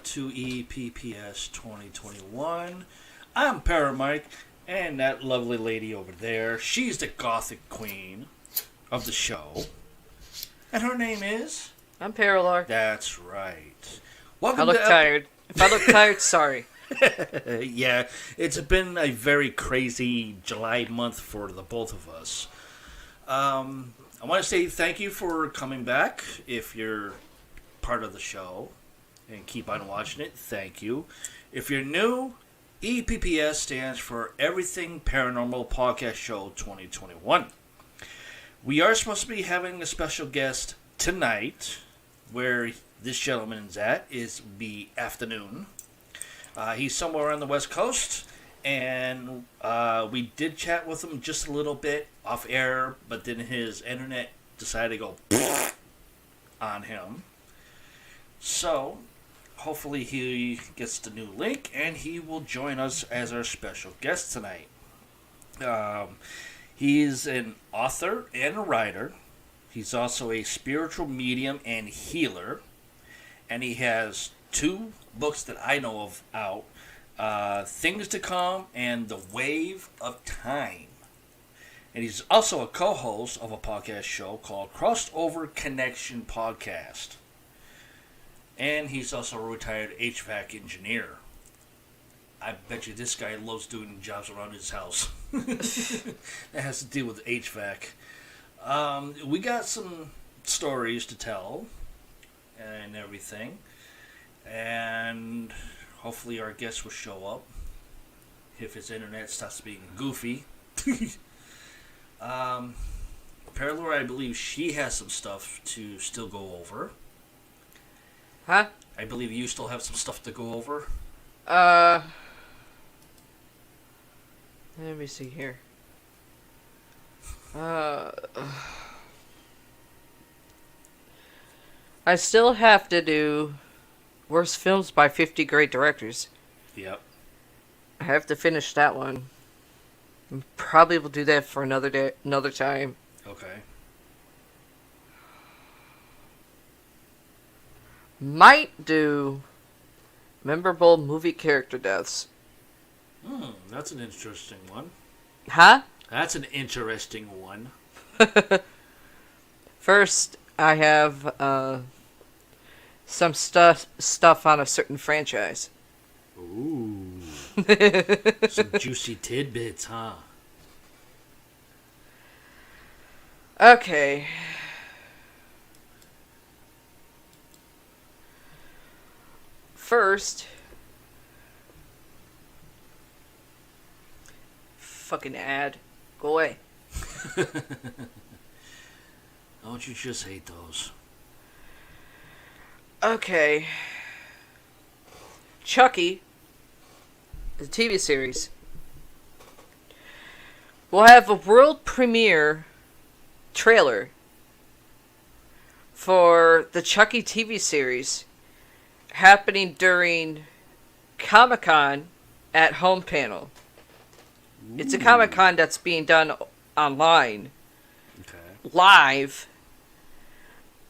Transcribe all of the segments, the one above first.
to EPPS 2021. I'm Paramike, and that lovely lady over there, she's the gothic queen of the show. And her name is? I'm Paralar. That's right. I look tired. If I look tired, sorry. Yeah, it's been a very crazy July month for the both of us. I want to say thank you for coming back. If you're part of the show and keep on watching it, thank you. If you're new, EPPS stands for Everything Paranormal Podcast Show 2021. We are supposed to be having a special guest tonight. Where this gentleman is at is the afternoon. He's somewhere on the West Coast, and we did chat with him just a little bit off air, but then his internet decided to go on him. So, hopefully he gets the new link, and he will join us as our special guest tonight. He's an author and a writer. He's also a spiritual medium and healer. And he has 2 books that I know of out. Things to Come and The Wave of Time. And he's also a co-host of a podcast show called Crossover Connection Podcast. And he's also a retired HVAC engineer. I bet you this guy loves doing jobs around his house. That has to deal with HVAC. We got some stories to tell and everything. And hopefully our guest will show up if his internet stops being goofy. Paralora, I believe she has some stuff to still go over. Huh? I believe you still have some stuff to go over. Let me see here. I still have to do worst films by 50 great directors. Yep. I have to finish that one. Probably will do that for another day, another time. Okay. Might do memorable movie character deaths. That's an interesting one. Huh? That's an interesting one. First, I have some stuff on a certain franchise. Ooh. Some juicy tidbits, huh? Okay. First, fucking ad. Go away. Don't you just hate those? Okay. Chucky, the TV series, will have a world premiere trailer for the Chucky TV series happening during Comic-Con at Home Panel. Ooh. It's a Comic-Con that's being done online. Okay. Live.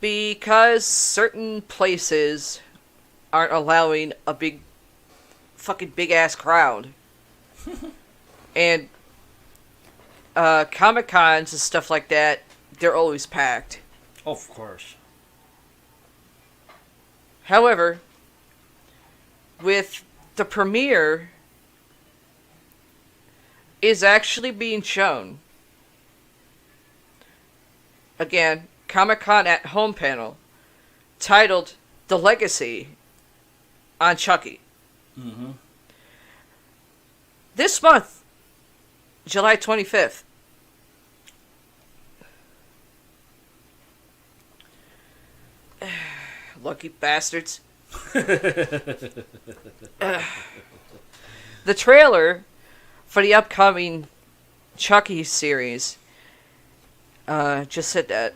Because certain places aren't allowing a fucking big ass crowd. And Comic-Cons and stuff like that, they're always packed. Of course. However, with the premiere is actually being shown. Again, Comic-Con at Home Panel, titled The Legacy on Chucky. Mm-hmm. This month, July 25th. Lucky bastards. The trailer for the upcoming Chucky series just said that.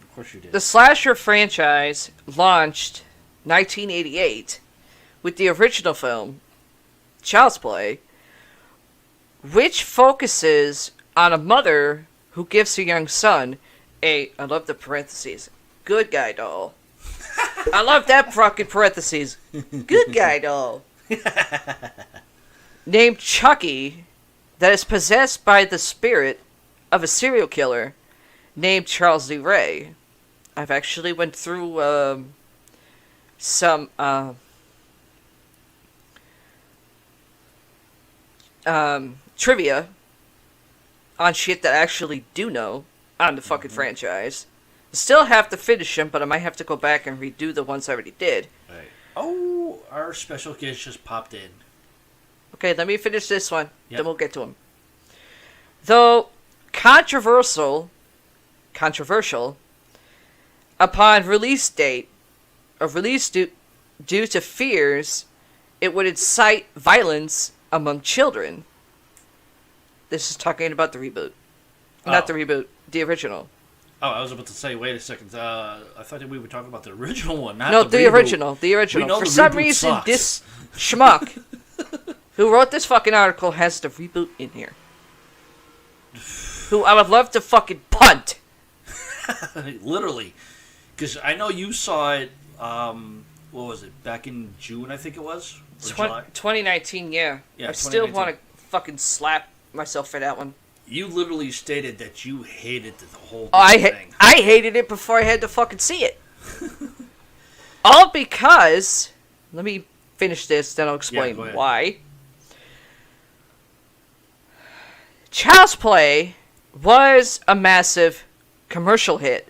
Of course you did. The slasher franchise launched 1988 with the original film, Child's Play, which focuses on a mother who gives her young son a, I love the parentheses, good guy doll. I love that fucking parentheses. Good guy, though. Named Chucky, that is possessed by the spirit of a serial killer named Charles Lee Ray. I've actually went through some trivia on shit that I actually do know on the fucking franchise. Still have to finish them, but I might have to go back and redo the ones I already did. Right. Oh, our special guest just popped in. Okay, let me finish this one. Yep. Then we'll get to him. Though controversial, upon release date, or release due to fears it would incite violence among children. This is talking about the reboot. Not the reboot, the original. Oh, I was about to say, wait a second. I thought that we were talking about the original one, not no, the reboot. original. The original. We know For the some reboot reason, sucks. this schmuck who wrote this fucking article has the reboot in here. Who I would love to fucking punt. Literally. Because I know you saw it, what was it, back in June, I think it was? Or July? 2019, yeah. I still want to fucking slap myself for that one. You literally stated that you hated the whole thing. I hated it before I had to fucking see it. All because, let me finish this, then I'll explain why. Child's Play was a massive commercial hit,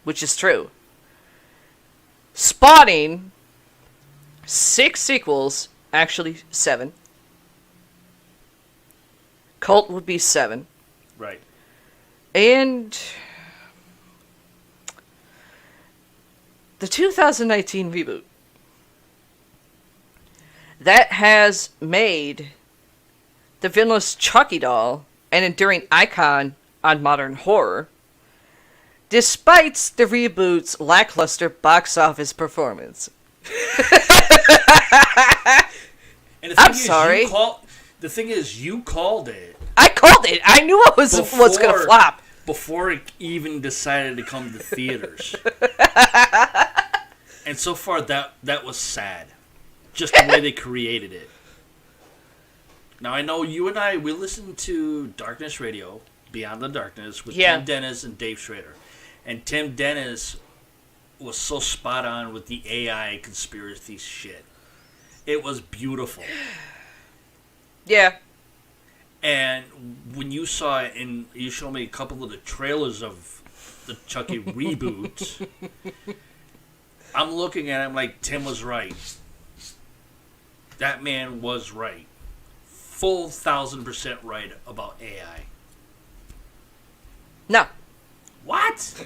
which is true. Spawning 6 sequels, actually 7. Cult would be 7. Right. And the 2019 reboot that has made the villainous Chucky doll an enduring icon on modern horror, despite the reboot's lackluster box office performance. And I'm sorry. The thing is, you called it. I called it. I knew it was going to flop. Before it even decided to come to theaters. And so far, that was sad. Just the way they created it. Now, I know you and I, we listened to Darkness Radio, Beyond the Darkness, with Tim Dennis and Dave Schrader. And Tim Dennis was so spot on with the AI conspiracy shit. It was beautiful. Yeah. And when you saw it, and you showed me a couple of the trailers of the Chucky reboot, I'm looking at him like Tim was right. That man was right. Full 1,000% right about AI. No. What?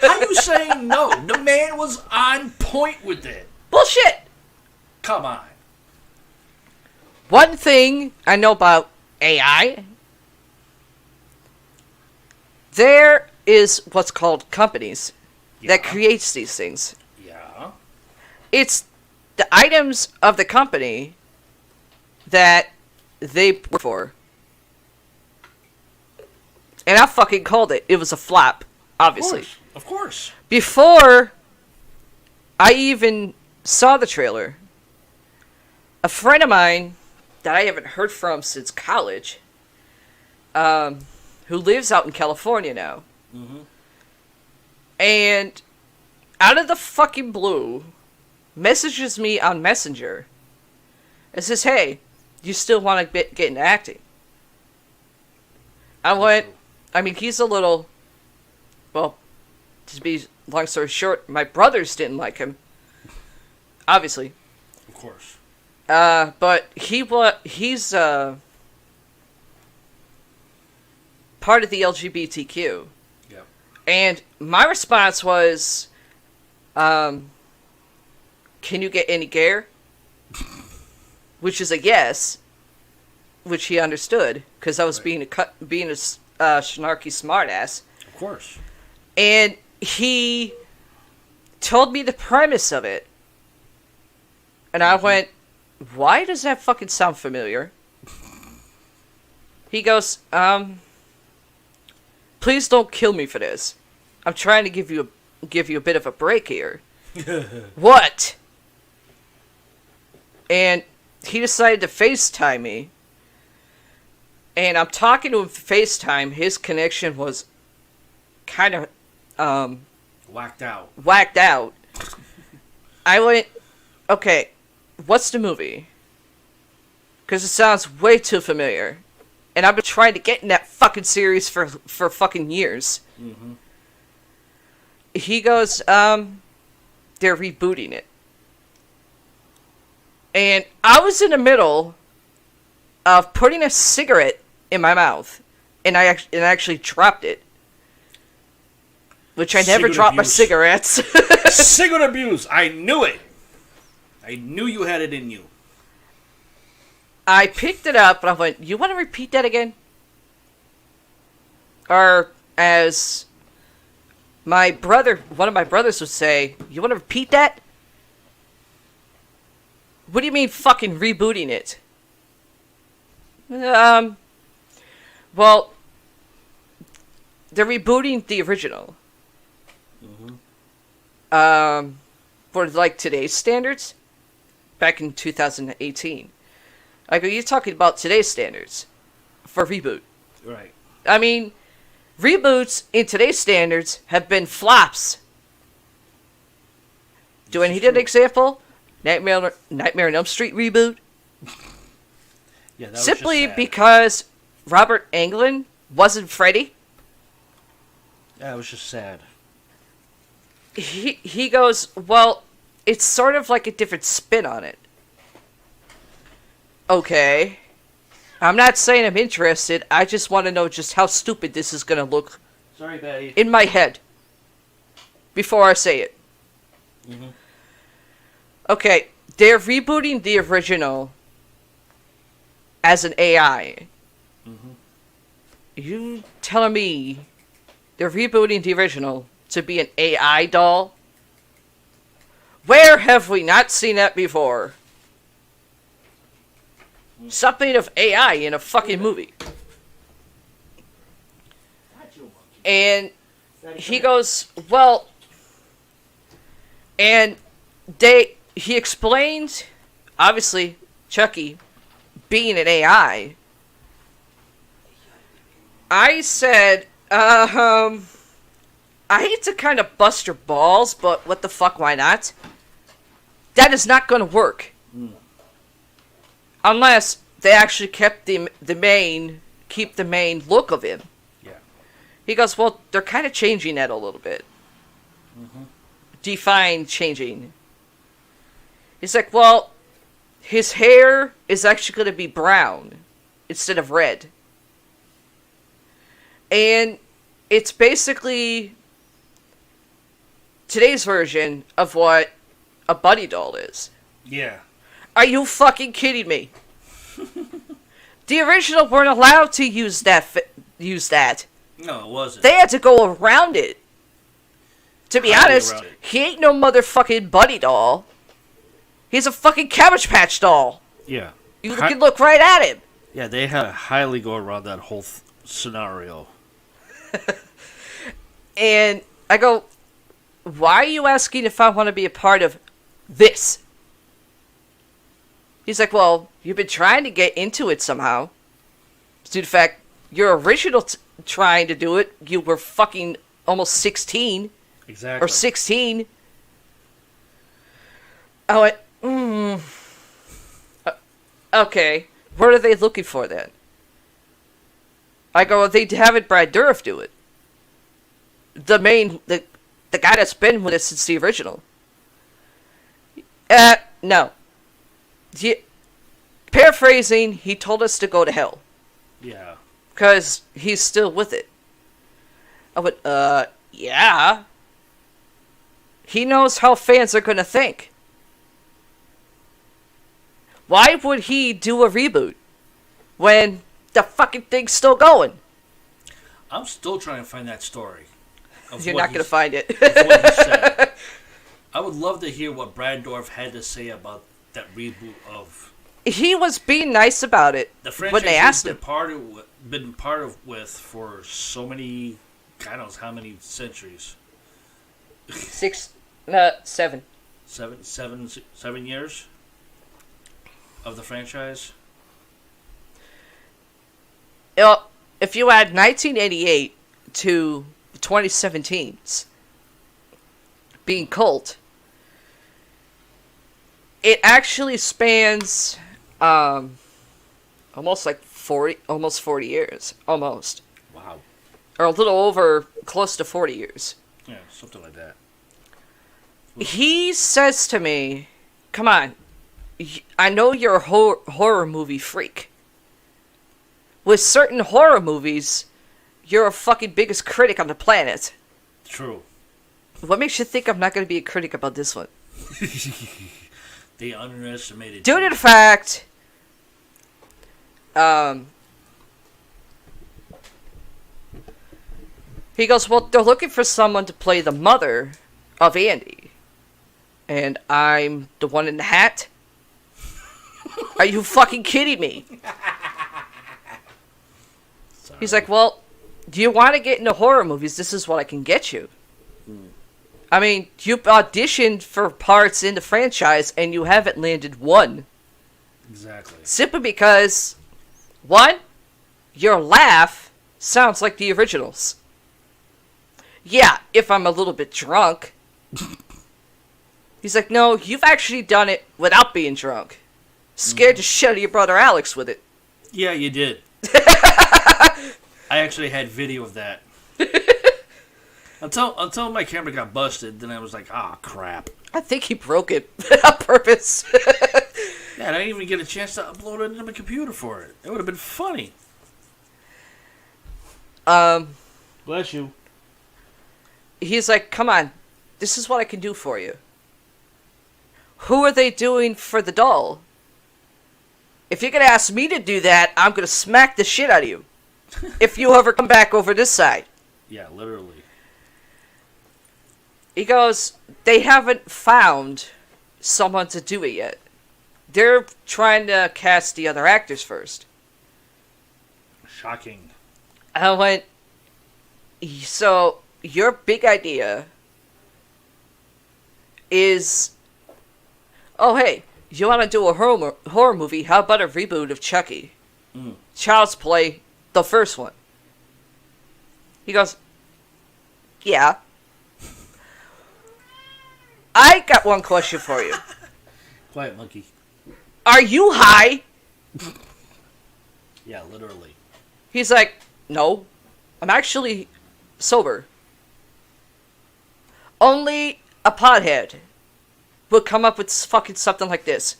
How you saying no? The man was on point with it. Bullshit. Come on. One thing I know about AI, there is what's called companies that creates these things. Yeah. It's the items of the company that they work for. And I fucking called it. It was a flop, obviously. Of course. Before I even saw the trailer, a friend of mine that I haven't heard from since college, who lives out in California now, and out of the fucking blue, messages me on Messenger and says, "Hey, you still want to get into acting?" I went, I mean, he's a little, well, to be long story short, my brothers didn't like him, obviously. Of course. But he's part of the LGBTQ. Yep. And my response was, can you get any gear? Which is a yes, which he understood, because I was being a snarky smartass. Of course. And he told me the premise of it. And I went, why does that fucking sound familiar? He goes, please don't kill me for this. I'm trying to give you give you a bit of a break here. What? And he decided to FaceTime me. And I'm talking to him FaceTime. His connection was kind of Whacked out. I went, okay, what's the movie? Because it sounds way too familiar. And I've been trying to get in that fucking series for fucking years. Mm-hmm. He goes, they're rebooting it. And I was in the middle of putting a cigarette in my mouth, and I actually dropped it. Which I never drop my cigarettes. Cigarette abuse! I knew it! I knew you had it in you. I picked it up, and I went, you want to repeat that again? Or, as one of my brothers would say, you want to repeat that? What do you mean fucking rebooting it? Well, they're rebooting the original. Mm-hmm. For like today's standards, back in 2018. I go, you're talking about today's standards for reboot. Right. I mean, reboots in today's standards have been flops. Do I need an example? Nightmare on Elm Street reboot? Yeah, that was simply just sad. because Robert Englund wasn't Freddy. Yeah, it was just sad. He goes, well, it's sort of like a different spin on it. Okay. I'm not saying I'm interested. I just want to know just how stupid this is going to look. Sorry, Betty. In my head. Before I say it. Mm-hmm. Okay, they're rebooting the original as an AI. Mm-hmm. You telling me they're rebooting the original to be an AI doll? Where have we not seen that before? Something of AI in a fucking movie. And he goes, well, and he explains, obviously, Chucky being an AI. I said, I hate to kind of bust your balls, but what the fuck, why not? That is not going to work. Unless they actually kept keep the main look of him. Yeah. He goes, well, they're kind of changing that a little bit. Mm-hmm. Define changing. He's like, well, his hair is actually going to be brown instead of red. And it's basically today's version of what a buddy doll is. Yeah. Are you fucking kidding me? The original weren't allowed to use that. No, it wasn't. They had to go around it. To be honest, he ain't no motherfucking buddy doll. He's a fucking Cabbage Patch doll. Yeah. You can look right at him. Yeah, they had to highly go around that whole scenario. And I go, why are you asking if I want to be a part of this? He's like, well, you've been trying to get into it somehow. Due to the fact, your original trying to do it, you were fucking almost 16. Exactly. Or 16. I went, okay, what are they looking for then? I go, they haven't Brad Dourif do it. The guy that's been with us since the original. No. Paraphrasing, he told us to go to hell. Yeah. Because he's still with it. I went, yeah. He knows how fans are going to think. Why would he do a reboot when the fucking thing's still going? I'm still trying to find that story. You're not going to find it. Of what he said. I would love to hear what Brad Dourif had to say about that reboot of. He was being nice about it The franchise when they asked him. Been part of with for so many, God knows how many centuries. 7. 7 years of the franchise. If you add 1988 to 2017's being cult, it actually spans almost 40 years, almost, Wow. or a little over, close to 40 years. Yeah, something like that. He says to me, "Come on, I know you're a horror movie freak. With certain horror movies, you're a fucking biggest critic on the planet. True. What makes you think I'm not going to be a critic about this one?" They underestimated. Due to the fact, he goes, "Well, they're looking for someone to play the mother of Andy, and I'm the one in the hat. Are you fucking kidding me?" Sorry. He's like, "Well, do you want to get into horror movies? This is what I can get you. I mean, you auditioned for parts in the franchise, and you haven't landed one. Exactly. Simply because, one, your laugh sounds like the originals. Yeah, if I'm a little bit drunk." He's like, "No, you've actually done it without being drunk. Scared the shit out of your brother Alex with it." Yeah, you did. I actually had video of that. Until my camera got busted, then I was like, ah, crap. I think he broke it on purpose. Yeah, I didn't even get a chance to upload it into my computer for it. It would have been funny. Bless you. He's like, "Come on, this is what I can do for you. Who are they doing for the doll? If you're going to ask me to do that, I'm going to smack the shit out of you. If you ever come back over this side." Yeah, literally. He goes, "They haven't found someone to do it yet. They're trying to cast the other actors first." Shocking. I went, "So, your big idea is, oh hey, you want to do a horror movie? How about a reboot of Chucky? Child's Play, the first one." He goes, "Yeah. I got one question for you. Quiet monkey. Are you high?" Yeah, literally. He's like, "No, I'm actually sober. Only a pothead would come up with fucking something like this.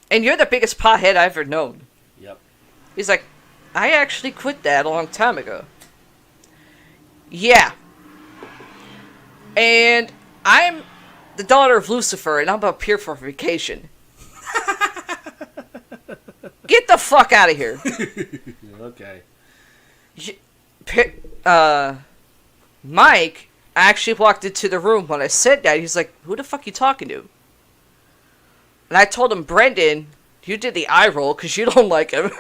And you're the biggest pothead I've ever known." Yep. He's like, "I actually quit that a long time ago." "Yeah. And I'm the daughter of Lucifer, and I'm up here for vacation. Get the fuck out of here." Okay. Mike actually walked into the room when I said that. He's like, "Who the fuck you talking to?" And I told him, "Brendan, you did the eye roll because you don't like him."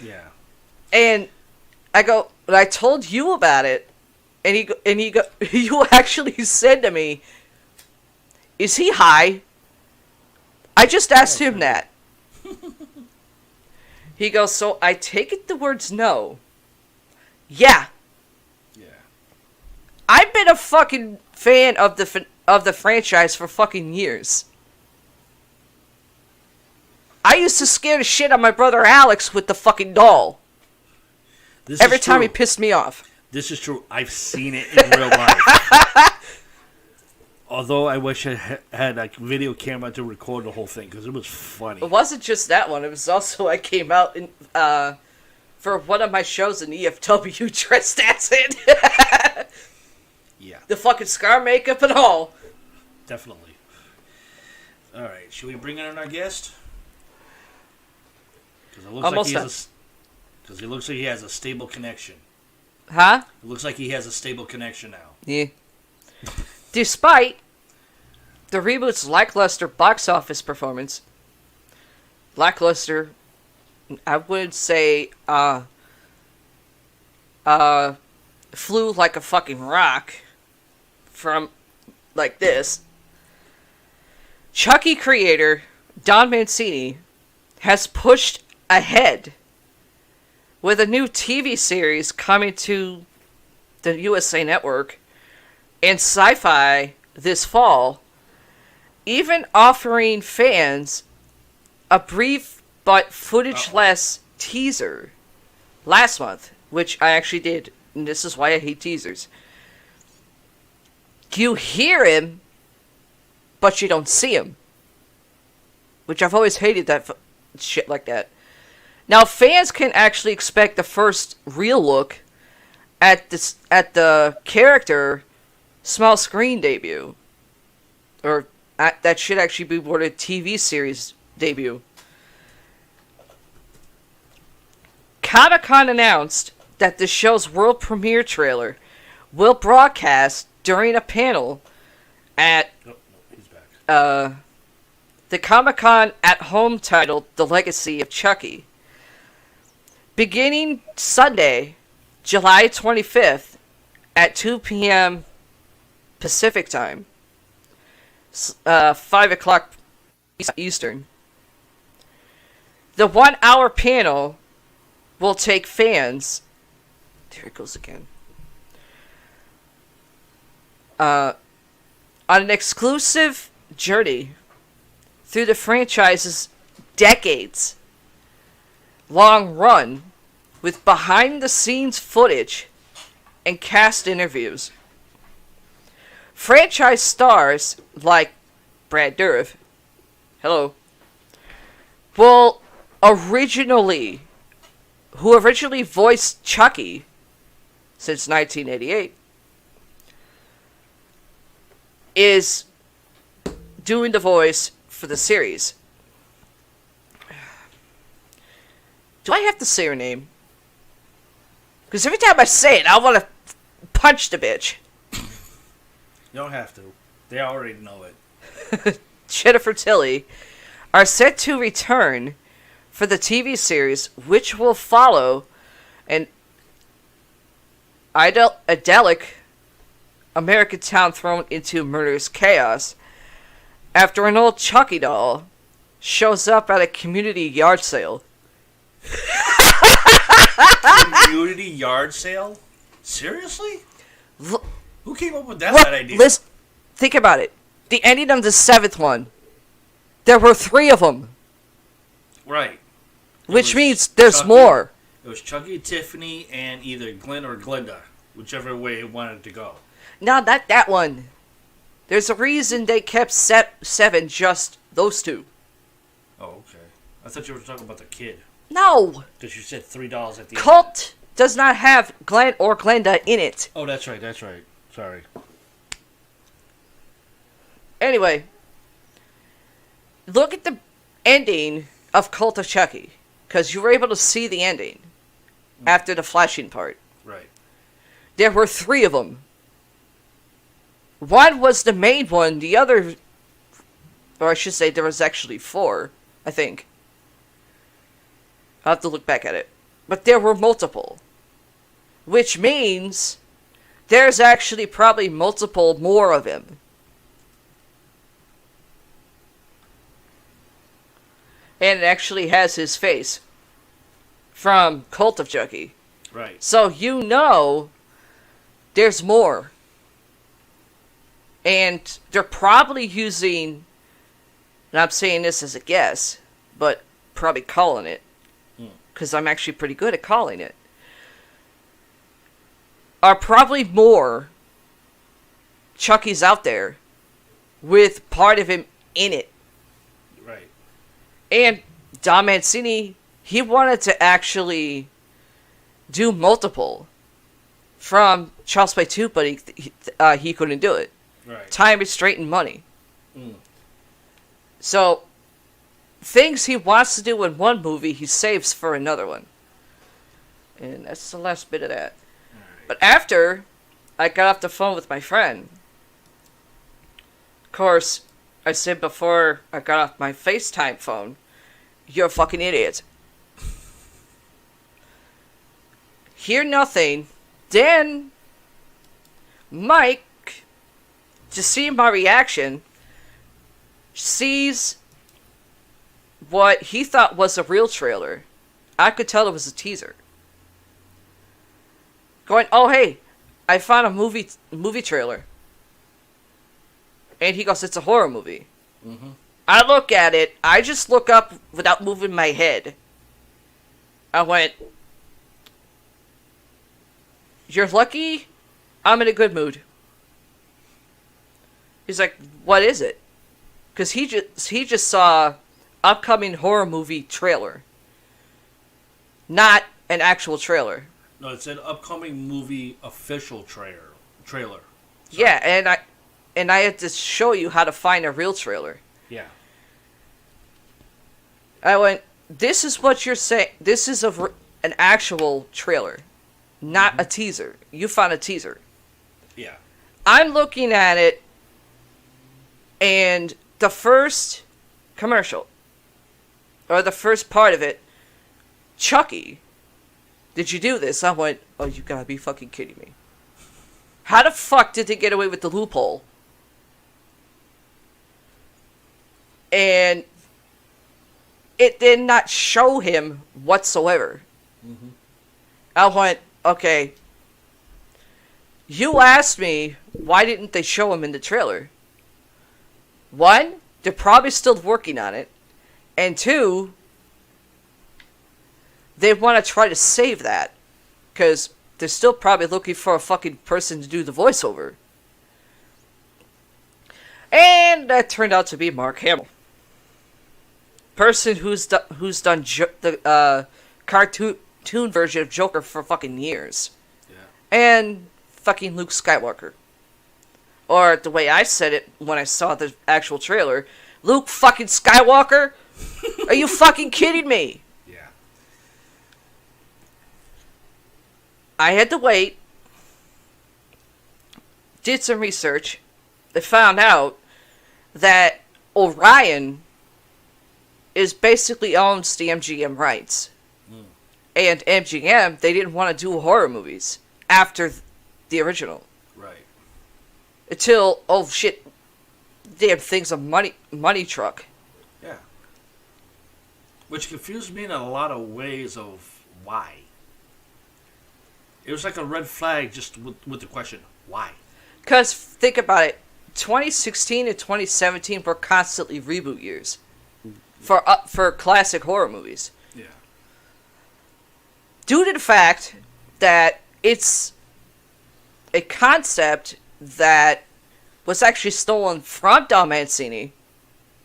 Yeah. And I go, "But I told you about it." And you actually said to me, "Is he high?" I just asked him that. He goes, "So I take it the words no." Yeah. Yeah. I've been a fucking fan of the franchise for fucking years. I used to scare the shit out of my brother Alex with the fucking doll. Every time he pissed me off. This is true. I've seen it in real life. Although I wish I had a video camera to record the whole thing because it was funny. It wasn't just that one. It was also I came out in for one of my shows in EFW dressed as it. Yeah. The fucking scar makeup and all. Definitely. All right. Should we bring in our guest? Because it looks like he has a stable connection. Huh? It looks like he has a stable connection now. Yeah. Despite the reboot's lackluster box office performance, lackluster, I would say, flew like a fucking rock. from like this. Chucky creator Don Mancini has pushed ahead with a new TV series coming to the USA Network and Sci-Fi this fall, even offering fans a brief but footage-less teaser last month, which I actually did, and this is why I hate teasers. You hear him, but you don't see him, which I've always hated that shit like that. Now, fans can actually expect the first real look at the character small screen debut, or that should actually be what a TV series debut. Comic-Con announced that the show's world premiere trailer will broadcast during a panel at the Comic-Con at Home titled The Legacy of Chucky. Beginning Sunday, July 25th at 2 p.m. Pacific Time, 5 o'clock Eastern. The 1 hour panel will take fans. There it goes again. On an exclusive journey through the franchise's decades long run with behind the scenes footage and cast interviews. Franchise stars like Brad Dourif, hello, who originally voiced Chucky since 1988, is doing the voice for the series. Do I have to say her name? Because every time I say it, I want to punch the bitch. You don't have to. They already know it. Jennifer Tilly are set to return for the TV series, which will follow an idyllic American town thrown into murderous chaos after an old Chucky doll shows up at a community yard sale. Community yard sale? Seriously? Who came up with that Look, bad idea? Listen, think about it. The ending of the 7th one, there were 3 of them. Right. Which means there's Chucky, more. It was Chucky, Tiffany, and either Glenn or Glenda, whichever way it wanted to go. No, not that one. There's a reason they kept 7 just those 2. Oh, okay. I thought you were talking about the kid. No! Because you said $3 at the Cult does not have Glenn or Glenda in it. Oh, that's right. Sorry. Anyway, look at the ending of Cult of Chucky, because you were able to see the ending after the flashing part. Right. There were 3 of them. One was the main one, the other, or I should say there was actually 4, I think. I'll have to look back at it. But there were multiple. Which means there's actually probably multiple more of him. And it actually has his face from Cult of Chucky. Right. So you know there's more. And they're probably using, and I'm saying this as a guess, but probably calling it, because I'm actually pretty good at calling it, are probably more Chucky's out there with part of him in it. Right. And Don Mancini, he wanted to actually do multiple from Child's Play 2, but he couldn't do it. Right. Time restraint and money. So, things he wants to do in one movie, he saves for another one. And that's the last bit of that. Right. But after I got off the phone with my friend, of course, I said before I got off my FaceTime phone, you're a fucking idiot. Hear nothing. Then Mike just seeing my reaction, sees what he thought was a real trailer. I could tell it was a teaser. Going, oh hey, I found a movie trailer. And he goes, it's a horror movie. Mm-hmm. I look at it, I just look up without moving my head. I went, you're lucky I'm in a good mood. He's like, what is it? Because he just saw upcoming horror movie trailer. Not an actual trailer. No, it's an upcoming movie official trailer. Sorry. Yeah, and I had to show you how to find a real trailer. Yeah. I went, this is what you're saying. This is an actual trailer, not a teaser. You found a teaser. Yeah. I'm looking at it, and the first commercial, or the first part of it, Chucky, did you do this? I went, oh, you gotta be fucking kidding me. How the fuck did they get away with the loophole? And it did not show him whatsoever. Mm-hmm. I went, okay. You asked me, why didn't they show him in the trailer? One, they're probably still working on it. And two, they want to try to save that. Because they're still probably looking for a fucking person to do the voiceover. And that turned out to be Mark Hamill. Person who's done the cartoon version of Joker for fucking years. Yeah. And fucking Luke Skywalker. Or the way I said it when I saw the actual trailer, Luke fucking Skywalker? Are you fucking kidding me? Yeah. I had to wait, did some research, and found out that Orion is basically owns the MGM rights. Mm. And MGM, they didn't want to do horror movies after the original. Right. Until, oh shit, damn thing's a money truck. Yeah. Which confused me in a lot of ways of why. It was like a red flag just with the question, why? Because, think about it, 2016 and 2017 were constantly reboot years for classic horror movies. Yeah. Due to the fact that it's a concept that was actually stolen from Don Mancini,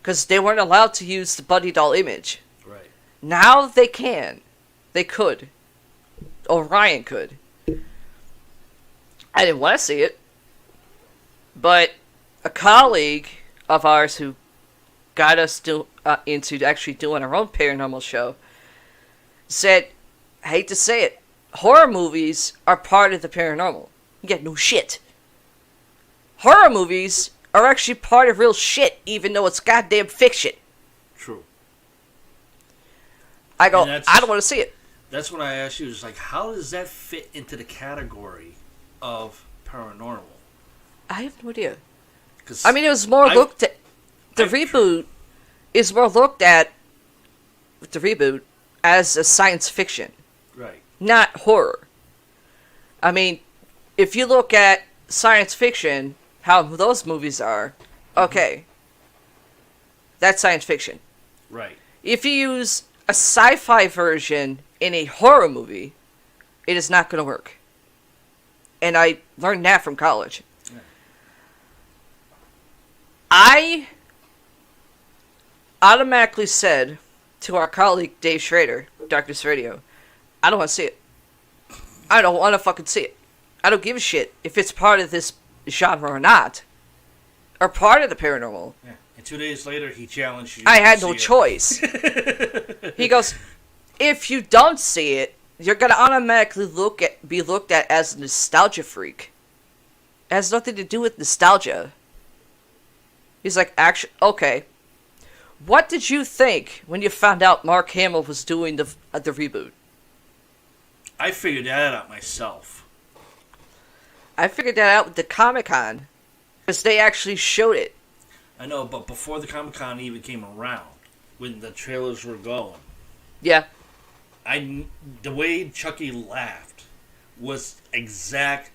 because they weren't allowed to use the Buddy doll image. Right. Now they can. They could. Orion could. I didn't want to see it, but a colleague of ours who got us into actually doing our own paranormal show said, I hate to say it, horror movies are part of the paranormal. Yeah, no shit. Horror movies are actually part of real shit, even though it's goddamn fiction. True. I go, I don't want to see it. That's when I asked you, is like, how does that fit into the category of paranormal? I have no idea. I mean, it was more looked at. The reboot is more looked at, the reboot, as a science fiction. Right. Not horror. I mean, if you look at science fiction, how those movies are, okay. That's science fiction. Right. If you use a sci-fi version in a horror movie, it is not going to work. And I learned that from college. Yeah. I automatically said to our colleague Dave Schrader, Darkness Radio, I don't want to see it. I don't want to fucking see it. I don't give a shit if it's part of this genre or not. Or part of the paranormal. Yeah. And 2 days later, he challenged you. I had no choice. He goes, if you don't see it, you're going to automatically be looked at as a nostalgia freak. It has nothing to do with nostalgia. He's like, actually, okay. What did you think when you found out Mark Hamill was doing the reboot? I figured that out myself. I figured that out with the Comic-Con Because they actually showed it. I know, but before the Comic-Con even came around, when the trailers were going, Yeah. the way Chucky laughed was exact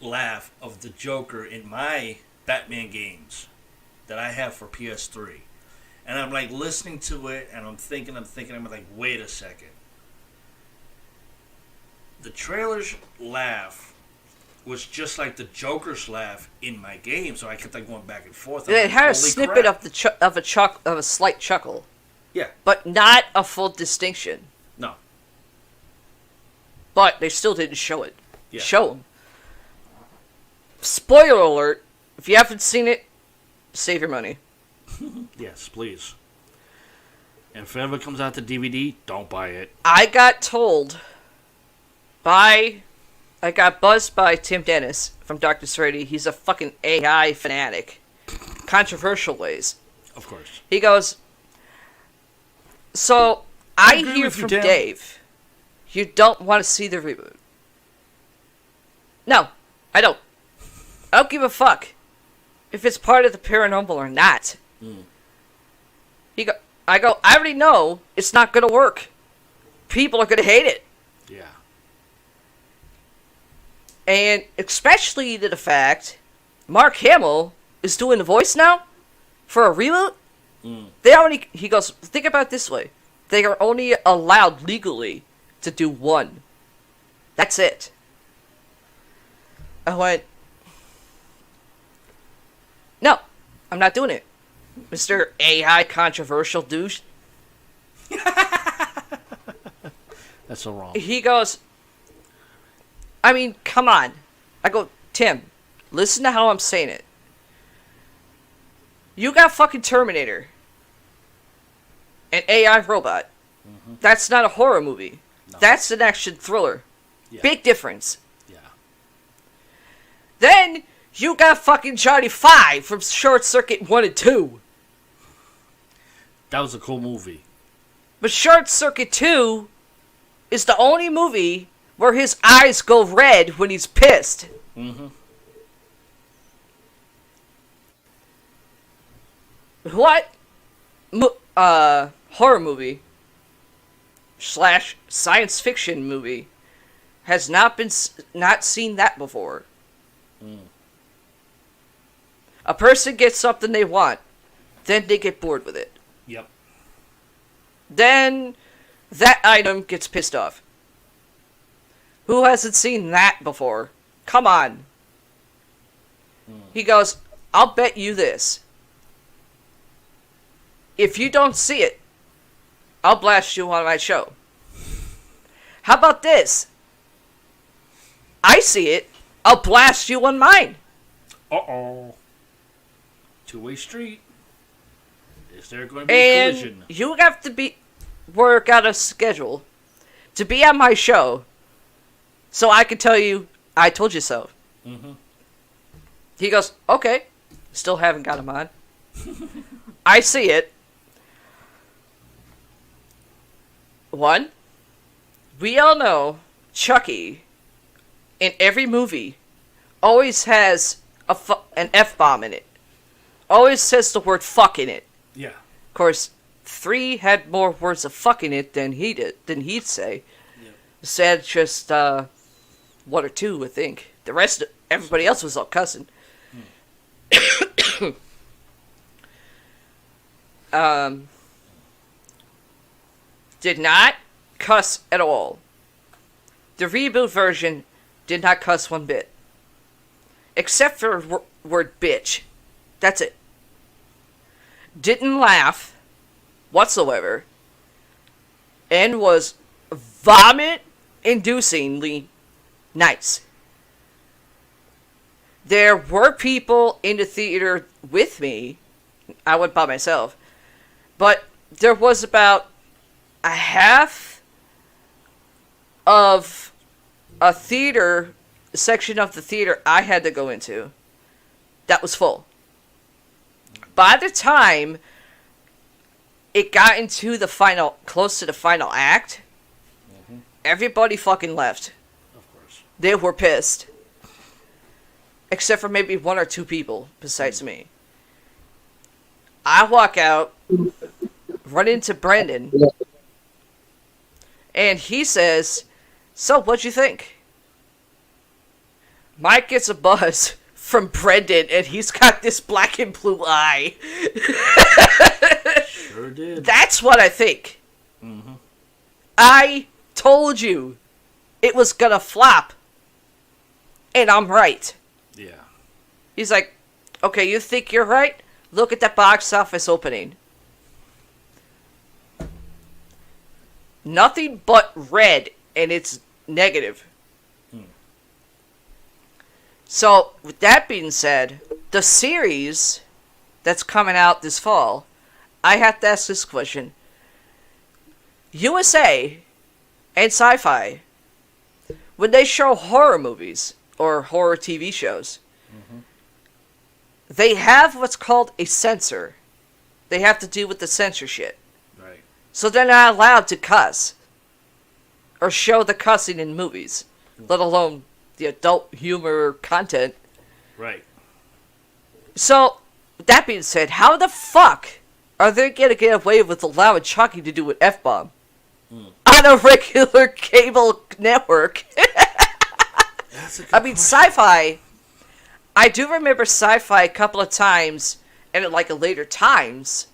laugh of the Joker in my Batman games that I have for PS3. And I'm like listening to it, and I'm thinking, I'm like, wait a second. The trailer's laugh was just like the Joker's laugh in my game, so I kept like going back and forth. It like, had a holy snippet crap. of a slight chuckle, Yeah, but not a full distinction. no. But they still didn't show it. Yeah. Show them. Spoiler alert: if you haven't seen it, save your money. Yes, please. And if it ever comes out to DVD, don't buy it. I got buzzed by Tim Dennis from Dr. Serenity. He's a fucking AI fanatic. Controversial ways. Of course. He goes, so I agree hear with you, from Dan. Dave, you don't want to see the reboot. No, I don't. I don't give a fuck if it's part of the paranormal or not. I already know it's not gonna work. People are gonna hate it. Yeah. And especially to the fact Mark Hamill is doing the voice now for a reboot. He goes, think about it this way. They are only allowed legally to do one. That's it. I went, no, I'm not doing it. Mr. AI controversial douche. That's so wrong. He goes, I mean, come on. I go, Tim, listen to how I'm saying it. You got fucking Terminator. An AI robot. That's not a horror movie. No. That's an action thriller. Yeah. Big difference. Yeah. Then you got fucking Johnny 5 from Short Circuit 1 and 2. That was a cool movie. But Short Circuit 2 is the only movie where his eyes go red when he's pissed. What horror movie / science fiction movie has not seen that before? A person gets something they want, then they get bored with it. Yep. Then that item gets pissed off. Who hasn't seen that before? Come on. He goes, I'll bet you this. If you don't see it, I'll blast you on my show. How about this? I see it, I'll blast you on mine. Uh-oh. Two-way street. Is there going to be a collision? And you have to work out a schedule to be on my show so I can tell you, I told you so. He goes, okay. Still haven't got him on. I see it. One, we all know Chucky in every movie always has an F-bomb in it. Always says the word fuck in it. Yeah. Of course, 3 had more words of fuck in it than he'd say. Yep. Said just 1 or 2, I think. The rest, everybody else was all cussing. Did not cuss at all. The reboot version did not cuss one bit. Except for word bitch. That's it. Didn't laugh whatsoever. And was vomit-inducingly nice. There were people in the theater with me. I went by myself. But there was about a half of a section of the theater I had to go into that was full. By the time it got into close to the final act, everybody fucking left. Of course. They were pissed. except for maybe one or two people besides me. I walk out, run into Brendan, and he says, "So, what'd you think?" Mike gets a buzz from Brendan, and he's got this black and blue eye. Sure did. That's what I think. Mm-hmm. I told you it was gonna flop, and I'm right. Yeah. He's like, "Okay, you think you're right? Look at that box office opening. Nothing but red, and it's negative." So, with that being said, the series that's coming out this fall, I have to ask this question. USA and Sci-Fi, when they show horror movies or horror TV shows, they have what's called a censor. They have to do with the censorship. Right. So they're not allowed to cuss or show the cussing in movies, let alone the adult humor content. Right. So, that being said, how the fuck are they gonna get away with allowing Chucky to do an F-bomb on a regular cable network? That's a good I mean, Sci-Fi, I do remember Sci-Fi a couple of times, and at like a later times,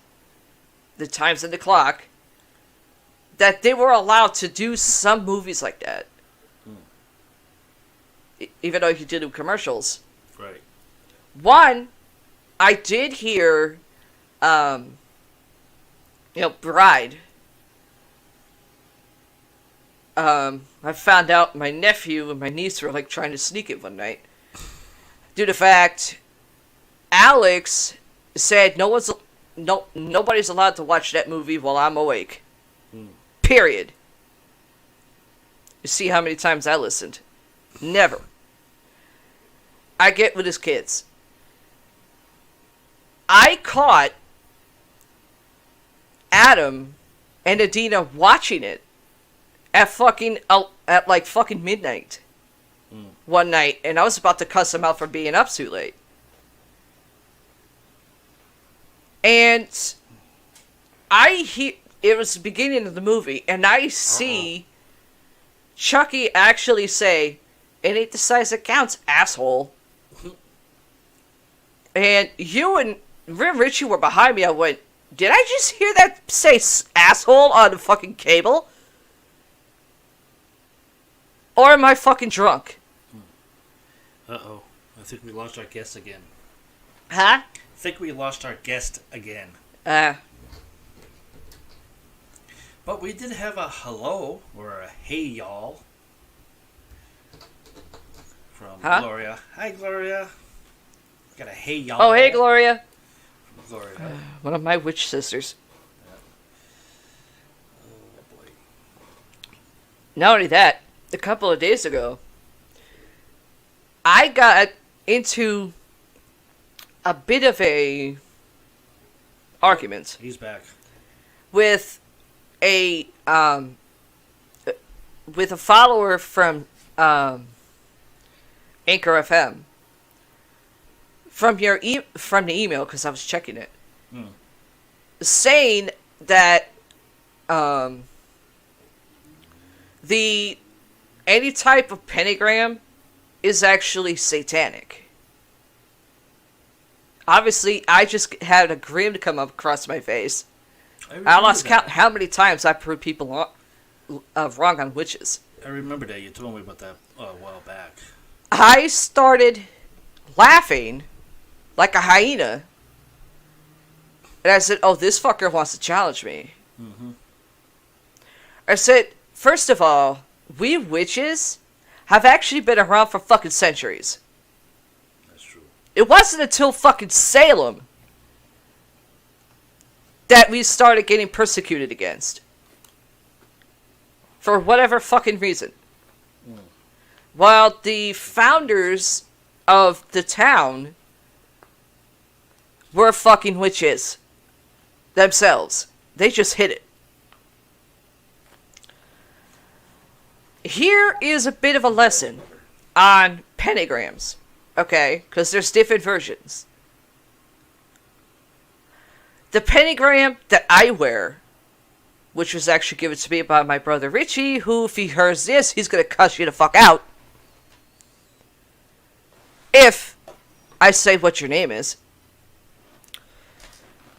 the times in the clock, that they were allowed to do some movies like that. Even though he did do commercials. Right. One, I did hear, Bride. I found out my nephew and my niece were like trying to sneak it one night. Due to the fact, Alex said nobody's allowed to watch that movie while I'm awake. Period. You see how many times I listened. Never. I get with his kids. I caught Adam and Adina watching it at fucking midnight one night, and I was about to cuss them out for being up too late. And it was the beginning of the movie, and I see Chucky actually say, "It ain't the size that counts, asshole." And you and Richie were behind me. I went, "Did I just hear that say asshole on the fucking cable? Or am I fucking drunk?" Uh-oh. I think we lost our guest again. Huh? I think we lost our guest again. But we did have a hello, or a hey y'all, from Gloria. Hi, Gloria. Got a hey y'all. Oh, hey, Gloria. From Gloria. One of my witch sisters. Oh, boy. Not only that, a couple of days ago, I got into a bit of a argument He's back. with a follower from Anchor FM from the email, because I was checking it, saying that any type of pentagram is actually satanic. Obviously, I just had a grin to come up across my face. I lost count how many times I proved people wrong on witches. I remember that. You told me about that a while back. I started laughing like a hyena. And I said, "Oh, this fucker wants to challenge me." I said, "First of all, we witches have actually been around for fucking centuries. That's true. It wasn't until fucking Salem that we started getting persecuted against. For whatever fucking reason. While the founders of the town were fucking witches themselves. They just hid it. Here is a bit of a lesson on pentagrams. Okay? Because there's different versions. The pentagram that I wear, which was actually given to me by my brother Richie, who, if he hears this, he's gonna cuss you the fuck out. If I say what your name is.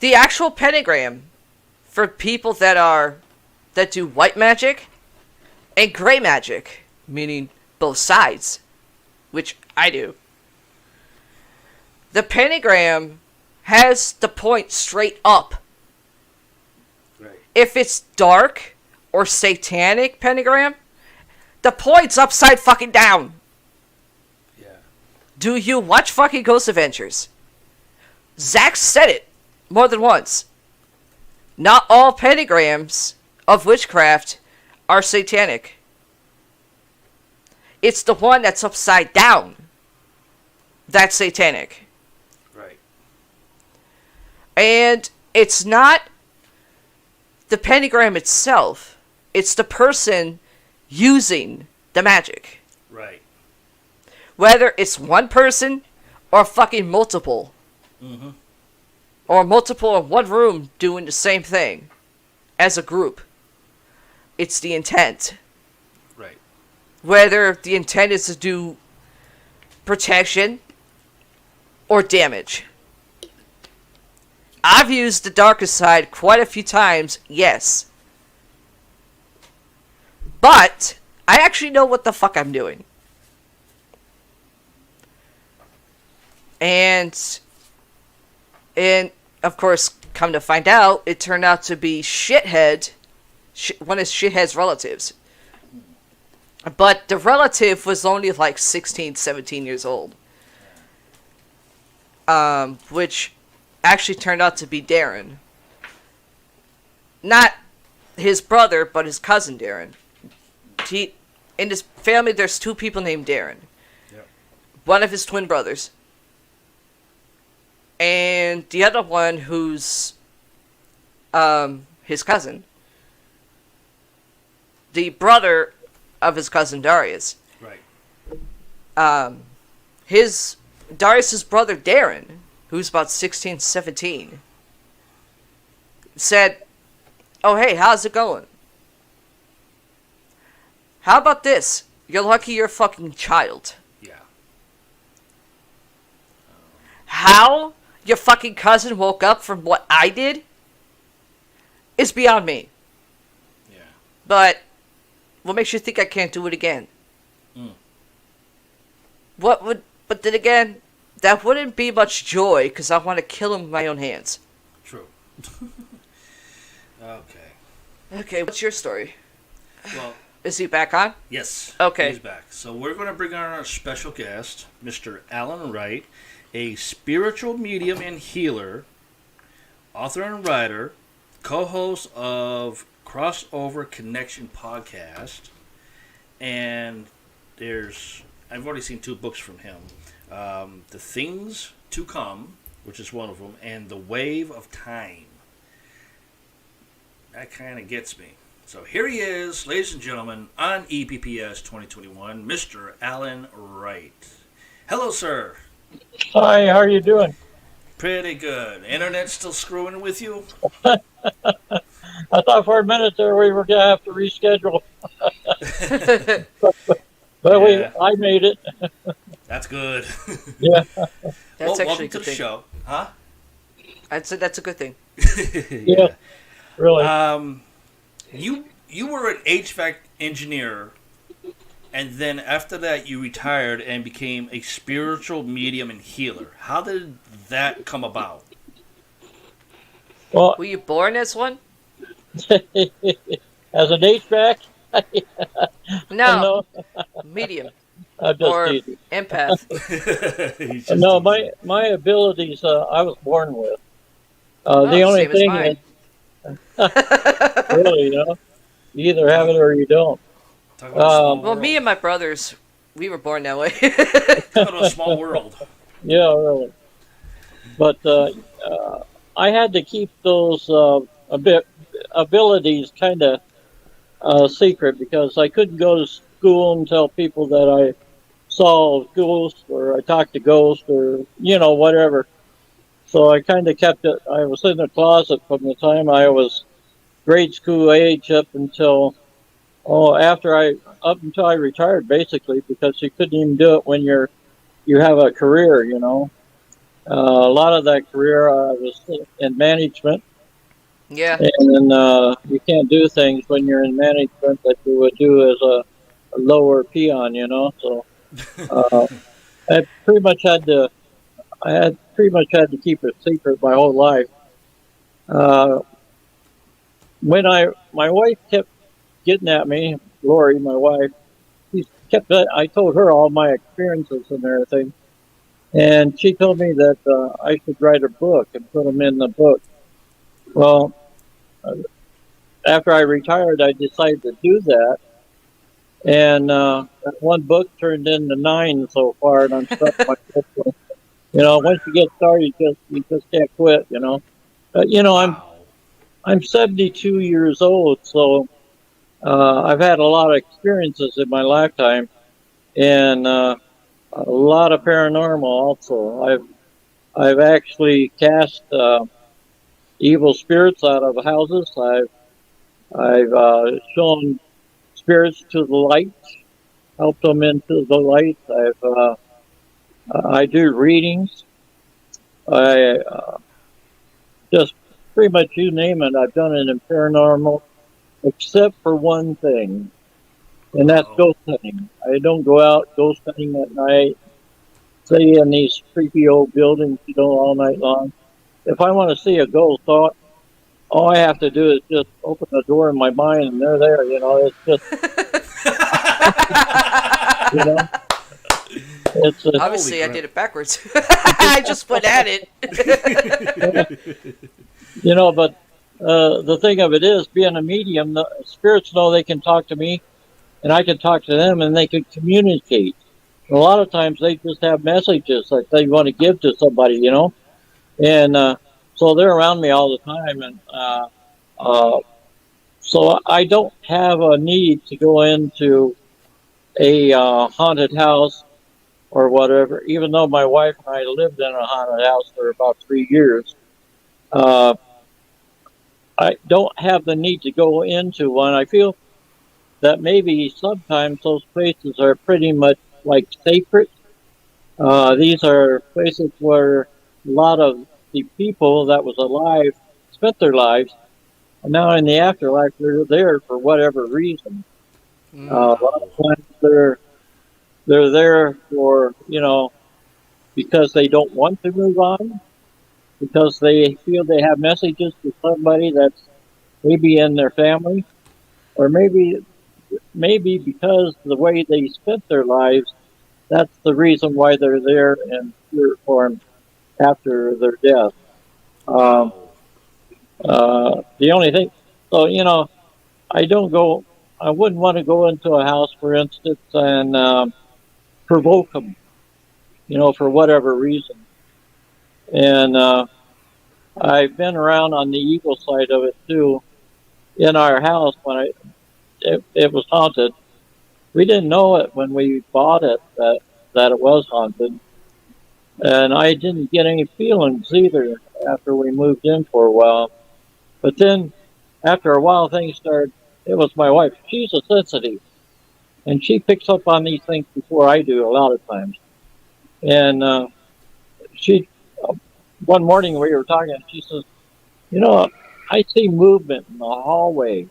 The actual pentagram for people that do white magic and gray magic, meaning both sides, which I do. The pentagram has the point straight up. Right. If it's dark or satanic pentagram, the point's upside fucking down. Yeah. Do you watch fucking Ghost Adventures? Zack said it more than once. Not all pentagrams of witchcraft are satanic. It's the one that's upside down that's satanic. Right. And it's not the pentagram itself. It's the person using the magic. Right. Whether it's one person or fucking multiple. Mm-hmm. Or multiple in one room doing the same thing as a group. It's the intent. Right. Whether the intent is to do protection or damage. I've used the darkest side quite a few times, yes. But I actually know what the fuck I'm doing. And of course, come to find out, it turned out to be Shithead, one of Shithead's relatives. But the relative was only like 16, 17 years old. Which actually turned out to be Darren. Not his brother, but his cousin Darren. In his family, there's two people named Darren. Yep. One of his twin brothers. And the other one who's his cousin. The brother of his cousin Darius. Right. Darius's brother Darren, who's about 16, 17, said, "Oh, hey, how's it going? How about this? You're lucky you're a fucking child." Yeah. How your fucking cousin woke up from what I did is beyond me. Yeah. But what makes you think I can't do it again? Mm. But then again, that wouldn't be much joy because I want to kill him with my own hands. True. Okay. Okay, what's your story? Well, Is he back on? yes. Okay. He's back. So we're going to bring on our special guest, Mr. Alan Wright, a spiritual medium and healer, author and writer, co-host of Crossover Connection podcast, and I've already seen 2 books from him. The Things to Come, which is one of them, and The Wave of Time. That kind of gets me. So here he is, ladies and gentlemen, on EPPS 2021, Mr. Alan Wright. Hello, sir. Hi, how are you doing? Pretty good. Internet still screwing with you? I thought for a minute there we were going to have to reschedule. But Yeah. I made it. That's good. Yeah. That's actually welcome a to good the thing. show. Huh? I'd say that's a good thing. Yeah. Really. You were an HVAC engineer, and then after that you retired and became a spiritual medium and healer. How did that come about? Well, Were you born as one? as an HVAC, No, no, medium I'm just or teasing. empath. He's just No, teasing. my abilities I was born with. The Oh, only same as thing mine. is, really, you either have it or you don't. Talk about a small Well, world. me and my brothers, we were born that way. Talk about a small world. Yeah, really. But I had to keep those abilities kind of secret because I couldn't go to school and tell people that I saw ghosts or I talked to ghosts or, whatever. So I kind of kept it. I was in the closet from the time I was grade school age up until I retired, basically, because you couldn't even do it when you have a career. A lot of that career was in management, Yeah. and you can't do things when you're in management that you would do as a lower peon. So uh, I pretty much had to. I had pretty much had to keep it secret my whole life. Uh, my wife kept getting at me, Lori, my wife. I told her all my experiences and everything, and she told me that I should write a book and put them in the book. Well, uh, after I retired, I decided to do that, and that one book turned into 9 so far, and I'm stuck my fifth one. Once you get started, you just can't quit. But Wow. I'm 72 years old, so I've had a lot of experiences in my lifetime, and a lot of paranormal also. I've actually cast evil spirits out of houses. I've shown spirits to the light, helped them into the light. I do readings. I just pretty much you name it. I've done it in paranormal, except for one thing, and that's Uh-oh. ghost hunting. I don't go out ghost hunting at night. Stay in these creepy old buildings, all night long. If I want to see a ghost, all I have to do is just open the door in my mind, and they're there. It's just, you know, it's a, Holy Obviously, I crap. did it backwards. I just went at it. but the thing of it is, being a medium, the spirits know they can talk to me, and I can talk to them, and they can communicate. A lot of times, they just have messages that they want to give to somebody. And so they're around me all the time, and uh, so I don't have a need to go into a haunted house or whatever. Even though my wife and I lived in a haunted house for about 3 years, uh, I don't have the need to go into one. I feel that maybe sometimes those places are pretty much like sacred. These are places where a lot of the people that was alive spent their lives, and now in the afterlife they're there for whatever reason. A lot Wow. of times they're there for because they don't want to move on, because they feel they have messages to somebody that's maybe in their family, or maybe because the way they spent their lives, that's the reason why they're there in spirit form after their death. Um, Wow. the only thing, so I don't go. I wouldn't want to go into a house, for instance, and provoke them, for whatever reason. And I've been around on the evil side of it too. In our house, when it was haunted, we didn't know it when we bought it that it was haunted, and I didn't get any feelings either after we moved in for a while. But then, after a while, things started. It was my wife. She's a sensitive, and she picks up on these things before I do a lot of times. And she, one morning we were talking, and she says, "You know, I see movement in the hallway,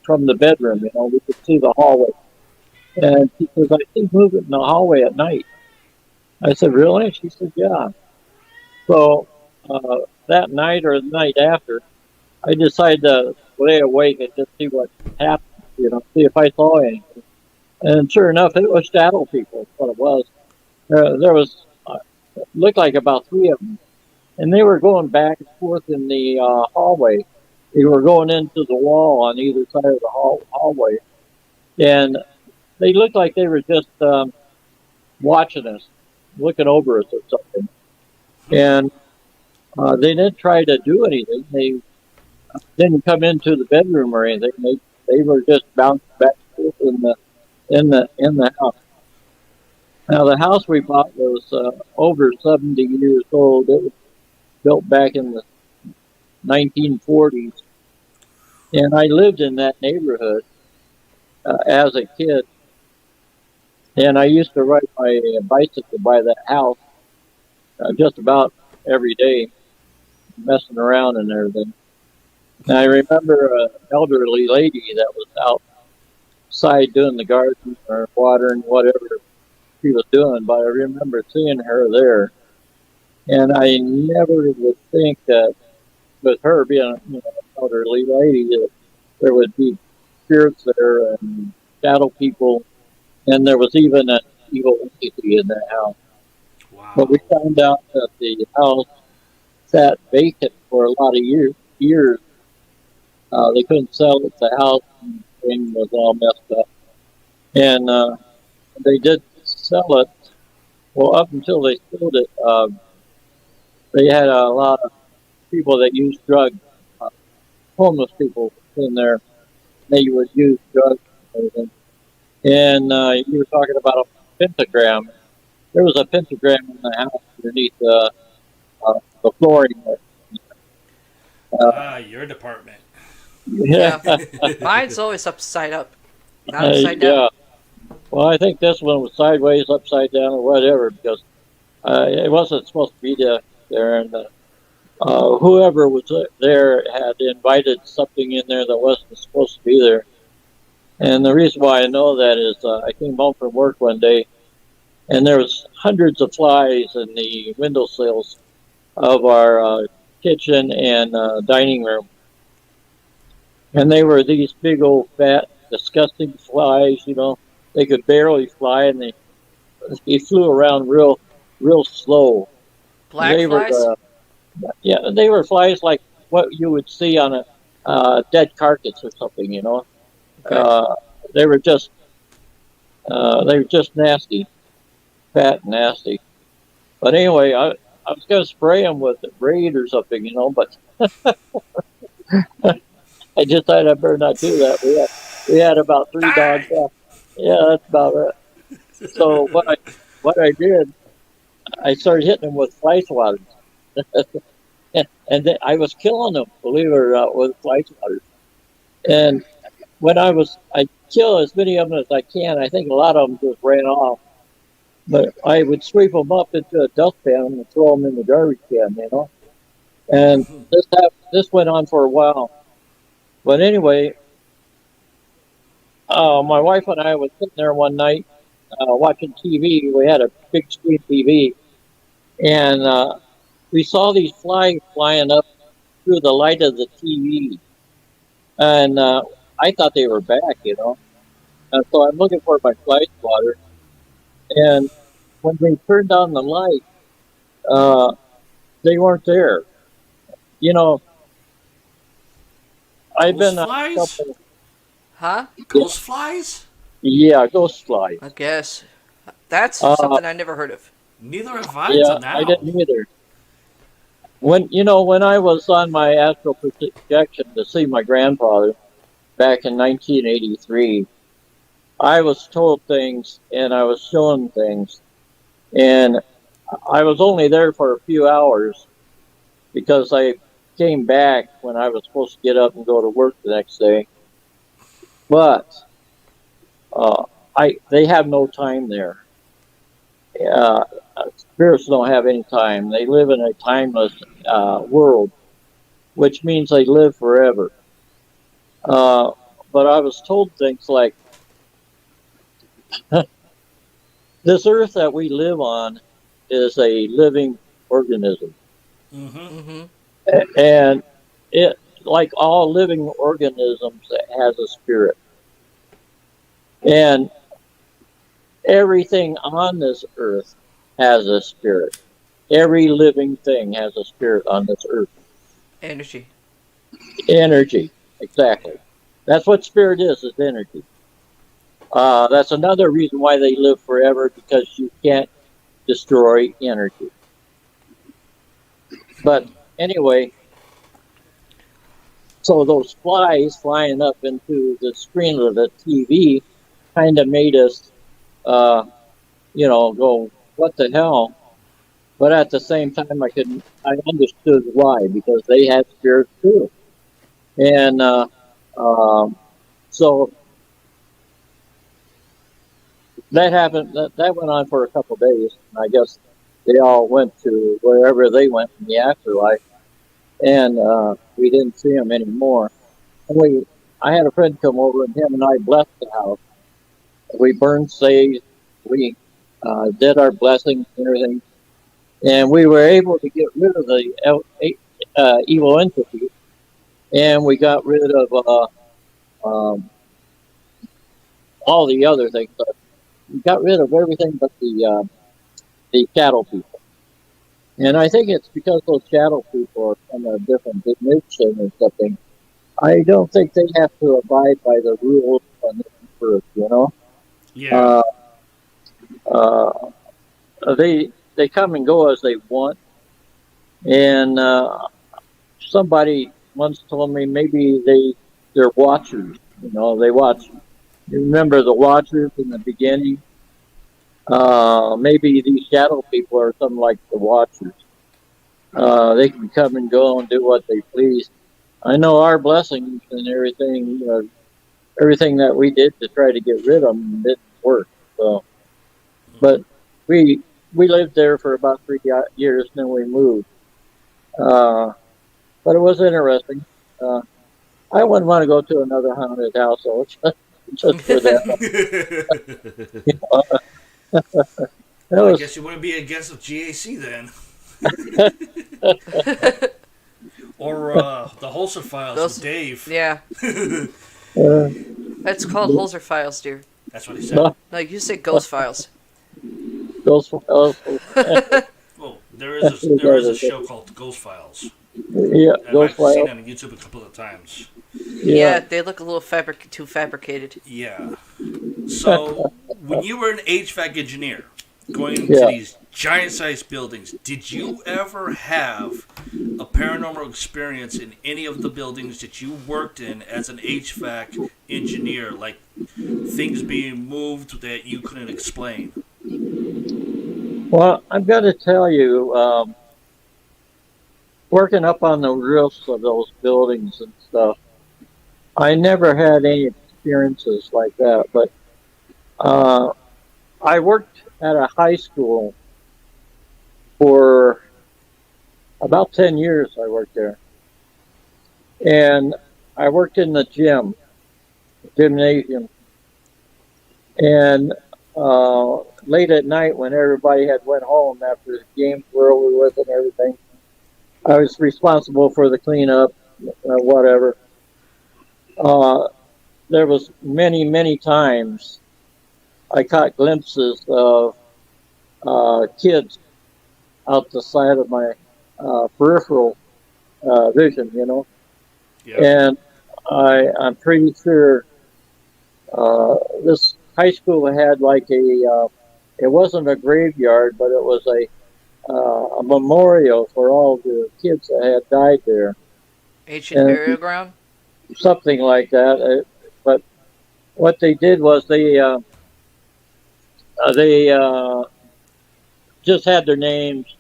from the bedroom. We could see the hallway." And she says, "I see movement in the hallway at night." I said, "Really?" She said, "Yeah." So that night or the night after, I decided to lay awake and just see what happened. See if I saw anything. And sure enough, it was shadow people. That's what it was. There was looked like about 3 of them, and they were going back and forth in the hallway. They were going into the wall on either side of the hallway, and they looked like they were just watching us, looking over us or something. And they didn't try to do anything. They didn't come into the bedroom or anything. They were just bouncing back and forth in the house. Now, the house we bought was over 70 years old. It was built back in the 1940s. And I lived in that neighborhood as a kid. And I used to ride my bicycle by that house just about every day, messing around and everything. And I remember an elderly lady that was outside doing the garden or watering whatever she was doing, but I remember seeing her there. And I never would think that with her being an elderly lady, that there would be spirits there and shadow people, and there was even an evil entity in that house. But we Wow. found out that the house sat vacant for a lot of years. They couldn't sell it. The house and thing was all messed up, and they did sell it. Well, up until they sold it, they had a lot of people that used drugs, uh, homeless people in there. They would use drugs and everything. And you were talking about a pentagram. There was a pentagram in the house underneath the flooring. Uh, Ah, your department. yeah, Yeah. Mine's always upside up, not upside down. yeah. Well, I think this one was sideways, upside down, or whatever, because it wasn't supposed to be there. And whoever was there had invited something in there that wasn't supposed to be there. And the reason why I know that is I came home from work one day, and there was hundreds of flies in the windowsills of our kitchen and dining room, and they were these big old fat, disgusting flies. They could barely fly, and they flew around real slow. And Black flies? they were flies like what you would see on a dead carcass or something. Okay. Uh, they were just they were just nasty, fat, and nasty. But anyway, I was going to spray them with a braid or something, but I just thought I better not do that. We had about three dogs Die! left. Yeah, that's about it. So what I did, I started hitting them with fly swatters, and then I was killing them, believe it or not, with fly swatters. And I kill as many of them as I can. I think a lot of them just ran off, but I would sweep them up into a dustpan and throw them in the garbage can. And this went on for a while. But anyway, my wife and I was sitting there one night watching TV. We had a big screen TV, and we saw these flies flying up through the light of the TV, and I thought they were back. And so I'm looking for my fly swatter, and when they turned on the light, uh, they weren't there. You know, I've Ghost been on a flies? couple. Huh? Yeah, Ghost flies? yeah, ghost flies. I guess. That's Uh, something I never heard of. Neither have I yeah, till I now. didn't either. When I was on my astral projection to see my grandfather back in 1983, I was told things and I was shown things, and I was only there for a few hours because I came back when I was supposed to get up and go to work the next day. But uh, they have no time there. Uh, Spirits don't have any time. They live in a timeless world, which means they live forever. Uh, but I was told things like, this earth that we live on is a living organism. Mm-hmm. Mm-hmm. And it, like all living organisms, it has a spirit. And everything on this earth has a spirit. Every living thing has a spirit on this earth. Energy. Energy, exactly. That's what spirit is energy. That's another reason why they live forever, because you can't destroy energy. But anyway, so those flies flying up into the screen of the TV kind of made us uh, go, what the hell? But at the same time, I understood why, because they had spirits too. And um, so that happened. That went on for a couple of days. And I guess they all went to wherever they went in the afterlife, and we didn't see them anymore. And I had a friend come over, and him and I blessed the house. We burned sage. We did our blessings and everything, and we were able to get rid of the evil entity, and we got rid of um, all the other things. We got rid of everything but the shadow people. And I think it's because those shadow people are from a different dimension or something. I don't think they have to abide by the rules on this earth. Yeah. Uh, uh, they come and go as they want. And somebody once told me maybe they're watchers. They watch. You remember the watchers in the beginning? Maybe these shadow people are something like the watchers. They can come and go and do what they please. I know our blessings and everything that we did to try to get rid of them didn't work. So, but we we lived there for about 3 years, and then we moved. Uh, but it was interesting. Uh, I wouldn't want to go to another haunted house, though, just for that. It Well, I was guess you wouldn't be a guest of GAC then. Or the Holzer Files Those, with Dave. yeah, uh, that's called Holzer Files, dear. That's what he said. No, you say Ghost Files. those. Well, there is a show called Ghost Files. Yeah, And Ghost I've seen Files. it on YouTube a couple of times. Yeah, they look a little too fabricated. Yeah. So, when you were an HVAC engineer going into Yeah. these giant-sized buildings, did you ever have a paranormal experience in any of the buildings that you worked in as an HVAC engineer? Like things being moved that you couldn't explain? Well, I've got to tell you, working up on the roofs of those buildings and stuff, I never had any experiences like that. But uh, I worked at a high school for about 10 years. I worked there. And I worked in the gymnasium. And late at night, when everybody had went home after the games were over with and everything, I was responsible for the cleanup, whatever. Uh, there was many times I caught glimpses of kids out the side of my peripheral vision. Yeah. And I'm pretty sure this high school had like it wasn't a graveyard, but it was a memorial for all the kids that had died there, Ancient and burial ground? something like that. But what they did was they just had their names,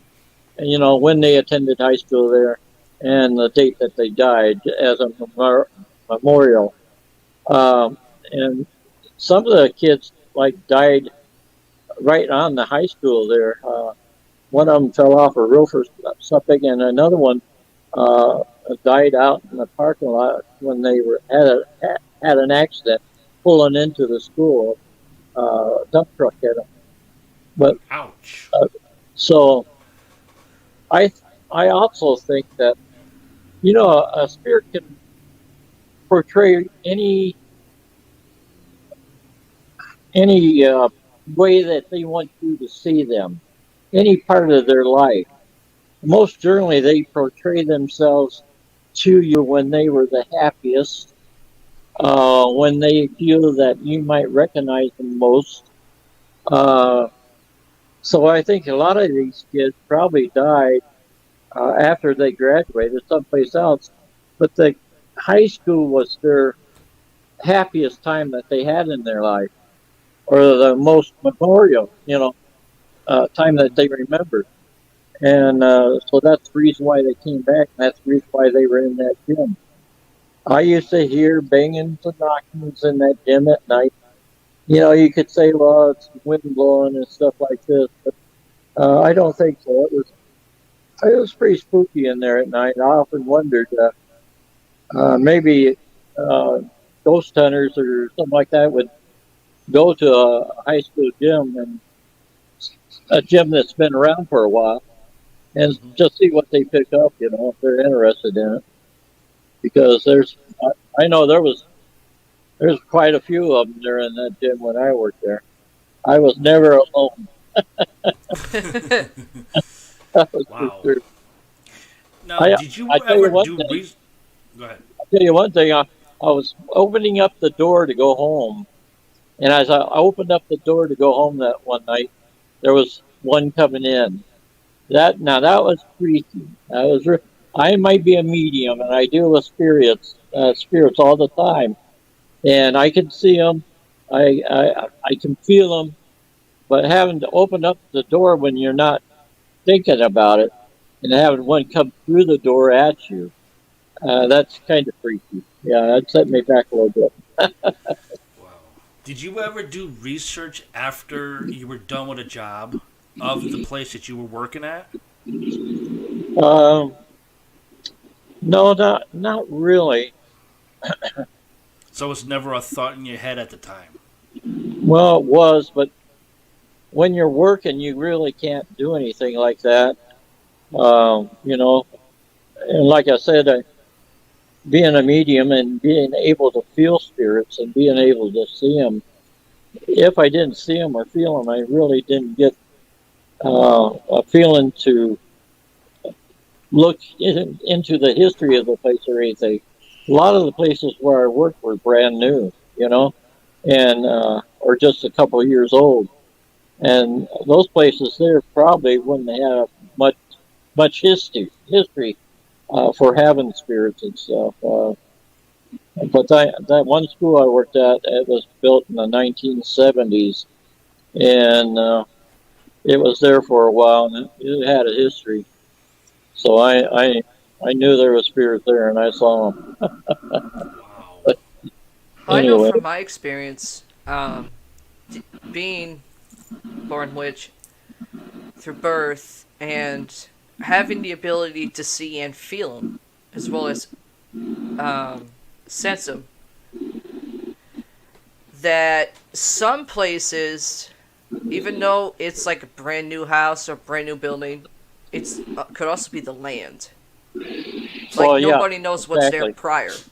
and when they attended high school there, and the date that they died as a memorial. And some of the kids like died right on the high school there. One of them fell off a roof or something, and another one uh, died out in the parking lot when they were had an accident pulling into the school. Dump truck hit them. But Ouch. so I I also think that a spirit can portray any way that they want you to see them, any part of their life. Most generally, they portray themselves to you when they were the happiest, when they feel that you might recognize them most. Uh, so I think a lot of these kids probably died after they graduated someplace else, but the high school was their happiest time that they had in their life, or the most memorial. time that they remembered. And so that's the reason why they came back, and that's the reason why they were in that gym. I used to hear bangings and knockings in that gym at night. You know, you could say, well, it's wind blowing and stuff like this, but I don't think so. It was pretty spooky in there at night. I often wondered maybe uh, ghost hunters or something like that would go to a high school gym and a gym that's been around for a while and Hmm. just see what they pick up, you know, if they're interested in it. Because I know there's quite a few of them there in that gym when I worked there. I was never alone. That was for Wow. sure. Now, I did I you tell you ever one do thing. Go ahead. Tell you one thing. I was opening up the door to go home, and as I opened up the door to go home that one night, there was one coming in. That was freaky. I might be a medium, and I deal with spirits all the time, and I can see them. I can feel them, but having to open up the door when you're not thinking about it, and having one come through the door at you, that's kind of freaky. Yeah, that set me back a little bit. Wow. Did you ever do research after you were done with a job of the place that you were working at? Um, no, not really. So it's never a thought in your head at the time. Well, it was, but when you're working, you really can't do anything like that. You know, and like I said, being a medium and being able to feel spirits and being able to see them. If I didn't see them or feel them, I really didn't get a feeling to look into the history of the place or anything. A lot of the places where I worked were brand new, you know, and or just a couple of years old. And those places there probably wouldn't have much history for having spirits and stuff. But that one school I worked at, it was built in the 1970s, and it was there for a while, and it had a history. So I knew there was spirits there, and I saw them. Wow. But I know anyway, from my experience, being born witch through birth and having the ability to see and feel them, as well as sense them, that some places, even though it's like a brand new house or brand new building, it's could also be the land. Like well, yeah, nobody knows what's there exactly, prior.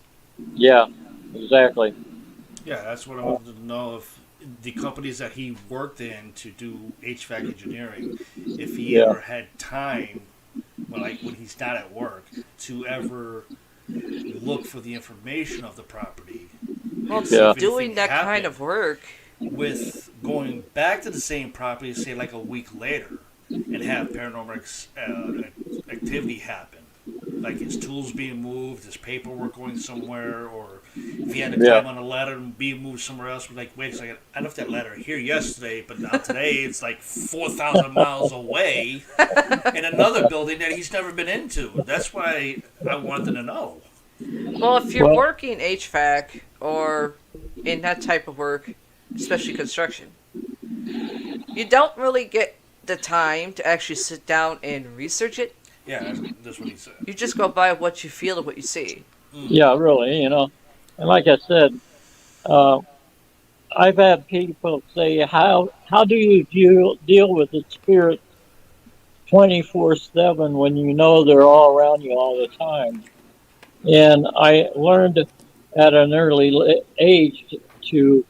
yeah, exactly, Yeah, that's what I wanted to know if the companies that he worked in to do HVAC engineering, if he yeah, ever had time, well, like when he's not at work, to ever look for the information of the property Well, and see yeah, if anything doing that kind happened of work, with going back to the same property, say like a week later, and have paranormal activity happen. Like his tools being moved, his paperwork going somewhere, or if he had to yeah, climb on a ladder and be moved somewhere else, be like, wait a second, I left that ladder here yesterday, but now today it's like 4,000 miles away in another building that he's never been into. That's why I wanted to know. well, if you're well, working HVAC or in that type of work, especially construction, you don't really get the time to actually sit down and research it. Yeah, that's what he said. You just go by what you feel and what you see. Mm-hmm. yeah, really, you know, and like I said, uh, I've had people say, how do you deal with the spirit 24/7 when you know they're all around you all the time? And I learned at an early age to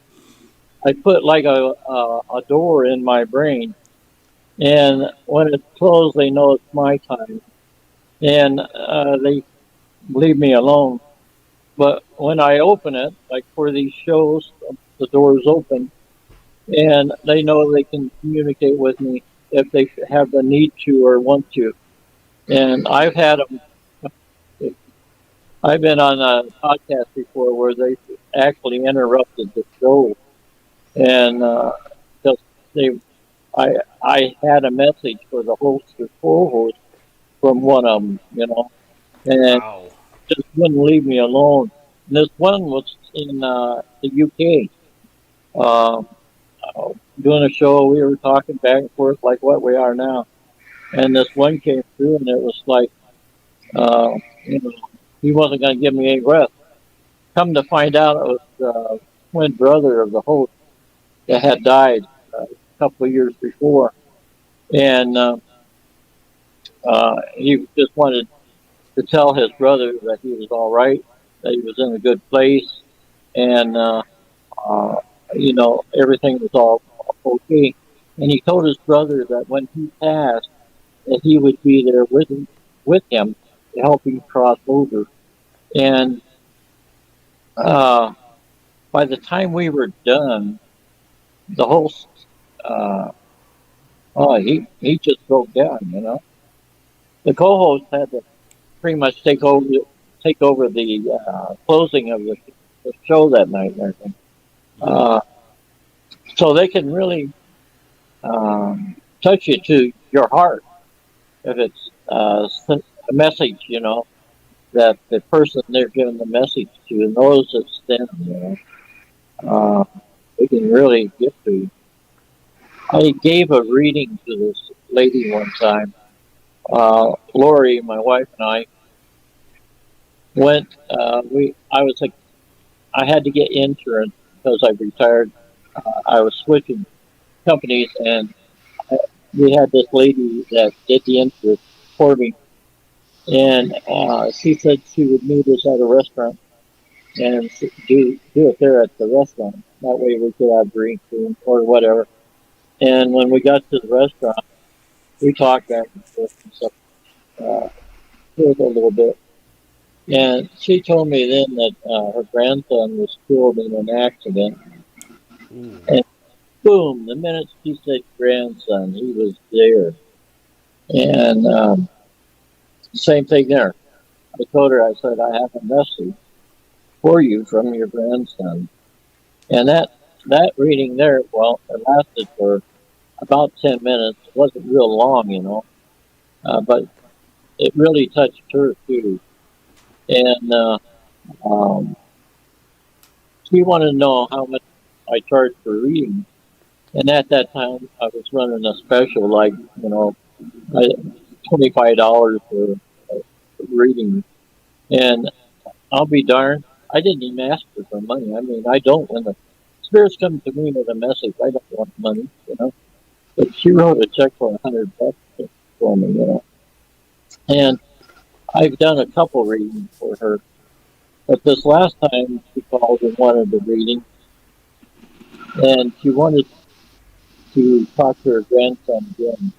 I put like a door in my brain, and when it's closed, they know it's my time, and they leave me alone. But when I open it, like for these shows, the door's open, and they know they can communicate with me if they have the need to or want to. And I've been on a podcast before where they actually interrupted the show, and because they, I I had a message for the host or co-host from one of them, and Wow. just wouldn't leave me alone. And this one was in the UK, um, doing a show. We were talking back and forth like what we are now, and this one came through, and it was like, uh, you know, he wasn't going to give me any rest. Come to find out, it was the twin brother of the host that had died a couple of years before, and he just wanted to tell his brother that he was all right, that he was in a good place, and uh, everything was all okay. And he told his brother that when he passed, that he would be there with him to help him cross over. And uh, by the time we were done, the host, uh, he just broke down. The co-host had to pretty much take over the closing of the show that night and everything. Yeah. So they can really touch you to your heart if it's a message, that the person they're giving the message to knows it's them. They can really get to you. I gave a reading to this lady one time. Lori, my wife, and I went. I had to get insurance because I retired. I was switching companies, and we had this lady that did the insurance for me, and she said she would meet us at a restaurant and do it there at the restaurant. That way we could have drinks or whatever. And when we got to the restaurant, we talked back and forth and stuff for a little bit. And she told me then that her grandson was killed in an accident. Ooh. And boom, the minute she said grandson, he was there. And same thing there. I told her, I said, I have a message for you from your grandson. And that reading there, well, it lasted for about 10 minutes. It wasn't real long, but it really touched her too. And um, she wanted to know how much I charged for reading. And at that time, I was running a special, like, $25 for reading. And I'll be darned, I didn't even ask her for money. I mean, I don't. When the spirits come to me with a message, I don't want money. But she wrote a check for $100 for me. And I've done a couple readings for her. But this last time she called and wanted a reading, and she wanted to talk to her grandson again.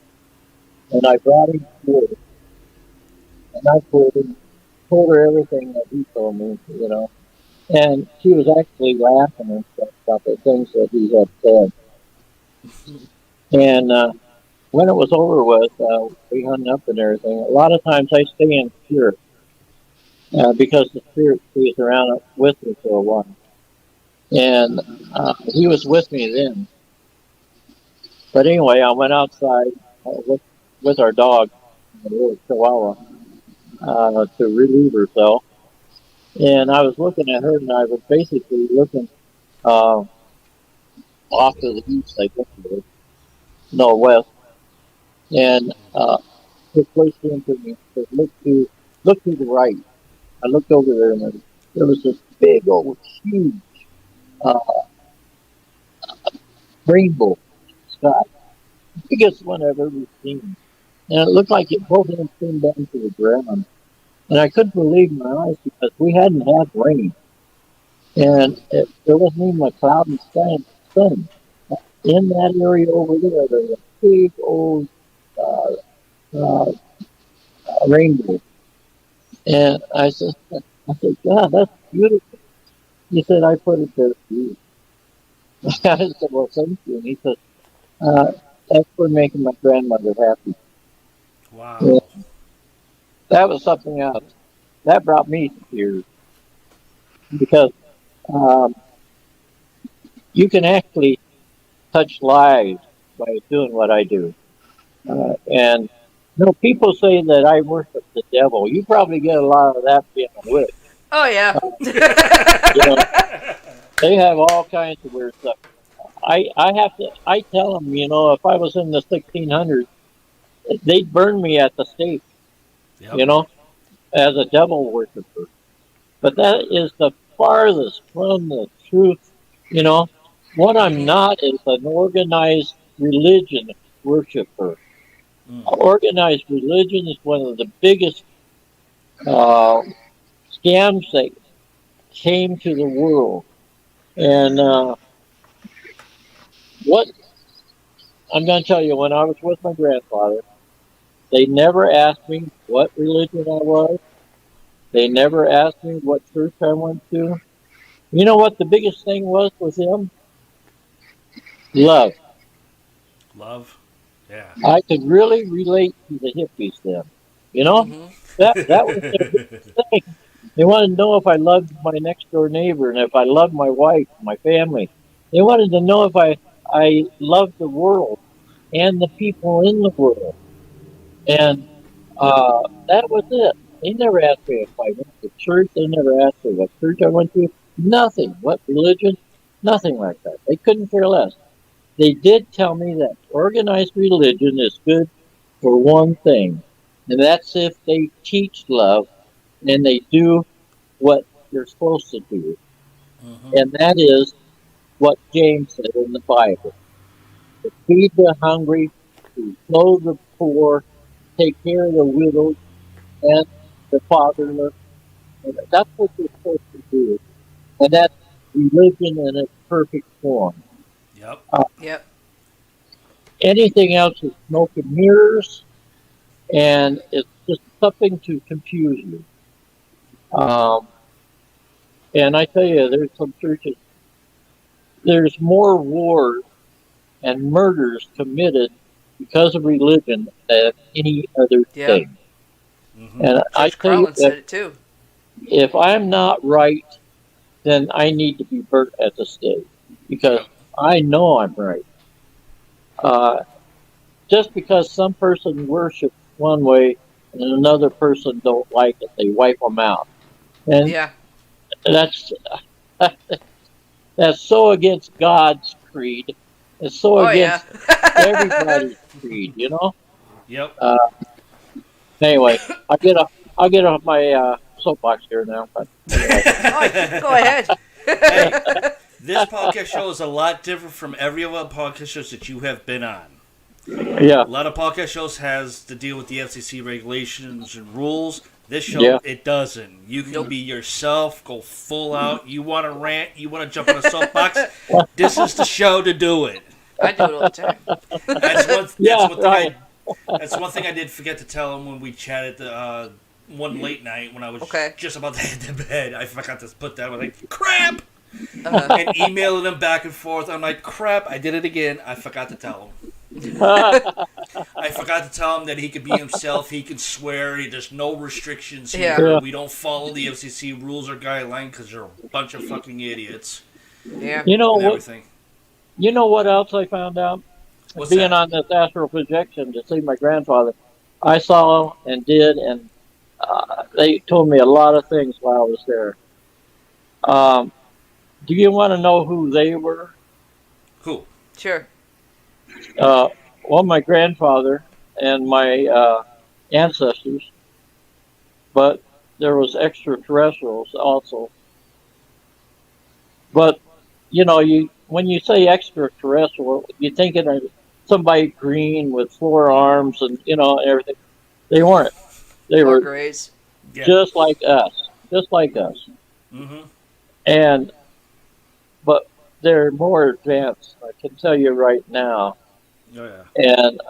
And I brought him to her, and I told her everything that he told me. And she was actually laughing and stuff about the things that he had said. And when it was over with, we hung up and everything. A lot of times I stay in spirit because the spirit stays around with me for a while. And he was with me then. But anyway, I went outside with our dog, a little chihuahua, to relieve herself. And I was looking at her, and I was basically looking off to the east, I guess it was, no, west. And this voice came to me and said, look to the right. I looked over there, and there was this big old huge uh, rainbow sky, biggest one I've ever seen. And it looked like it both of them came down to the ground. And I couldn't believe my eyes because we hadn't had rain. And there wasn't even a cloud in the sun. In that area over there, there's a big old uh, uh, rainbow. And I said, God, that's beautiful. He said, I put it there for you. I said, well, thank you. And he said, uh, that's for making my grandmother happy. And Wow. that was something else. That brought me to tears because um, you can actually touch lives by doing what I do. And people say that I worship the devil. You probably get a lot of that being a witch. Oh yeah. You know, they have all kinds of weird stuff. I tell them, if I was in the 1600s, they'd burn me at the stake, Yep. As a devil worshiper. But that is the farthest from the truth. What I'm not is an organized religion worshiper. Organized religion is one of the biggest scams that came to the world. And what I'm going to tell you, when I was with my grandfather, they never asked me what religion I was. They never asked me what church I went to. You know what the biggest thing was with him? Love. Love. Yeah. I could really relate to the hippies then. That was their biggest thing. They wanted to know if I loved my next door neighbor and if I loved my wife, my family. They wanted to know if I loved the world and the people in the world. And that was it. They never asked me if I went to church. They never asked me what church I went to. Nothing. What religion? Nothing like that. They couldn't care less. They did tell me that organized religion is good for one thing, and that's if they teach love and they do what they're supposed to do. And that is what James said in the Bible: to feed the hungry, to clothe the poor, take care of the widows and the fatherless. And that's what you're supposed to do. And that's religion in its perfect form. Yep. Yep. Anything else is smoke and mirrors, and it's just something to confuse you. And I tell you, there's some churches, there's more wars and murders committed because of religion than any other thing. And I Church tell you, Crowlin said it too. if I'm not right, then I need to be burnt at the stake because I know I'm right. Just because some person worships one way and another person don't like it, they wipe them out. And that's so against God's creed. It's so against everybody's creed, Yep. Anyway, I'll get off my soapbox here now. But anyway. Go ahead. Hey, this podcast show is a lot different from every other podcast shows that you have been on. Yeah. A lot of podcast shows has to deal with the FCC regulations and rules. This show, it doesn't. You can be yourself, go full out. You want to rant, you want to jump on a soapbox. This is the show to do it. I do it all the time. That's one thing I did forget to tell him when we chatted one late night when I was just about to head to bed. I forgot to put that. I was like, crap! And emailing him back and forth. I'm like, crap, I did it again. I forgot to tell him. I forgot to tell him that he could be himself. He can swear. There's no restrictions here. Yeah. We don't follow the FCC rules or guidelines because they're a bunch of fucking idiots. Yeah. You know what else I found out? What's Being that? on this astral projection to see my grandfather, I saw and did, and they told me a lot of things while I was there. Do you want to know who they were? Who? Sure. Well, my grandfather and my ancestors, but there was extraterrestrials also. But when you say extraterrestrial, you think of somebody green with 4 arms and everything. They weren't. They were Grays. just like us. But they're more advanced. I can tell you right now. Oh, yeah. And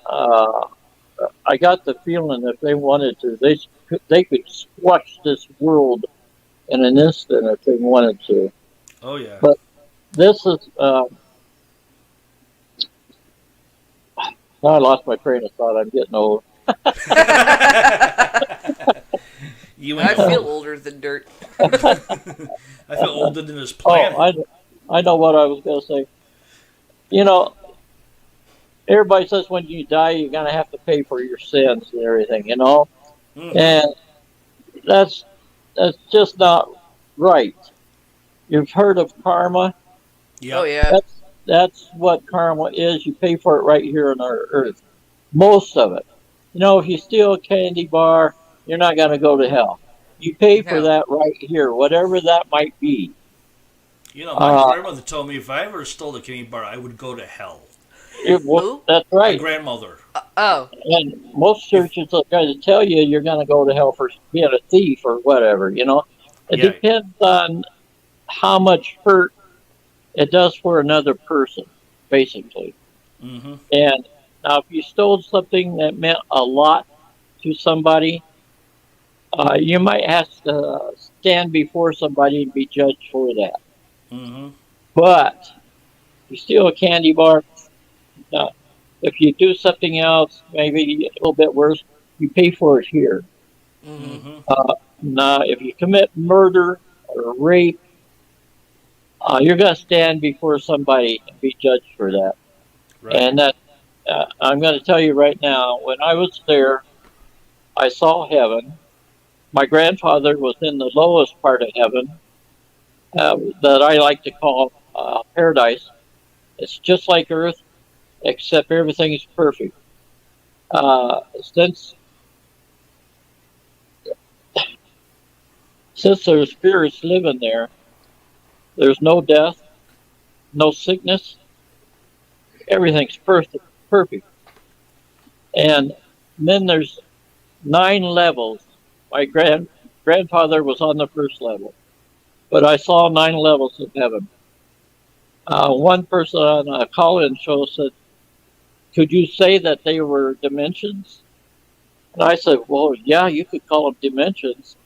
I got the feeling if they wanted to, they could squash this world in an instant if they wanted to. Oh, yeah. But this is. I lost my train of thought. I'm getting old. I feel older than dirt. I feel older than this planet. I know what I was going to say. everybody says when you die, you're going to have to pay for your sins and everything, you know? Mm-hmm. And that's, that's just not right. You've heard of karma. Oh Yep. yeah. That's what karma is. You pay for it right here on our earth. Most of it. You know, if you steal a candy bar, you're not going to go to hell. You pay for No. that right here, whatever that might be. My Uh, grandmother told me if I ever stole a candy bar, I would go to hell. Who? that's My right. grandmother. Oh. And most If churches are going to tell you you're going to go to hell for being a thief or whatever, you know. It yeah. depends on how much hurt it does for another person, basically. Mm-hmm. And now, if you stole something that meant a lot to somebody, you might have to stand before somebody and be judged for that. Mm-hmm. But if you steal a candy bar, uh, if you do something else, maybe a little bit worse, you pay for it here. Mm-hmm. Mm-hmm. Now, if you commit murder or rape, you're going to stand before somebody and be judged for that. Right. And that I'm going to tell you right now, when I was there, I saw heaven. My grandfather was in the lowest part of heaven, that I like to call paradise. It's just like Earth, except everything is perfect. Since there's spirits living there, there's no death, no sickness. Everything's perfect. Perfect. And then there's 9 levels. My grandfather was on the first level, but I saw 9 levels of heaven. One person on a call-in show said, "Could you say that they were dimensions?" And I said, "Well, yeah, you could call them dimensions,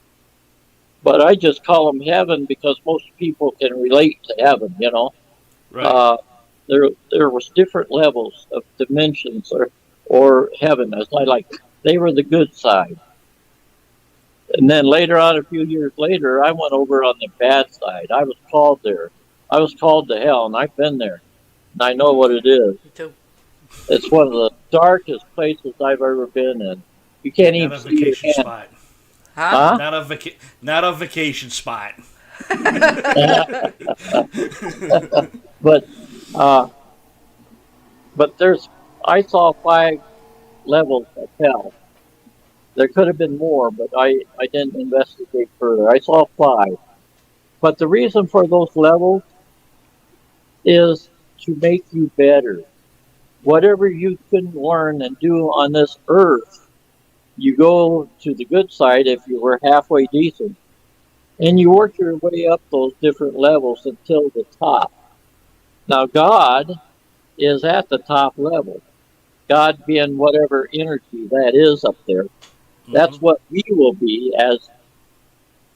but I just call them heaven because most people can relate to heaven. You know, Right. uh, there was different levels of dimensions or heaven, as I like. They were the good side. And then later on, a few years later, I went over on the bad side. I was called there. I was called to hell, and I've been there, and I know what it is. Me too. It's one of the darkest places I've ever been in. You Yeah. can't Not even a see your vacation hand. spot. Huh? Huh? Not a vacation spot. but uh, but I saw 5 levels of hell. There could have been more, but I didn't investigate further. I saw 5. But the reason for those levels is to make you better. Whatever you couldn't learn and do on this earth, you go to the good side if you were halfway decent. And you work your way up those different levels until the top. Now, God is at the top level. God being whatever energy that is up there. Mm-hmm. That's what we will be as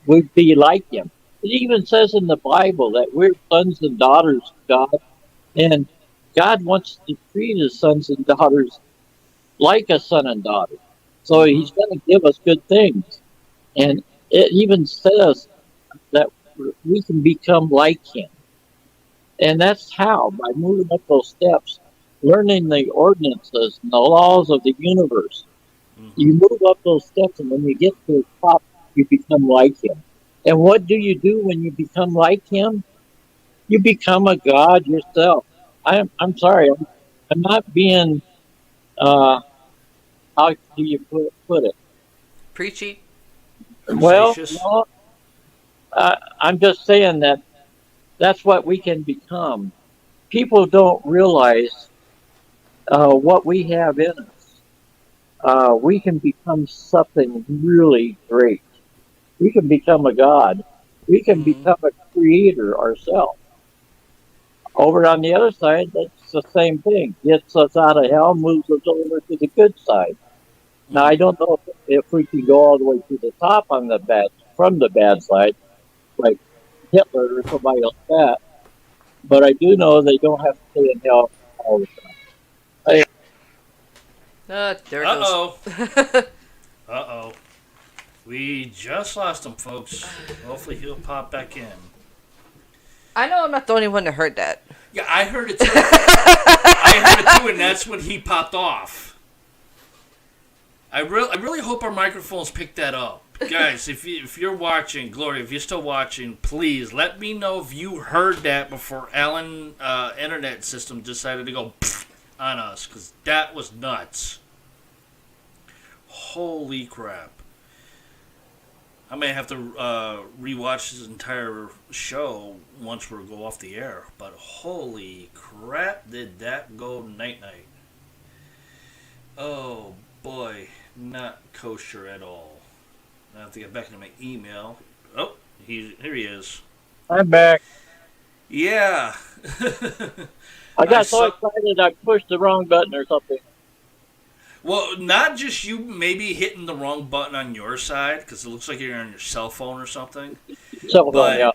we be like Him. It even says in the Bible that we're sons and daughters of God, and God wants to treat His sons and daughters like a son and daughter. So Mm-hmm. He's going to give us good things. And it even says that we can become like Him. And that's how, by moving up those steps, learning the ordinances and the laws of the universe. Mm-hmm. You move up those steps, and when you get to the top, you become like Him. And what do you do when you become like Him? You become a God yourself. I'm sorry, I'm not being, uh, how do you put it? Preachy. Well, Facetious. no, I'm just saying that that's what we can become. People don't realize what we have in us. We can become something really great. We can become a god. We can Mm-hmm. become a creator ourselves. Over on the other side, that's the same thing. Gets us out of hell, moves us over to the good side. Now, I Mm-hmm. don't know if we can go all the way to the top on the bad from the bad side, like Hitler or somebody like that. But I do know they don't have to stay in hell all the time. Hey, There it Uh goes. oh. Uh oh. We just lost him, folks. Hopefully he'll pop back in. I know I'm not the only one that heard that. Yeah, I heard it too. I heard it too, and that's when he popped off. I really hope our microphones pick that up. Guys, if you're watching, Gloria, if you're still watching, please let me know if you heard that before Alan internet system decided to go on us, because that was nuts. Holy crap. I may have to rewatch this entire show once we go off the air, but holy crap, did that go night-night. Oh boy, not kosher at all. I have to get back into my email. Oh, here he is. I'm back. Yeah. I got so excited I pushed the wrong button or something. Well, not just you maybe hitting the wrong button on your side, because it looks like you're on your cell phone or something. Cell phone, yeah.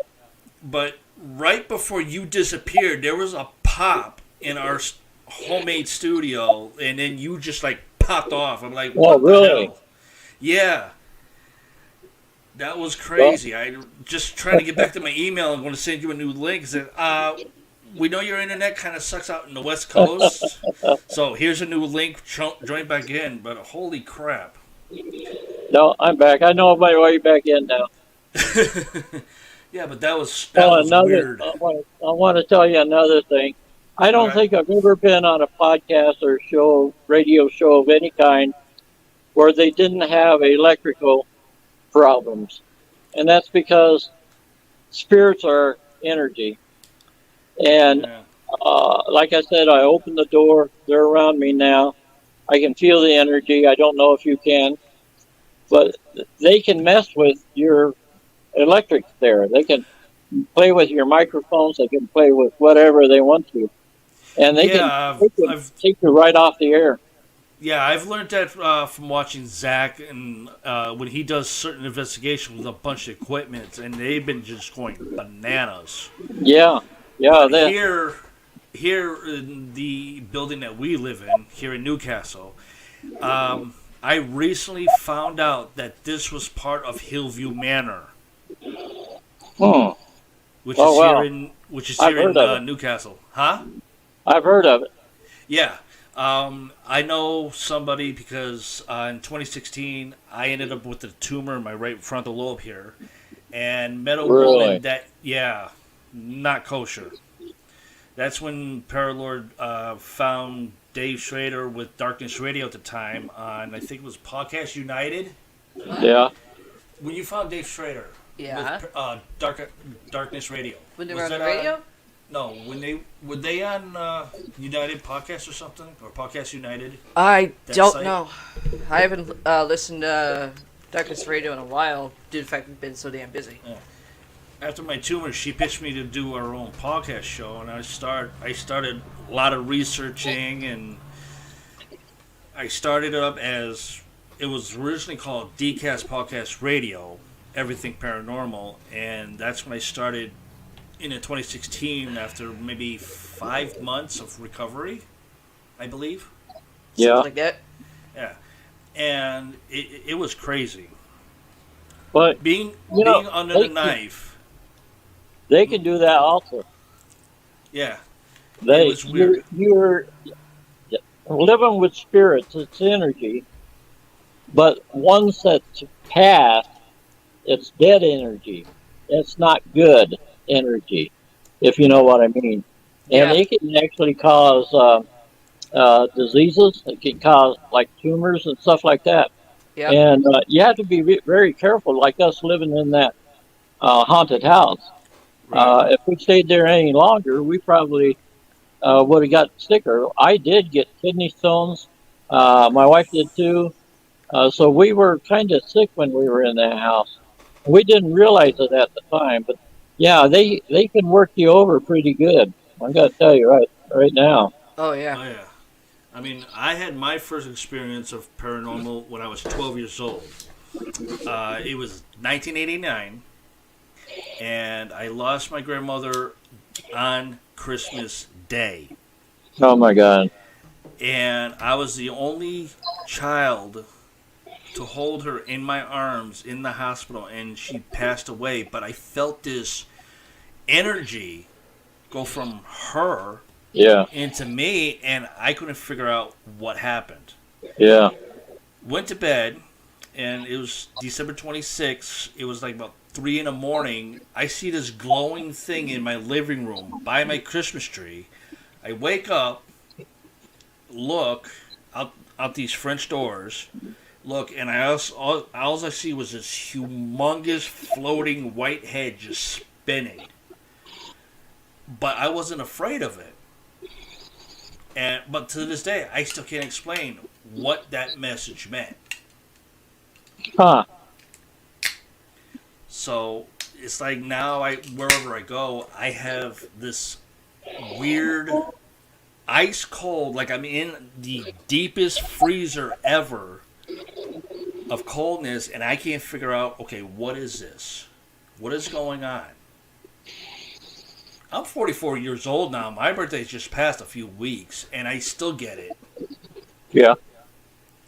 But right before you disappeared, there was a pop in our homemade studio, and then you just like popped off. I'm like, what the hell? Yeah. That was crazy. I just trying to get back to my email. I'm going to send you a new link. We know your internet kind of sucks out in the West Coast, so here's a new link. Join back in. But holy crap! No, I'm back. I know my way back in now. Yeah, but that was weird. I want to tell you another thing. I don't think I've ever been on a podcast or radio show of any kind, where they didn't have electrical problems. And that's because spirits are energy. And like I said, I opened the door. They're around me now. I can feel the energy. I don't know if you can. But they can mess with your electric there. They can play with your microphones. They can play with whatever they want to. And they can take you right off the air. Yeah, I've learned that from watching Zach, and when he does certain investigations with a bunch of equipment, and they've been just going bananas. Yeah. Here in the building that we live in, here in Newcastle, I recently found out that this was part of Hillview Manor, which is here in Newcastle. Huh? I've heard of it. Yeah. I know somebody because in 2016 I ended up with a tumor in my right frontal lobe here, and met a woman that, not kosher. That's when Paralord found Dave Schrader with Darkness Radio at the time on, I think it was Podcast United. Yeah. When you found Dave Schrader with Darkness Radio. When they were on the radio? No, were they on United Podcast or something? Or Podcast United? I don't know. I haven't listened to Darkness Radio in a while due to the fact we've been so damn busy. Yeah. After my tumor, she pitched me to do our own podcast show, and I started a lot of researching, and I started it up as, it was originally called DCast Podcast Radio, Everything Paranormal, and that's when I started in 2016 after maybe 5 months of recovery, I believe. Yeah. Something like that. Yeah. And it was crazy. But being under the knife. They can do that also. Yeah. It was weird. You're living with spirits, it's energy. But once that's passed, it's dead energy. It's not good energy, if you know what I mean. And it can actually cause diseases. It can cause like tumors and stuff like that. Yep. And you have to be very careful, like us living in that haunted house. Right. If we stayed there any longer, we probably would have got sicker. I did get kidney stones. My wife did too. So we were kind of sick when we were in that house. We didn't realize it at the time, but yeah, they can work you over pretty good. I got to tell you right now. Oh yeah. Oh yeah. I mean, I had my first experience of paranormal when I was 12 years old. It was 1989, and I lost my grandmother on Christmas Day. Oh my God. And I was the only child to hold her in my arms in the hospital, and she passed away. But I felt this energy go from her Yeah. into me, and I couldn't figure out what happened. Yeah. Went to bed, and it was December 26th. It was like about 3 in the morning. I see this glowing thing in my living room by my Christmas tree. I wake up, look out these French doors, look, and all I see was this humongous floating white head just spinning. But I wasn't afraid of it. But to this day, I still can't explain what that message meant. Huh. So it's like now, wherever I go, I have this weird ice cold, like I'm in the deepest freezer ever of coldness, and I can't figure out, okay, what is this? What is going on? I'm 44 years old now. My birthday's just passed a few weeks, and I still get it. Yeah.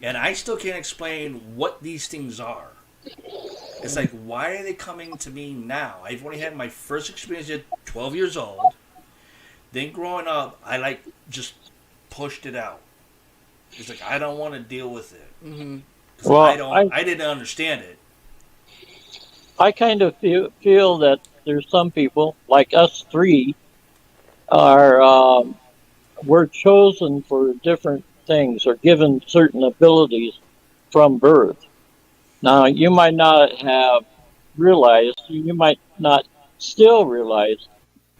And I still can't explain what these things are. It's like, why are they coming to me now? I've only had my first experience at 12 years old. Then growing up, I just pushed it out. It's like, I don't want to deal with it. Mm-hmm. Well, I didn't understand it. I kind of feel that there's some people like us three are we're chosen for different things or given certain abilities from birth. Now, you might not have realized, you might not still realize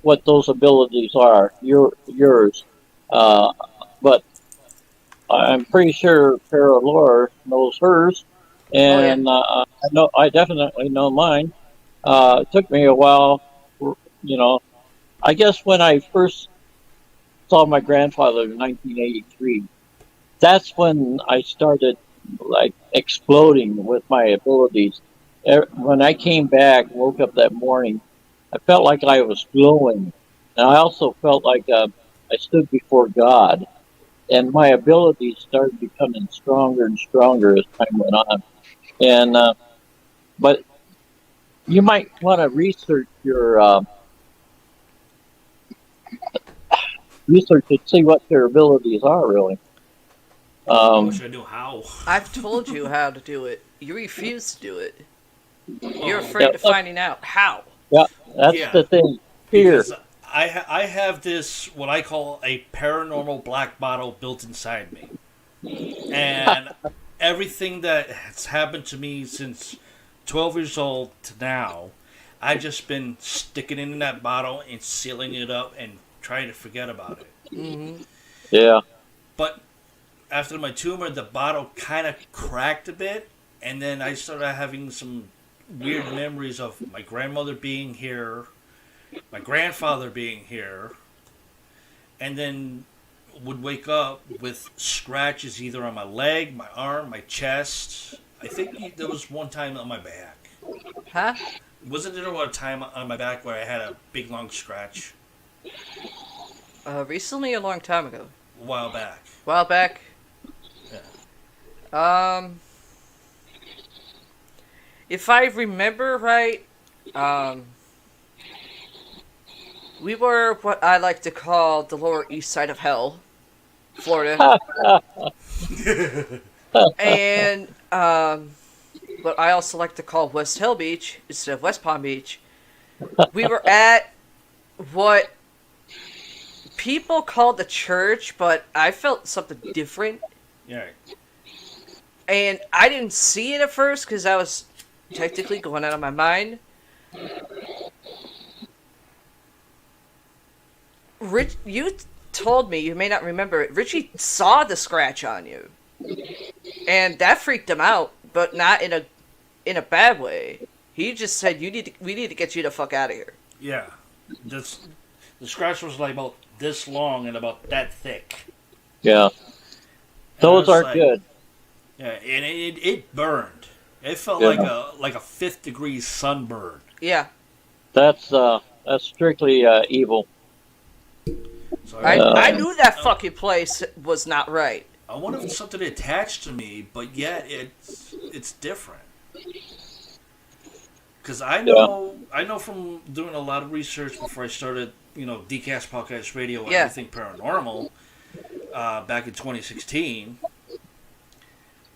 what those abilities are, yours. But I'm pretty sure Laura knows hers, and I definitely know mine. It took me a while, I guess when I first saw my grandfather in 1983, that's when I started like exploding with my abilities. When I came back, woke up that morning, I felt like I was glowing, and I also felt like I stood before God, and my abilities started becoming stronger and stronger as time went on. And but you might want to research your research and see what their abilities are really. I wish I knew how. I've told you how to do it. You refuse to do it. You're Oh, afraid of finding out how. Yeah, that's yeah. the thing. Fear. Because I have this, what I call a paranormal black bottle built inside me. And everything that has happened to me since 12 years old to now, I've just been sticking it in that bottle and sealing it up and trying to forget about it. Mm-hmm. Yeah. But after my tumor, the bottle kind of cracked a bit, and then I started having some weird memories of my grandmother being here, my grandfather being here, and then would wake up with scratches either on my leg, my arm, my chest. I think there was one time on my back. Huh? Wasn't there a time on my back where I had a big long scratch? Recently, a long time ago. A while back. A while back. Yeah. If I remember right, we were what I like to call the Lower East Side of Hell, Florida. And what I also like to call West Hill Beach instead of West Palm Beach. We were at what people called the church, but I felt something different. Yeah. And I didn't see it at first because I was technically going out of my mind. Rich, you told me, you may not remember it, Richie saw the scratch on you. And that freaked him out, but not in a bad way. He just said, we need to get you the fuck out of here. Yeah. The scratch was like about this long and about that thick. Yeah. Those aren't good. Yeah, and it burned. It felt like a 5th degree sunburn. Yeah. That's strictly evil. So I knew that fucking place was not right. I wonder if it's something attached to me, but yet it's different. Because I know from doing a lot of research before I started, Decast Podcast Radio and Everything Paranormal back in 2016.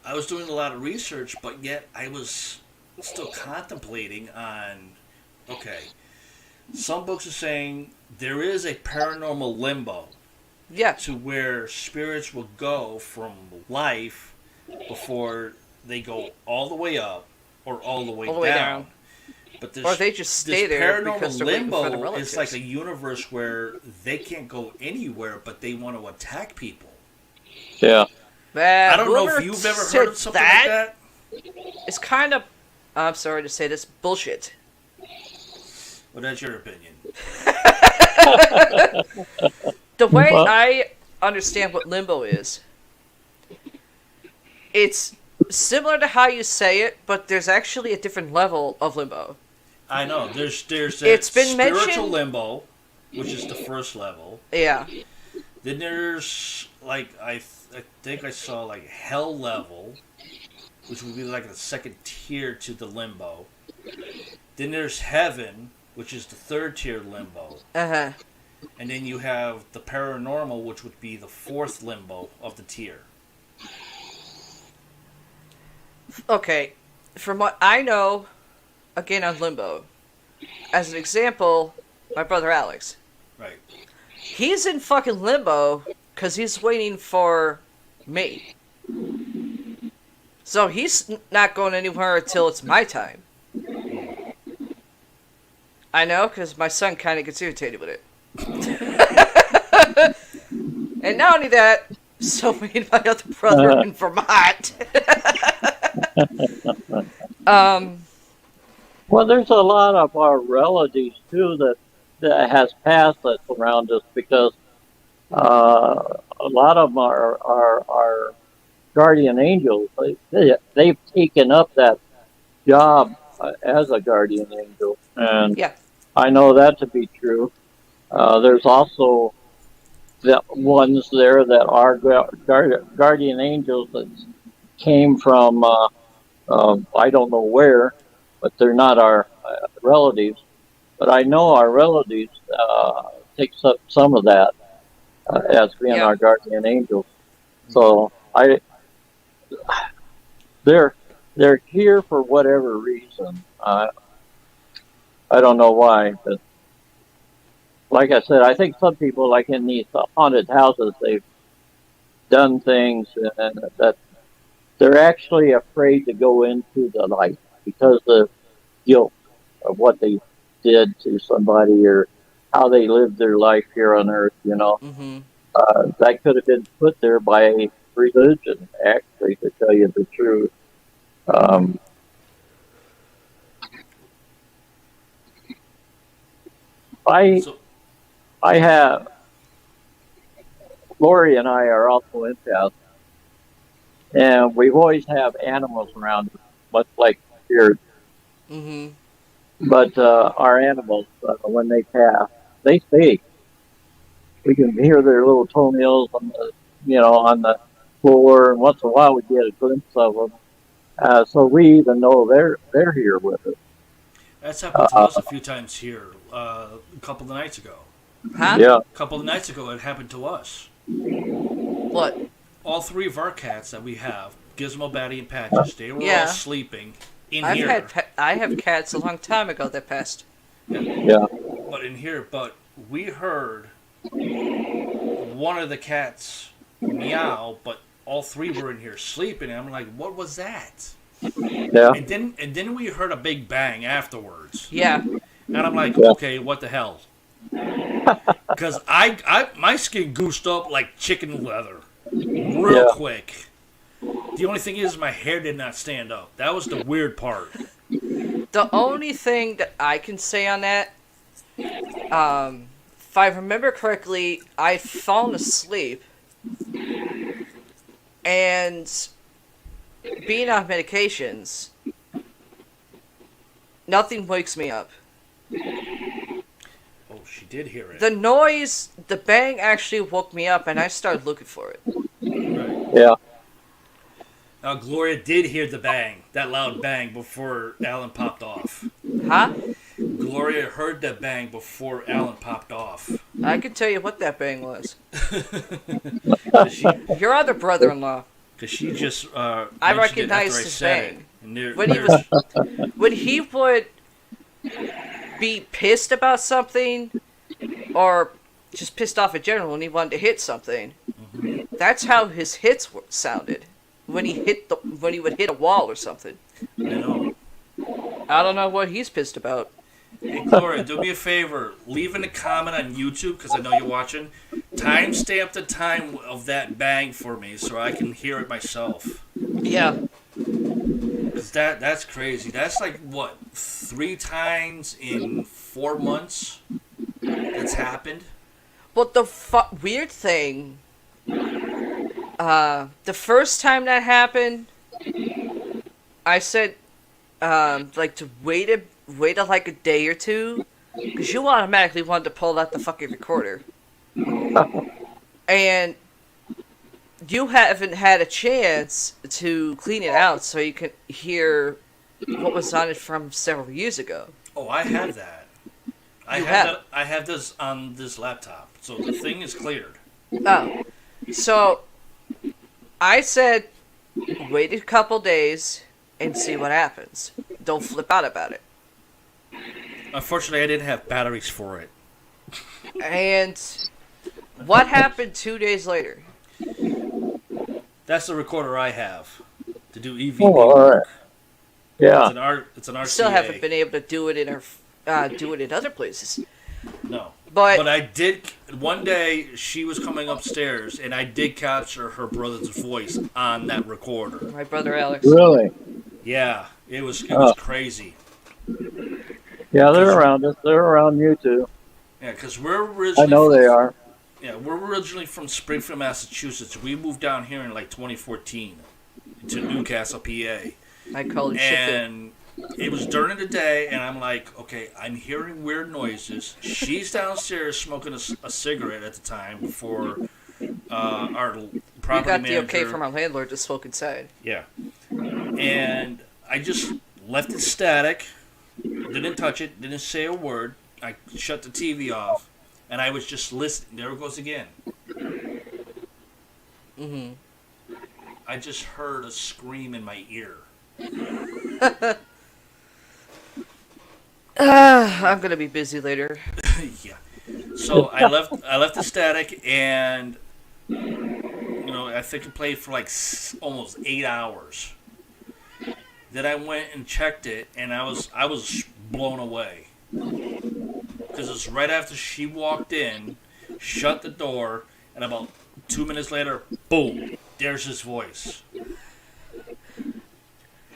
I was doing a lot of research, but yet I was still contemplating on, okay, some books are saying there is a paranormal limbo. Yeah. To where spirits will go from life before they go all the way up or all the way down. But or they just stay there because they're waiting for the paranormal limbo relatives. is like a universe where they can't go anywhere, but they want to attack people. Yeah. I don't know if you've ever heard of something like that. It's kind of, I'm sorry to say this, bullshit. Well, that's your opinion. The way I understand what limbo is, it's similar to how you say it, but there's actually a different level of limbo. I know. There's it's been spiritual mentioned... limbo, which is the first level. Yeah. Then there's, I think I saw, hell level, which would be like the second tier to the limbo. Then there's heaven, which is the third tier limbo. Uh-huh. And then you have the paranormal, which would be the fourth limbo of the tier. Okay. From what I know, again on limbo, as an example, my brother Alex. Right. He's in fucking limbo because he's waiting for me. So he's not going anywhere until it's my time. I know, because my son kind of gets irritated with it. And not only that, so me and my other brother in Vermont. Well, there's a lot of our relatives, too, that has passed us around us because a lot of them are guardian angels. They've taken up that job as a guardian angel. And yeah. I know that to be true. There's also the ones there that are guardian angels that came from, I don't know where, but they're not our relatives. But I know our relatives takes up some of that as being our guardian angels. So they're here for whatever reason. I don't know why, but like I said, I think some people, like in these haunted houses, they've done things and that they're actually afraid to go into the light because of guilt of what they did to somebody or how they lived their life here on Earth, Mm-hmm. That could have been put there by religion, actually, to tell you the truth. I have, Lori and I are also empaths, and we always have animals around us, much like here. Mm-hmm. But our animals, when they pass, they stay. We can hear their little toenails on the floor, and once in a while we get a glimpse of them. So we even know they're here with us. That's happened to us a few times here. A couple of nights ago. Huh? Yeah. A couple of nights ago, it happened to us. What? All three of our cats that we have, Gizmo, Batty, and Patches, they were all sleeping in here. I have cats a long time ago that passed. Yeah. But in here, we heard one of the cats meow, but all three were in here sleeping. And I'm like, what was that? Yeah. And then we heard a big bang afterwards. Yeah. And I'm like, okay, what the hell? Because my skin goosed up like chicken leather real quick. The only thing is my hair did not stand up. That was the weird part. The only thing that I can say on that, if I remember correctly, I'd fallen asleep, and being on medications, nothing wakes me up. Oh, she did hear it. The noise, the bang actually woke me up, and I started looking for it. Right. Yeah. Now, Gloria did hear the bang, that loud bang, before Alan popped off. Huh? Gloria heard that bang before Alan popped off. I can tell you what that bang was. 'Cause she, Your other brother-in-law. cause she just I mentioned it after recognized I his said bang. it. And there, When he there's, when he would be pissed about something, or just pissed off in general, when he wanted to hit something, that's how his hits sounded. When he would hit a wall or something. I know. I don't know what he's pissed about. Hey, Gloria, do me a favor. Leave in a comment on YouTube, because I know you're watching. Timestamp the time of that bang for me so I can hear it myself. Yeah. Because that's crazy. That's like, what, 3 times in 4 months that's happened? But the weird thing, the first time that happened, I said, like to wait like a day or two, because you automatically wanted to pull out the fucking recorder, and you haven't had a chance to clean it out so you can hear what was on it from several years ago. Oh, I have that. I have this on this laptop, so the thing is cleared. Oh, so I said, wait a couple days and see what happens. Don't flip out about it. Unfortunately, I didn't have batteries for it. And what happened 2 days later? That's the recorder I have to do EVP Oh, all right. work. Yeah. It's an RCA. Still haven't been able to do it in other places. No. But I did. One day, she was coming upstairs, and I did capture her brother's voice on that recorder. my brother Alex. Really? Yeah, it was crazy. Yeah, they're around us. They're around you too. Yeah, because we're originally. I know they are. Yeah, we're originally from Springfield, Massachusetts. We moved down here in like 2014 to Newcastle, PA. I call it shit. And it was during the day, and I'm like, okay, I'm hearing weird noises. She's downstairs smoking a cigarette at the time before our We property got manager. the okay from our landlord to smoke inside. Yeah. And I just left it static, didn't touch it, didn't say a word. I shut the TV off, and I was just listening. There it goes again. Mm-hmm. I just heard a scream in my ear. I'm gonna be busy later. Yeah. So I left the static, and I think it played for like almost 8 hours. Then I went and checked it, and I was blown away, because it was right after she walked in, shut the door, and about 2 minutes later, boom, there's his voice.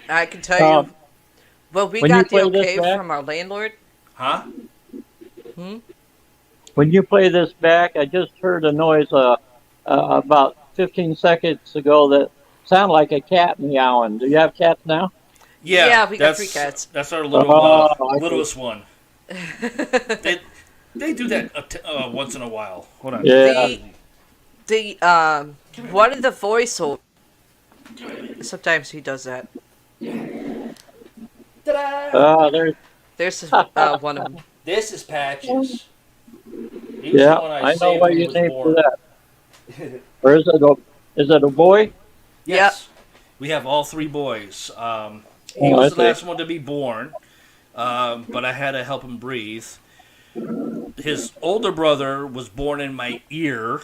I can tell you. Well, we got the okay back, from our landlord. Huh? when you play this back, I just heard a noise about 15 seconds ago that sounded like a cat meowing. Do you have cats now? Yeah, we got 3 cats. That's our little littlest one. They do that once in a while. Hold on. Yeah. One of the voiceover. Sometimes he does that. There's one of them. This is Patches. He's Yeah, the one I know saved why when he you was named born. for that. Or is it a boy? Yes. We have all 3 boys. He was the last one to be born, but I had to help him breathe. His older brother was born in my ear.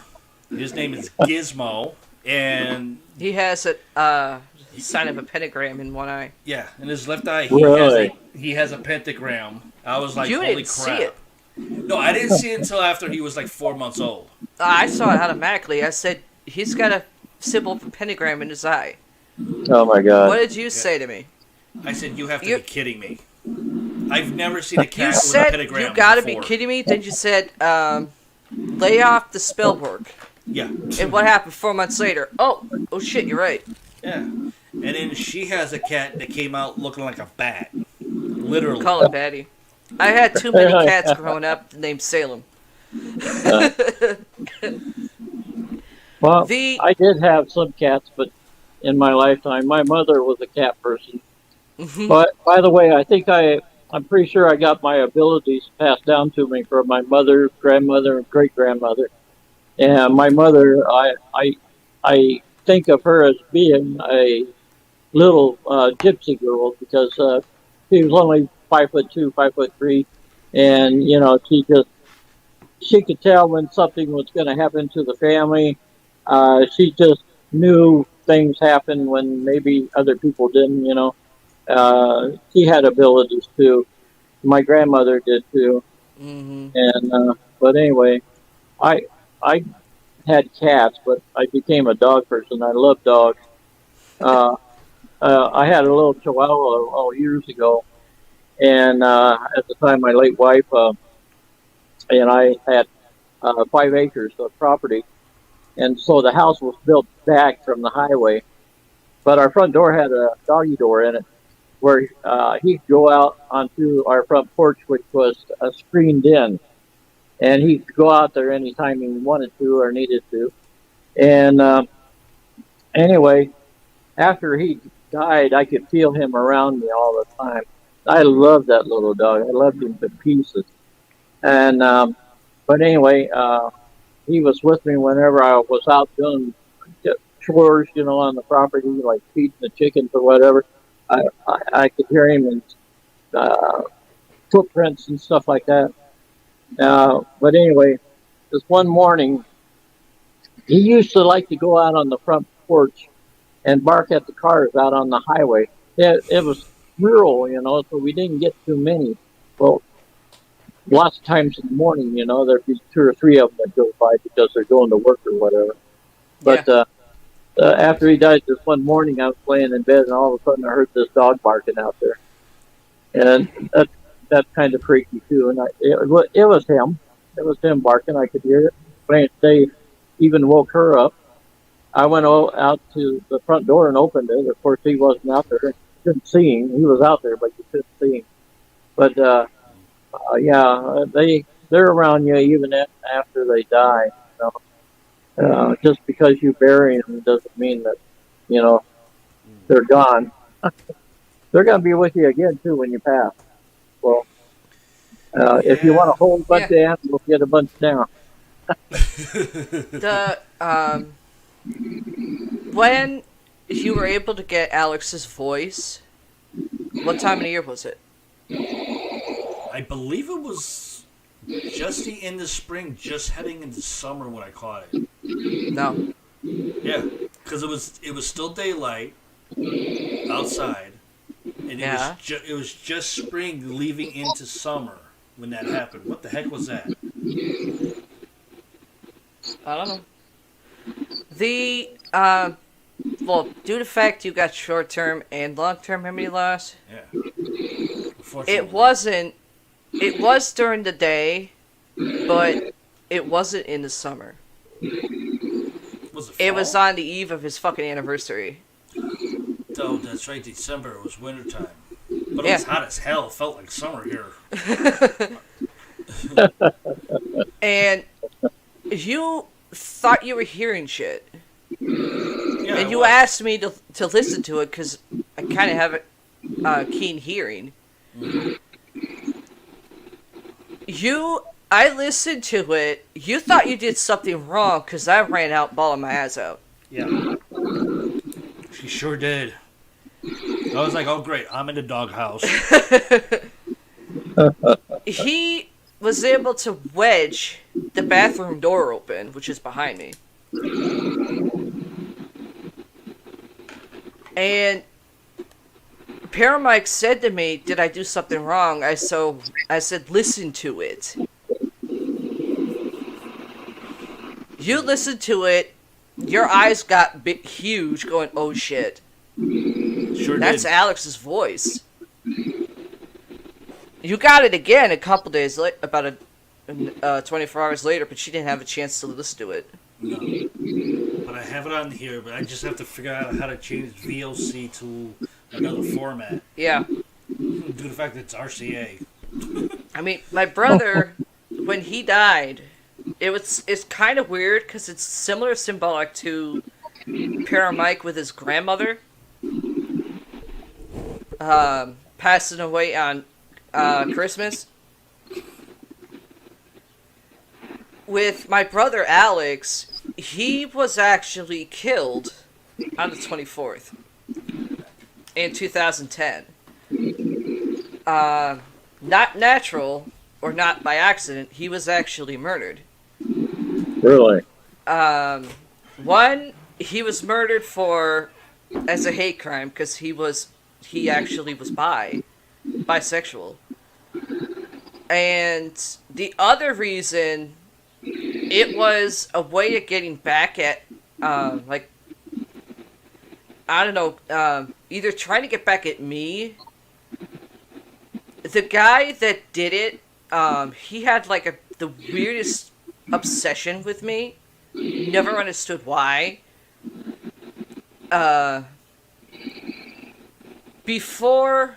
His name is Gizmo, and He has a sign of a pentagram in one eye. yeah, in his left eye Really? he has a pentagram. I was like, You holy didn't crap! see it. No, I didn't see it until after he was like 4 months old. I saw it automatically. I said, he's got a symbol of a pentagram in his eye. Oh my God. What did you say to me? I said, you have to You- be kidding me. I've never seen a cat You with a said, pentagram you gotta before. be kidding me. Then you said, lay off the spell work. Yeah. And what happened 4 months later? Oh shit, you're right. Yeah. And then she has a cat that came out looking like a bat. Literally. Call it Patty. I had too many cats growing up named Salem. Well, The- I did have some cats, but in my lifetime, my mother was a cat person. But by the way, I think I I'm pretty sure I got my abilities passed down to me from my mother, grandmother, and great grandmother. And my mother, I think of her as being a little gypsy girl because she was only 5'2", 5'3", and she could tell when something was going to happen to the family. She just knew things happened when maybe other people didn't. She had abilities too. My grandmother did too. Mm-hmm. And but anyway, I I had cats, but I became a dog person. I love dogs. Uh, I had a little Chihuahua all years ago, and at the time, my late wife and I had 5 acres of property, and so the house was built back from the highway. But our front door had a doggy door in it, where he'd go out onto our front porch, which was screened in, and he'd go out there anytime he wanted to or needed to. And anyway, after he died, I could feel him around me all the time. I loved that little dog. I loved him to pieces. And but anyway, he was with me whenever I was out doing chores, on the property, like feeding the chickens or whatever. I could hear him in uh, footprints and stuff like that. But anyway, this one morning, he used to like to go out on the front porch and bark at the cars out on the highway. It was rural, so we didn't get too many. Well, lots of times in the morning, there'd be 2 or 3 of them that go by because they're going to work or whatever. Yeah. But after he died this one morning, I was laying in bed, and all of a sudden I heard this dog barking out there. And that's kind of freaky, too. And it was him. It was him barking. I could hear it. But they even woke her up. I went out to the front door and opened it. Of course, he wasn't out there. Couldn't see him. He was out there, but you couldn't see him. But yeah, they're around you even after they die. Just because you bury them doesn't mean that they're gone. They're going to be with you again too when you pass. Well, if you want to hold a bunch of animals, get a bunch down. The when you were able to get Alex's voice, what time of the year was it? I believe it was just the end of spring, just heading into summer when I caught it. No. Yeah, because it was still daylight outside, and it was just spring leaving into summer when that happened. What the heck was that? I don't know. The well, due to the fact you got short term and long term memory loss, Yeah. it wasn't. It was during the day, but it wasn't in the summer. Was it fall? It was on the eve of his fucking anniversary. Oh, that's right, December. It was wintertime. But it was hot as hell. It felt like summer here. And you thought you were hearing shit. Yeah, And you asked me to listen to it because I kind of have a keen hearing. Mm-hmm. I listened to it. You thought you did something wrong because I ran out bawling my ass out. Yeah. She sure did. I was like, oh great, I'm in the doghouse. He was able to wedge the bathroom door open, which is behind me. And Paramike said to me, did I do something wrong? I said, listen to it. You listened to it, your eyes got huge going, oh shit. Sure That's did. Alex's voice. You got it again a couple days later, about 24 hours later, but she didn't have a chance to listen to it. No. But I have it on here, but I just have to figure out how to change VLC to another format. Yeah. Due to the fact that it's RCA. I mean, my brother, when he died, it's kind of weird because it's similar symbolic to Paramike with his grandmother passing away on Christmas. With my brother Alex, he was actually killed on the 24th in 2010. Not natural or not by accident. He was actually murdered. Really? One, he was murdered for as a hate crime because he actually was bisexual, and the other reason, it was a way of getting back at like, I don't know, either trying to get back at me. The guy that did it, he had like the weirdest obsession with me. Never understood why. Before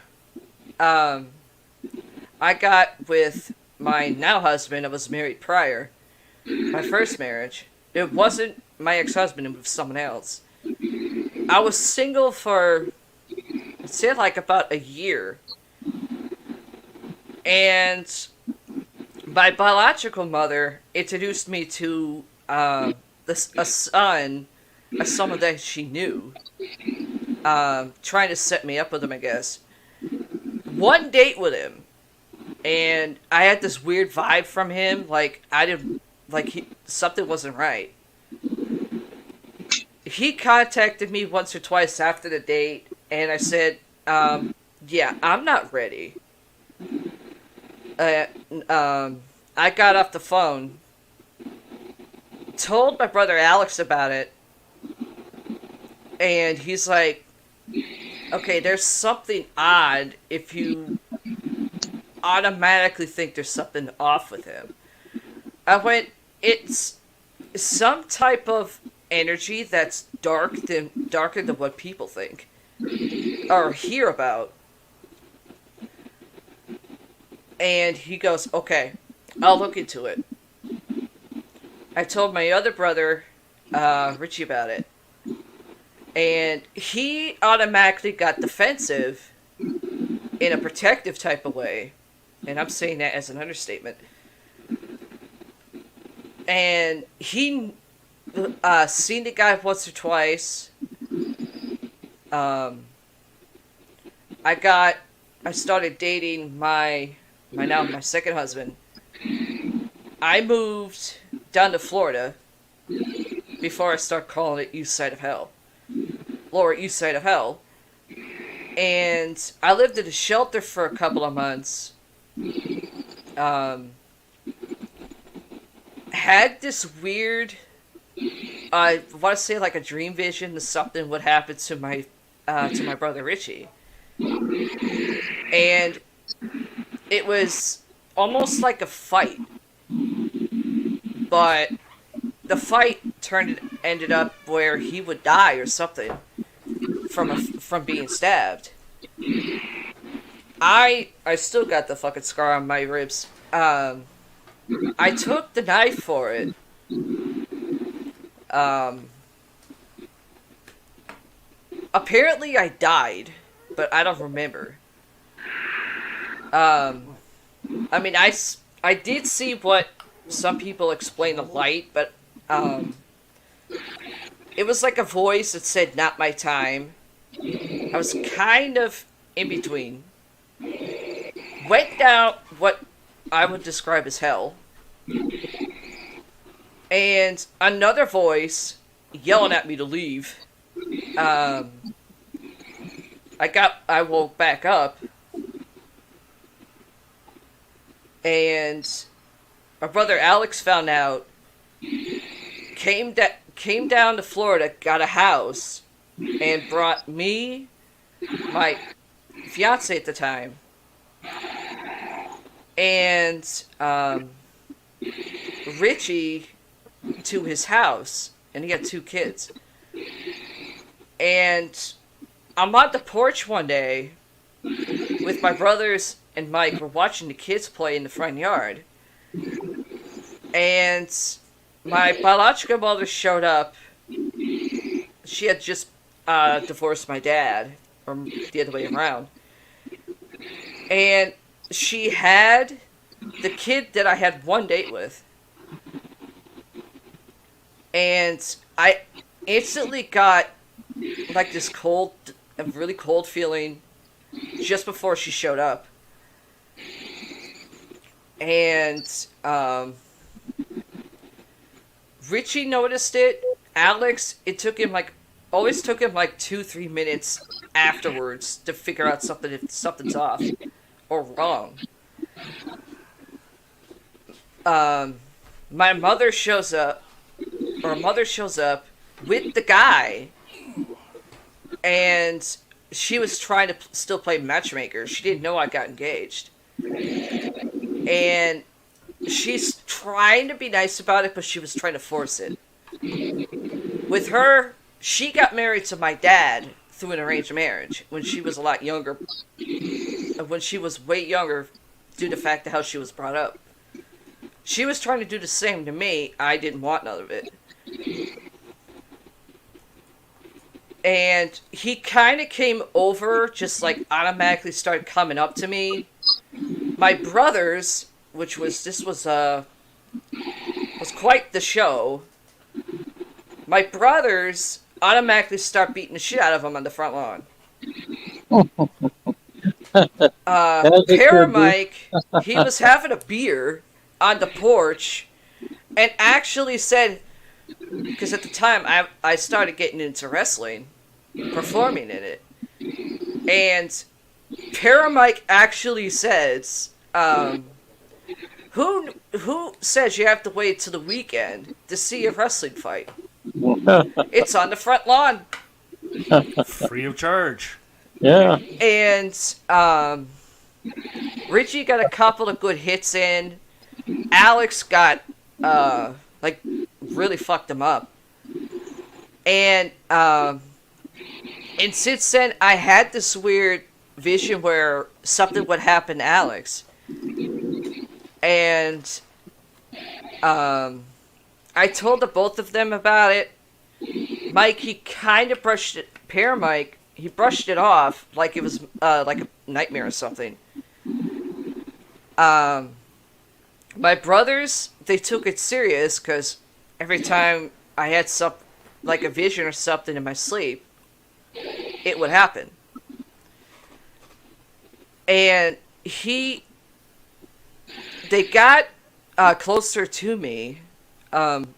I got with my now husband, I was married prior. My first marriage. It wasn't my ex-husband, it was someone else. I was single for, I'd say, like about a year. And my biological mother introduced me to a son that she knew, trying to set me up with him, I guess. One date with him, and I had this weird vibe from him, like something wasn't right. He contacted me once or twice after the date, and I said, yeah, I'm not ready. I got off the phone, told my brother Alex about it, and he's like, okay, there's something odd if you automatically think there's something off with him. I went, it's some type of energy that's darker than what people think or hear about. And he goes, okay, I'll look into it. I told my other brother, Richie, about it. And he automatically got defensive in a protective type of way. And I'm saying that as an understatement. And he seen the guy once or twice. I started dating my second husband. I moved down to Florida before I start calling it East Side of Hell. Lower East Side of Hell. And I lived in a shelter for a couple of months. Had this weird, I want to say like a dream vision that something would happen to my brother Richie. And it was almost like a fight, but the fight ended up where he would die or something from being stabbed. I still got the fucking scar on my ribs. I took the knife for it. Apparently I died, but I don't remember. I mean, I did see what some people explain the light, but it was like a voice that said, not my time. I was kind of in between. Went down what I would describe as hell. And another voice yelling at me to leave. I woke back up. And my brother Alex found out, came down to Florida, got a house, and brought me, my fiance at the time, and Richie to his house, and he had 2 kids. And I'm on the porch one day with my brothers and Mike. We're watching the kids play in the front yard. And my biological mother showed up. She had just divorced my dad, or the other way around. And she had the kid that I had one date with. And I instantly got like this cold, a really cold feeling just before she showed up. And Richie noticed it. Alex, always took him like 2-3 minutes afterwards to figure out something if something's off or wrong. My mother shows up, or mother shows up with the guy, and she was trying to still play matchmaker. She didn't know I got engaged. And she's trying to be nice about it, but she was trying to force it. With her, she got married to my dad through an arranged marriage when she was a lot younger. When she was way younger, due to the fact of how she was brought up. She was trying to do the same to me. I didn't want none of it. And he kind of came over, just like automatically started coming up to me. My brothers, this was quite the show. My brothers automatically start beating the shit out of him on the front lawn. Paramike, he was having a beer on the porch and actually said, because at the time I started getting into wrestling, performing in it, and Paramike actually says, who says you have to wait till the weekend to see a wrestling fight? It's on the front lawn. Free of charge. Yeah. And Richie got a couple of good hits in. Alex got really fucked him up. And since then I had this weird vision where something would happen to Alex. And I told the both of them about it. Mike, he kind of brushed it. Paramike, he brushed it off like it was like a nightmare or something. My brothers, they took it serious because every time I had like a vision or something in my sleep, it would happen. And they got closer to me,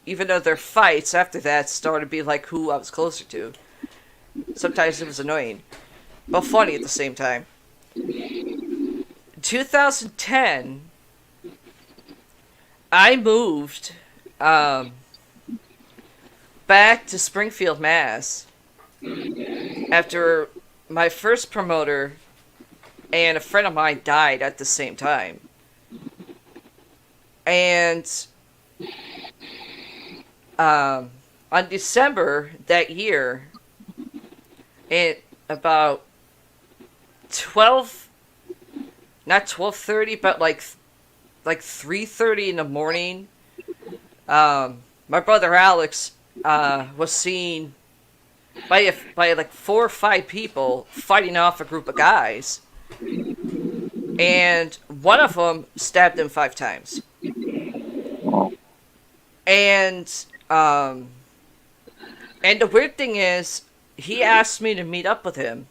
even though their fights after that started to be like who I was closer to. Sometimes it was annoying, but funny at the same time. 2010, I moved back to Springfield, Mass. After my first promoter and a friend of mine died at the same time. And on December that year, at about 12:30, but like 3:30 in the morning, my brother Alex was seen by like 4 or 5 people fighting off a group of guys, and one of them stabbed him 5 times. And the weird thing is, he asked me to meet up with him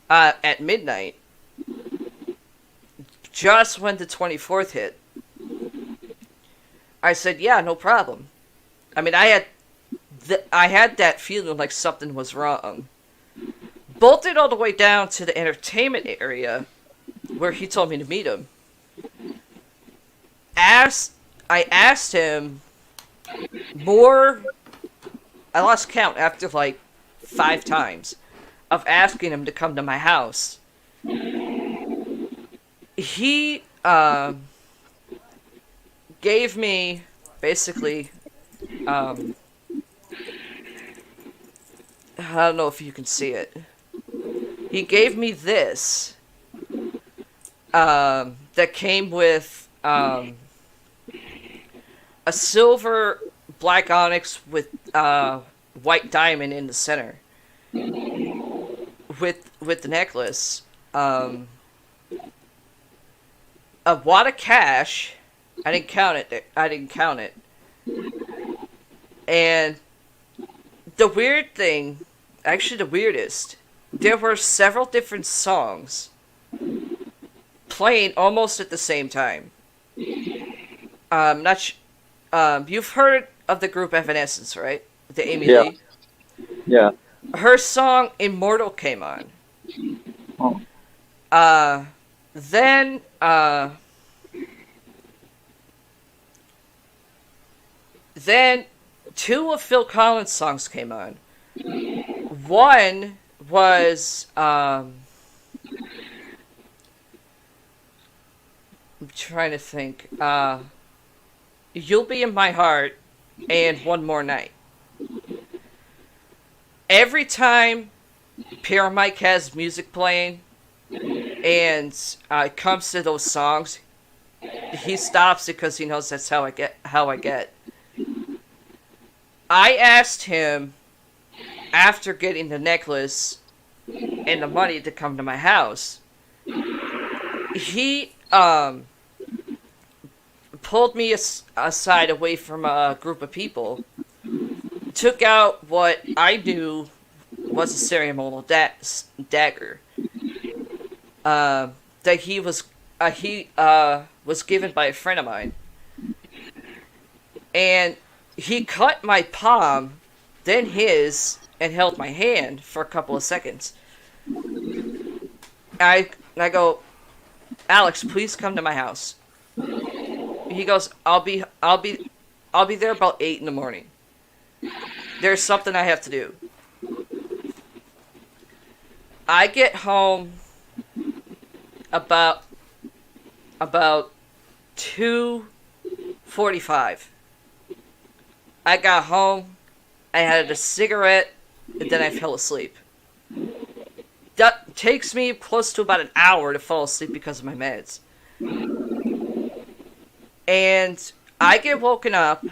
at midnight, just when the 24th hit. I said, yeah, no problem. I mean, I had that feeling like something was wrong. Bolted all the way down to the entertainment area, where he told me to meet him. I asked him more. I lost count after like 5 times of asking him to come to my house. He gave me basically, I don't know if you can see it. He gave me this that came with a silver black onyx with white diamond in the center with the necklace. a wad of cash. I didn't count it. And the weird thing, actually the weirdest, there were several different songs playing almost at the same time. You've heard of the group Evanescence, right? The Amy Lee. Yeah. Her song "Immortal" came on. Oh. Then two of Phil Collins' songs came on. One was I'm trying to think. "You'll Be in My Heart" and "One More Night." Every time Paramike has music playing and it comes to those songs, he stops it because he knows that's how I get. I asked him after getting the necklace and the money to come to my house. He pulled me aside away from a group of people, took out what I knew was a ceremonial dagger that he was given by a friend of mine, and he cut my palm, then his, and held my hand for a couple of seconds. I go, "Alex, please come to my house." He goes, I'll be there about 8 in the morning. There's something I have to do." I get home about 2:45. I got home, I had a cigarette, and then I fell asleep. That takes me close to about an hour to fall asleep because of my meds. And I get woken up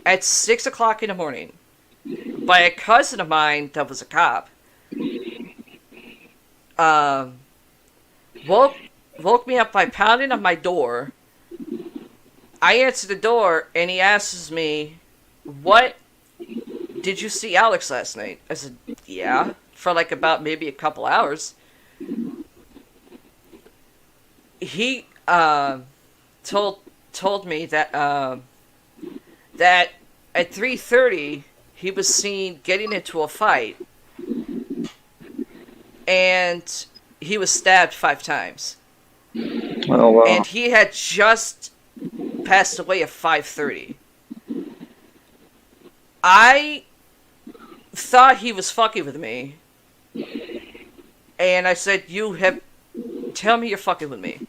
at 6 o'clock in the morning by a cousin of mine that was a cop. Woke me up by pounding on my door. I answer the door and he asks me, "What? Did you see Alex last night?" I said, "Yeah," for like about maybe a couple hours. He told me that at 3:30 he was seen getting into a fight and he was stabbed 5 times. Oh, wow. And he had just passed away at 5:30. I thought he was fucking with me. And I said, "Tell me you're fucking with me."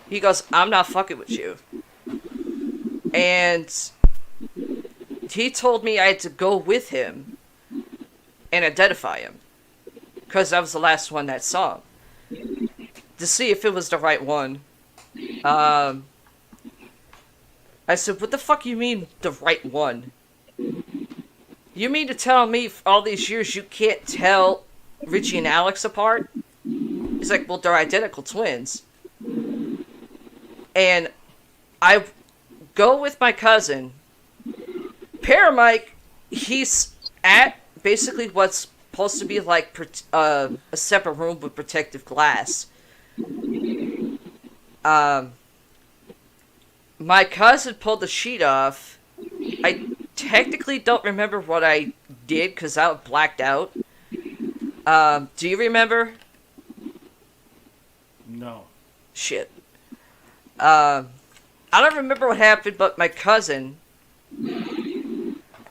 He goes, "I'm not fucking with you." And he told me I had to go with him and identify him, because I was the last one that saw him, to see if it was the right one. I said, "What the fuck you mean, the right one? You mean to tell me for all these years you can't tell Richie and Alex apart?" He's like, "Well, they're identical twins." And I go with my cousin. Paramike, he's at basically what's supposed to be like a separate room with protective glass. My cousin pulled the sheet off. I technically don't remember what I did because I blacked out. Do you remember? No. Shit. I don't remember what happened, but my cousin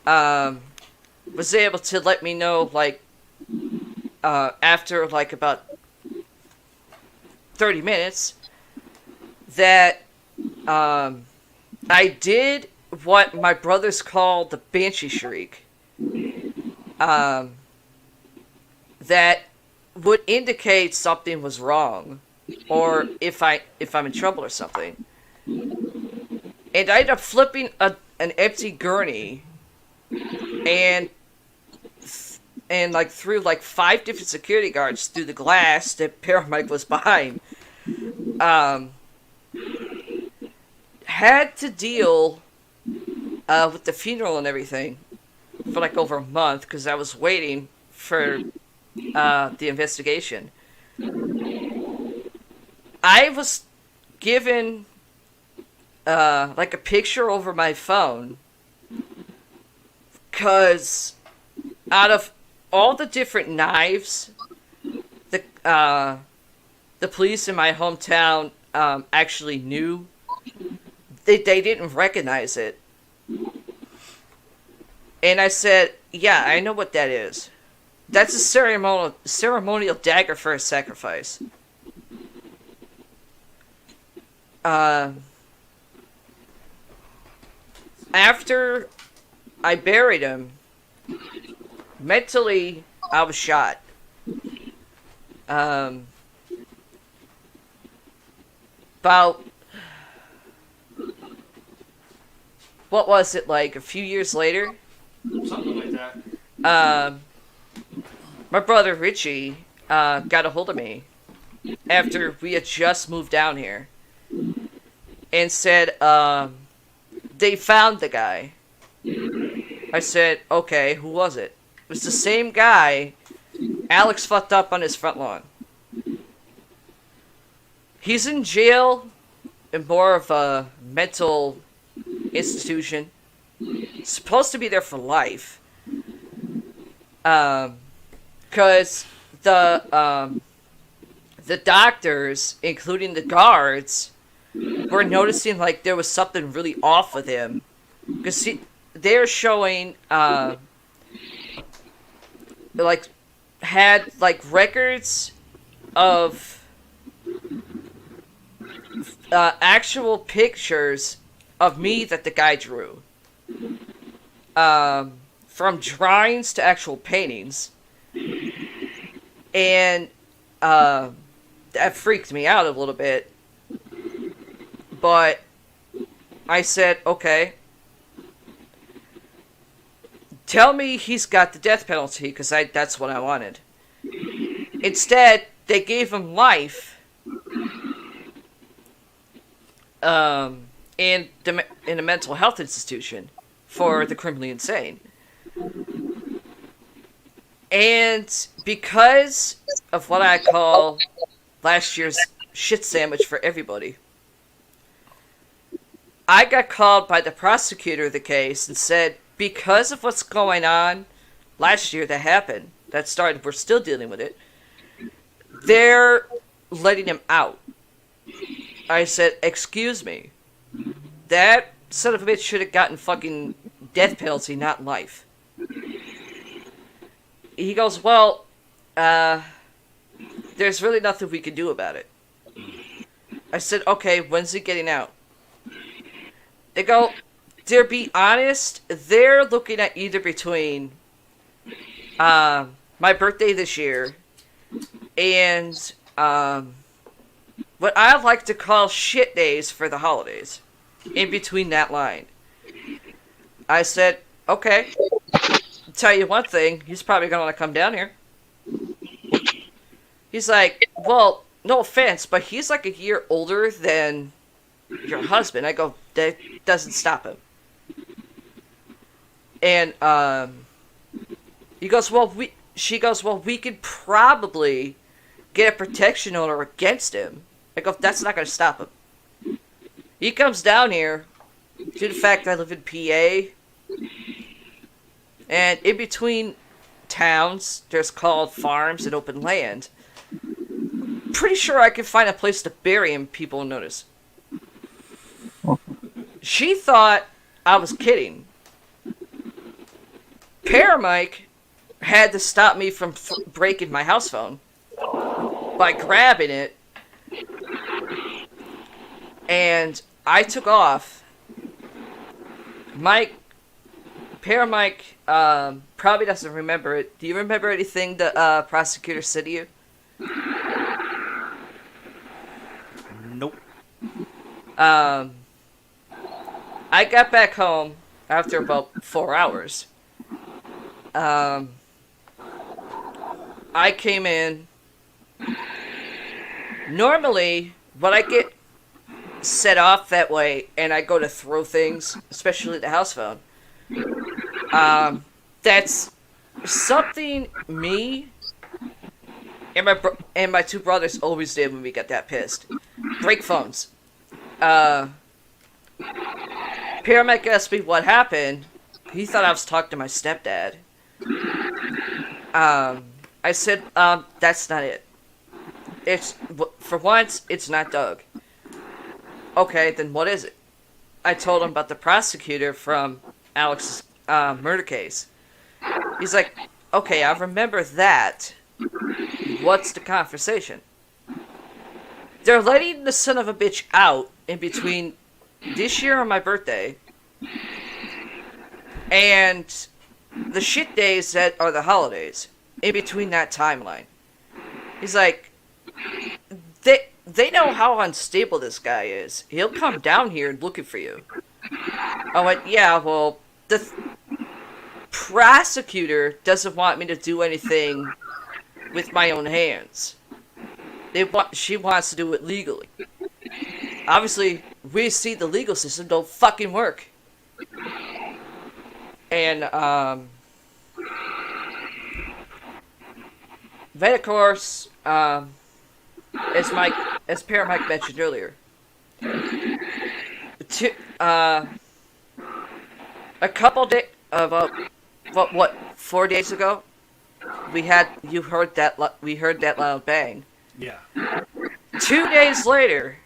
was able to let me know, like, after, like, about 30 minutes, that I did what my brothers call the Banshee Shriek. That would indicate something was wrong, or if I'm in trouble or something. And I ended up flipping an empty gurney, and like through like 5 different security guards through the glass that Paramike was behind. um, had to deal with the funeral and everything for like over a month because I was waiting for the investigation. I was given like a picture over my phone because out of all the different knives the police in my hometown actually knew, they didn't recognize it. And I said, yeah, I know what that is. That's a ceremonial dagger for a sacrifice. After I buried him, mentally, I was shot. About, what was it, like a few years later? Something like that. My brother Richie got a hold of me after we had just moved down here and said they found the guy. I said, okay, who was it? It was the same guy Alex fucked up on his front lawn. He's in jail in more of a mental institution. Supposed to be there for life. Because the doctors, including the guards, were noticing like there was something really off with him. Because they're showing, like, had like records of actual pictures of me that the guy drew. From drawings to actual paintings. And that freaked me out a little bit. But I said, okay, tell me he's got the death penalty, because that's what I wanted. Instead, they gave him life in a mental health institution for the criminally insane. And because of what I call last year's shit sandwich for everybody, I got called by the prosecutor of the case and said, because of what's going on last year that happened, that started, we're still dealing with it, they're letting him out. I said, excuse me, that son of a bitch should have gotten fucking death penalty, not life. He goes, well, there's really nothing we can do about it. I said, okay, when's he getting out? They go, to be honest, they're looking at either between my birthday this year and what I like to call shit days for the holidays. In between that line. I said, okay, I'll tell you one thing, he's probably going to want to come down here. He's like, well, no offense, but he's like a year older than your husband. I go, that doesn't stop him. And he goes, she goes, well, we could probably get a protection order against him. I go, that's not going to stop him. He comes down here due to the fact that I live in PA. And in between towns, there's called farms and open land. Pretty sure I can find a place to bury him, people will notice. She thought I was kidding. Paramike had to stop me from breaking my house phone by grabbing it. And I took off. Paramike probably doesn't remember it. Do you remember anything the prosecutor said to you? Nope. I got back home after about 4 hours. I came in. Normally, when I get set off that way and I go to throw things, especially the house phone, that's something me and my two brothers always did when we got that pissed. Break phones. Paramedic asked me what happened. He thought I was talking to my stepdad. I said, that's not it. It's, for once, it's not Doug. Okay, then what is it? I told him about the prosecutor from Alex's murder case. He's like, okay, I remember that. What's the conversation? They're letting the son of a bitch out in between this year and my birthday and the shit days that are the holidays, in between that timeline. He's like, they know how unstable this guy is. He'll come down here looking for you. I went, yeah, well, the prosecutor doesn't want me to do anything with my own hands. She wants to do it legally. Obviously, we see the legal system don't fucking work. And, then of course, as Paramike mentioned earlier, a couple days, about 4 days ago, we heard that loud bang. Yeah. 2 days later,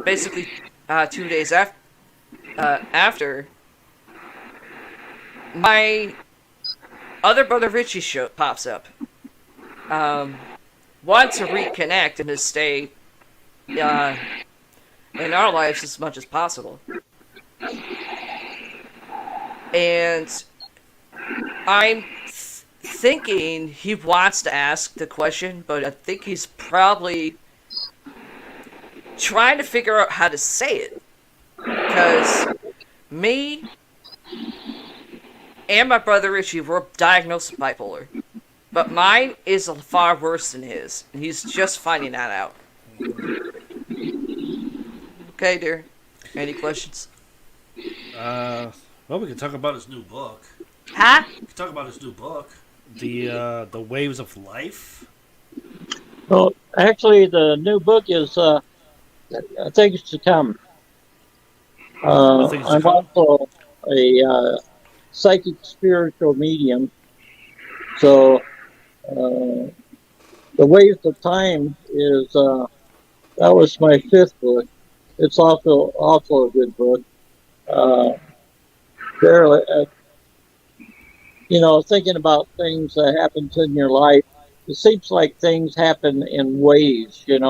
basically 2 days after, my other brother Richie pops up. Wants to reconnect and to stay in our lives as much as possible. And I'm thinking he wants to ask the question, but I think he's probably trying to figure out how to say it. Because me and my brother Richie were diagnosed with bipolar. But mine is far worse than his. And he's just finding that out. Okay, dear. Any questions? Well, we can talk about his new book. Huh? We can talk about his new book, The Waves of Life. Well, actually, the new book is Things to Come. Things to I'm Come? also a psychic spiritual medium. So, The Waves of Time is, that was my fifth book. It's also a good book. Thinking about things that happens in your life, it seems like things happen in waves, and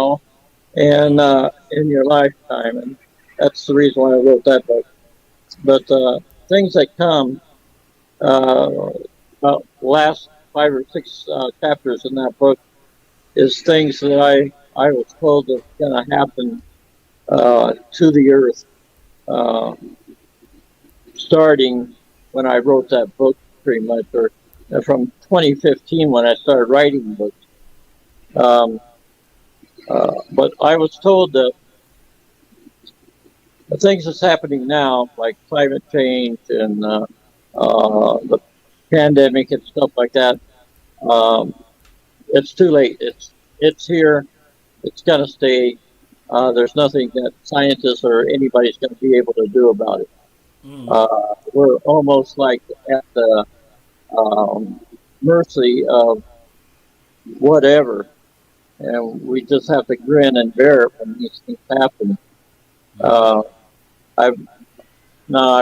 in your lifetime, and that's the reason why I wrote that book. But Things That Come, last 5 or 6 chapters in that book is things that I was told that's going to happen to the earth, starting when I wrote that book, pretty much, or from 2015 when I started writing books. But I was told that the things that's happening now, like climate change and the pandemic and stuff like that, it's too late. It's here. It's going to stay. There's nothing that scientists or anybody's going to be able to do about it. We're almost like at the mercy of whatever, and we just have to grin and bear it when these things happen. I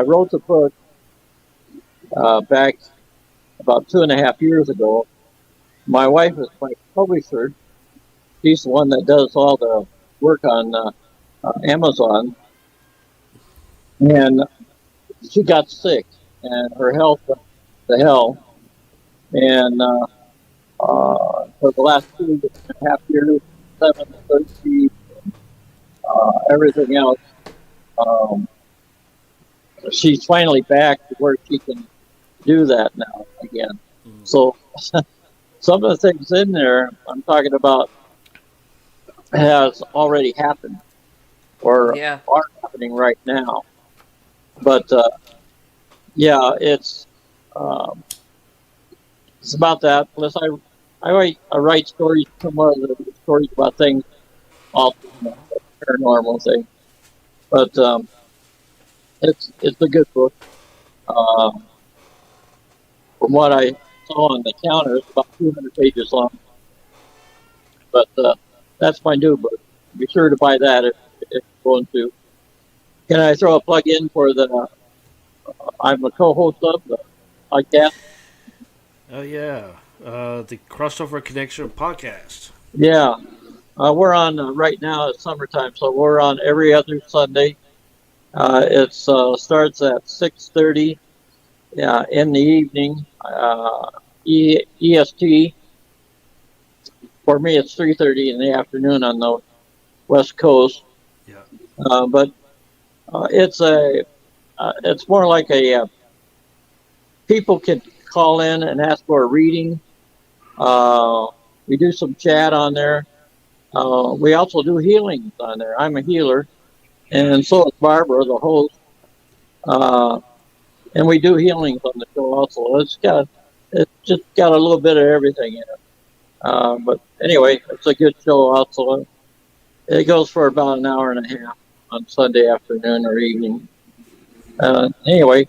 wrote the book back about 2.5 years ago. My wife is my publisher. She's the one that does all the work on Amazon, and she got sick, and her health went to hell. And for the last 2.5 years, 7:30, everything else, she's finally back to where she can do that now again. So some of the things in there I'm talking about has already happened. or Yeah. are happening right now. But yeah, it's about that. Plus, I write stories, some other stories about things, also paranormal things. But it's a good book. Uh, from what I saw on the counter, it's about 200 pages long. But that's my new book. Be sure to buy that if you're going to. Can I throw a plug in for the? I'm a co-host of the podcast. Oh yeah, the Crossover Connection podcast. Yeah, we're on right now. It's summertime, so we're on every other Sunday. It starts at 6:30. Yeah, in the evening. EST. For me, it's 3:30 in the afternoon on the West Coast. Yeah. But it's more like people can call in and ask for a reading. We do some chat on there. We also do healings on there. I'm a healer, and so is Barbara, the host. Uh, and we do healings on the show also. It's just got a little bit of everything in it. But anyway, it's a good show also. It goes for about an hour and a half on Sunday afternoon or evening. Anyway,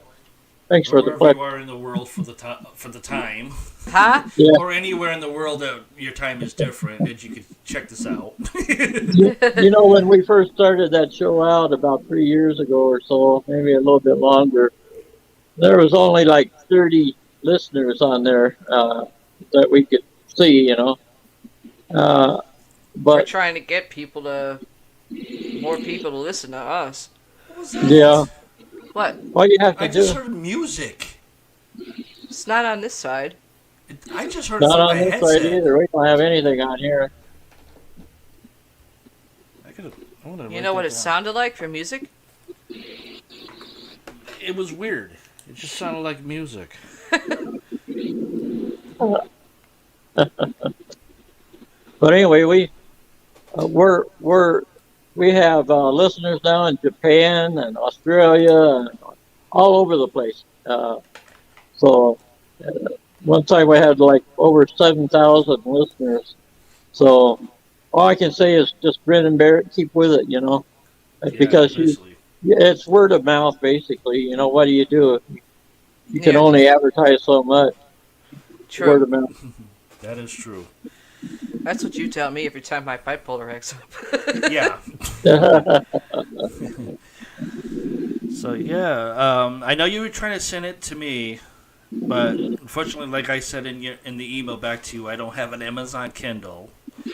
thanks Or for the wherever question. you are in the world for the time, Huh? Yeah, or anywhere in the world that your time is different, that you could check this out. you know, when we first started that show out about 3 years ago or so, maybe a little bit longer, there was only like 30 listeners on there that we could see, you know. Uh, We're but trying to get more people to listen to us. What was yeah, that? What? all you have to I just do, heard music. It's not on this side. I just heard it not through my on this side headset. either. We don't have anything on here. I wanna You write know what that it down. sounded like for music? It was weird. It just sounded like music. But anyway, we have listeners now in Japan and Australia and all over the place. So one time we had like over 7,000 listeners. So all I can say is just grin and bear it, keep with it, you know, Yeah, because obviously. it's word of mouth basically. You know, what do you do? You can Yeah. only advertise so much. Word True. of mouth. That is true. That's what you tell me every time my bipolar acts up. Yeah. So yeah, I know you were trying to send it to me, but unfortunately, like I said in the email back to you, I don't have an Amazon Kindle,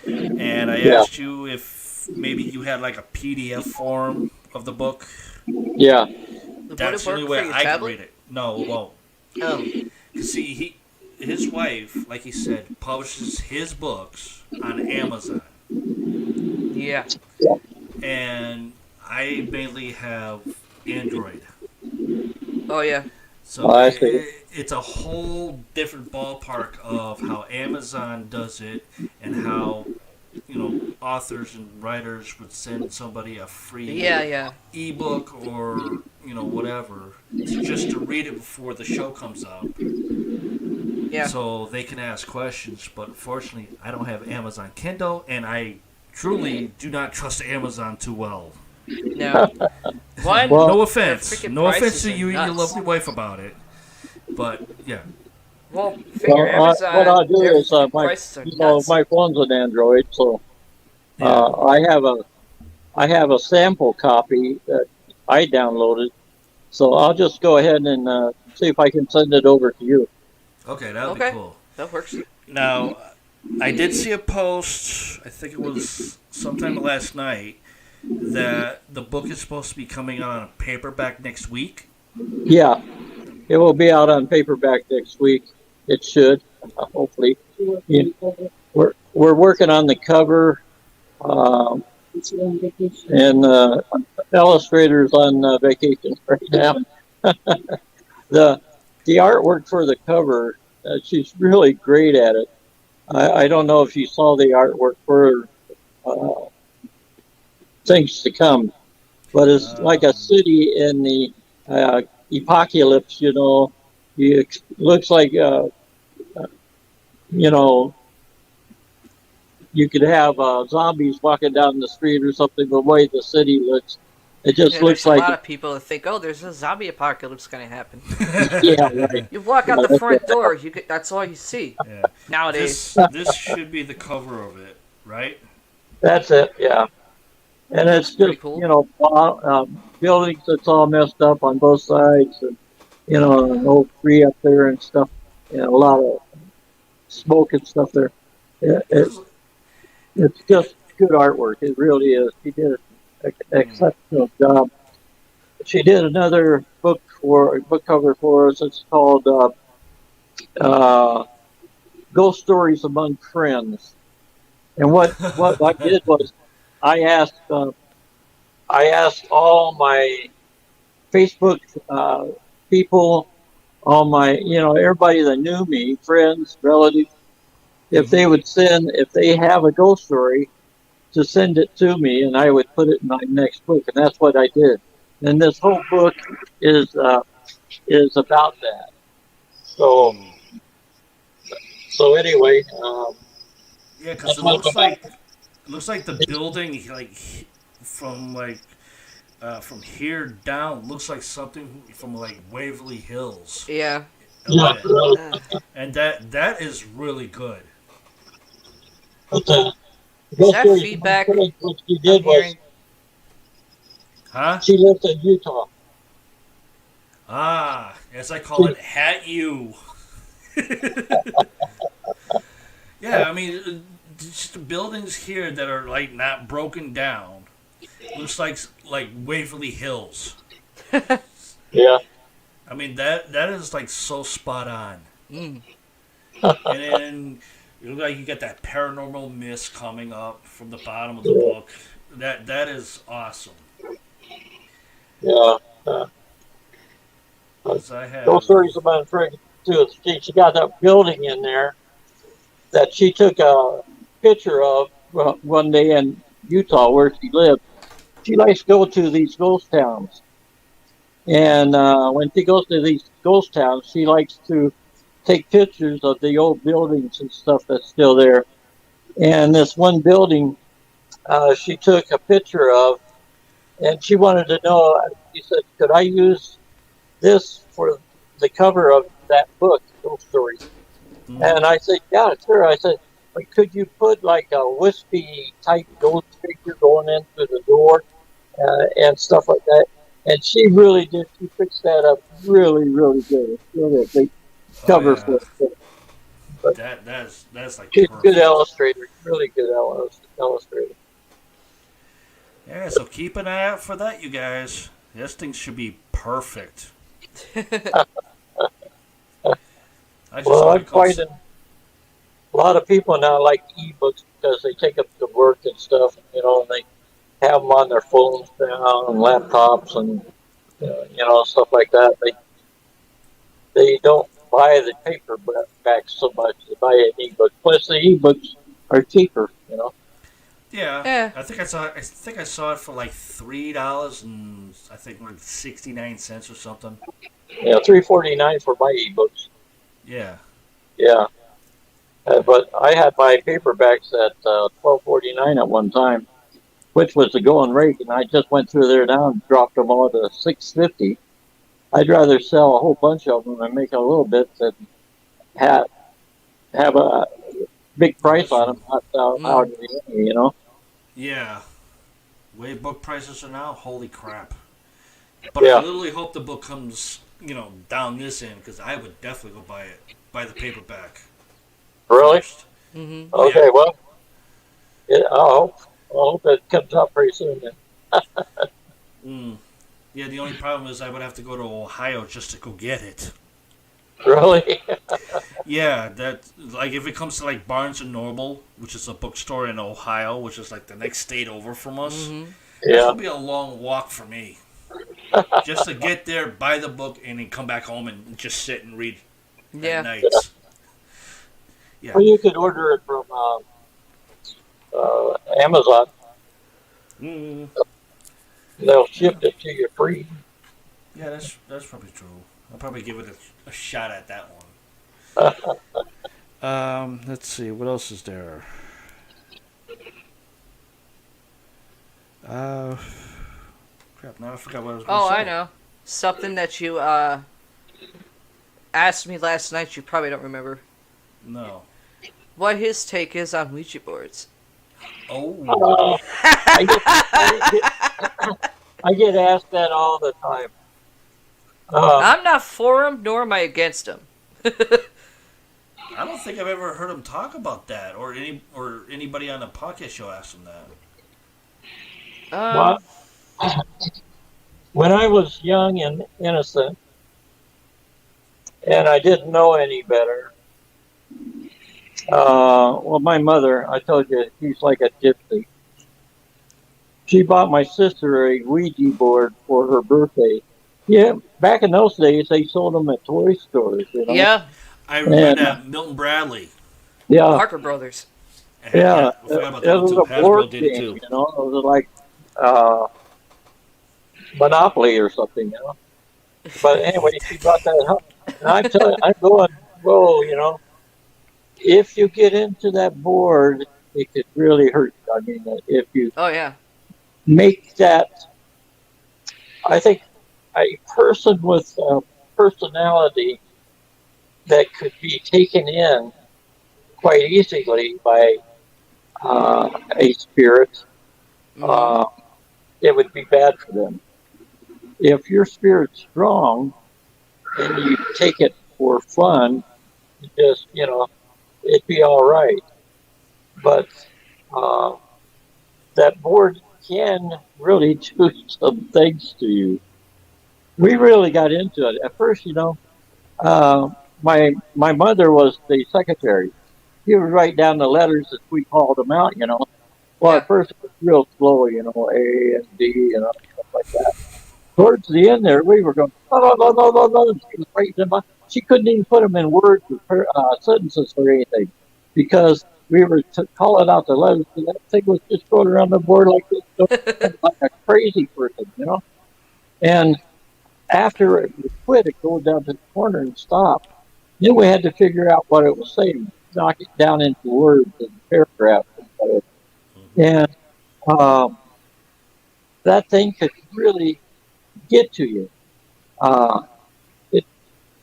and I Yeah. asked you if maybe you had like a PDF form of the book. Yeah. Would That's it the work only for way your I can tablet? read it. No, it won't. Oh. See, his wife, like he said, publishes his books on Amazon, Yeah. and I mainly have Android. Oh yeah. So Oh, I see. it's a whole different ballpark of how Amazon does it and how, authors and writers would send somebody a free Yeah. ebook or, whatever, just to read it before the show comes up Yeah. so they can ask questions. But unfortunately, I don't have Amazon Kindle, and I truly do not trust Amazon too well. No. One. Well, No their offense. freaking No offense prices to are you and your nuts. lovely wife about it. But, yeah. Well, figure Well, Amazon. what I'll do Their is freaking prices are you know, nuts. my phone's an Android, so Yeah. I have a sample copy that I downloaded. So I'll just go ahead and see if I can send it over to you. Okay, that would Okay. be cool. That works. Now, I did see a post, I think it was sometime last night, that the book is supposed to be coming out on paperback next week. Yeah, it will be out on paperback next week. It should, hopefully. You- we're working on the cover, and illustrators on vacation right now. the the artwork for the cover, she's really great at it. I don't know if you saw the artwork for uh, things to come. but it's like a Um, city in the apocalypse. Looks like you know you could have zombies walking down the street or something. The way the city looks, it just Yeah, there's looks a like lot of people that think, oh, there's a zombie apocalypse going to happen. yeah, right. You walk out Yeah, the front door, that's all you see yeah. nowadays. This should be the cover of it, right? that's it. Yeah, and Looks it's pretty just cool. buildings that's all messed up on both sides, and an old tree up there and stuff. A lot of smoke and stuff there. It looks, It's it, just good artwork. It really is. She did an mm, exceptional job. She did another book cover for us. It's called uh, "Ghost Stories Among Friends." And what I did was I asked uh, I asked all my Facebook people, all my everybody that knew me, friends, relatives, if hmm they would if they have a ghost story, to send it to me, and I would put it in my next book, and that's what I did. And this whole book is is about that. So mm. so anyway, Yeah, because that's what it's about. it looks like the building from from here down looks like something from like Waverly Hills Yeah. a Yeah, bit, Uh, and that is really good, but is Ghost that Stories of My feedback Friends, what she I'm did was hearing? huh? she lives in Utah. Ah, as I call She, it, hat you. Yeah, I mean, just the buildings here that are like not broken down looks like Waverly Hills. yeah, I mean that is like so spot on. Mm. And then you look like you get that paranormal mist coming up from the bottom of the book. That is awesome. yeah. Uh, Cause I Ghost have Stories of My Friends too. She got that building in there that she took a picture of one day in Utah where she lived. She likes to go to these ghost towns. And when she goes to these ghost towns, she likes to take pictures of the old buildings and stuff that's still there. And this one building she took a picture of, and she wanted to know, she said, could I use this for the cover of that book, Ghost Stories? mm-hmm. And I said, yeah, sure. I said, but could you put like a wispy type ghost figure going in through the door and stuff like that? And she really did. She fixed that up really, really good. It's really a great Oh cover yeah, for it. But that's like she's a good perfect. illustrator, really good illustrator. Yeah, so keep an eye out for that, you guys. This thing should be perfect. I just Well, hope I'm it comes. finding a lot of people now like ebooks because they take them to work and stuff, and they have them on their phones now and laptops and stuff like that. They don't buy the paperbacks so much. They buy an ebook. Plus, the ebooks are cheaper. Yeah, Yeah. I think I saw it for like $3 and I think like 69 cents or something. Yeah, $3.49 for my ebooks. Yeah. Yeah, but I had my paperbacks at $12.49 at one time, which was the going rate, and I just went through there now and dropped them all to $6.50. I'd rather sell a whole bunch of them and make a little bit than have have a big Yeah, price that's on true. them, not out Mm. of the money. Yeah. Way book prices are now, holy crap. But I Yeah, literally hope the book comes, down this end because I would definitely go buy the paperback really. first. Hmm. Oh yeah. Okay, well, yeah, I hope it comes out pretty soon. Then. Mm. Yeah, the only problem is I would have to go to Ohio just to go get it. Really? Yeah, that like if it comes to like Barnes and Noble, which is a bookstore in Ohio, which is like the next state over from us, Hmm. that's Yeah, gonna be a long walk for me. Just to get there, buy the book, and then come back home and just sit and read at Yeah. nights. Yeah. well, you could order it from Amazon. Mm. They'll ship it to you free. Yeah, that's probably true. I'll probably give it a shot at that one. Let's see. What else is there? Uh, Crap. Now I forgot what I was going to Oh, say. I know. Something that you asked me last night. You probably don't remember. No. What his take is on Ouija boards. Oh. I get asked that all the time. I'm not for him, nor am I against him. I don't think I've ever heard him talk about that, or anybody on a podcast show asked him that. Um, Well, when I was young and innocent, and I didn't know any better, well, my mother, I told you, she's like a gypsy. She bought my sister a Ouija board for her birthday. Yeah, back in those days, they sold them at toy stores, you know. yeah, I remember And, that Milton Bradley. yeah, Parker Brothers. yeah, I forgot about it that one was too. a Hasbro board did it game, too. you know. It was like Monopoly or something, you know. But anyway, she brought that up, and I'm going, whoa, you know. If you get into that board, it could really hurt you. I mean, if you Oh yeah. make that, I think a person with a personality that could be taken in quite easily by a spirit, Mm-hmm. uh, it would be bad for them. If your spirit's strong and you take it for fun, just, you know, it'd be all right. But uh, that board can really do some things to you. We really got into it. At first, you know, uh, my mother was the secretary. She would write down the letters as we called them out, you know. Well, Yeah. at first it was real slow, you know, A and D, you know, stuff like that. Towards the end there, we were going, no, no, no, no, no, no. And she was writing them up. She couldn't even put them in words or sentences or anything because we were calling out the letters. And that thing was just going around the board like this, like a crazy person, you know. And after it would quit, it go down to the corner and stop. Then we had to figure out what it was saying, knock it down into words and paragraphs and whatever. And um, that thing could really get to you. Uh, it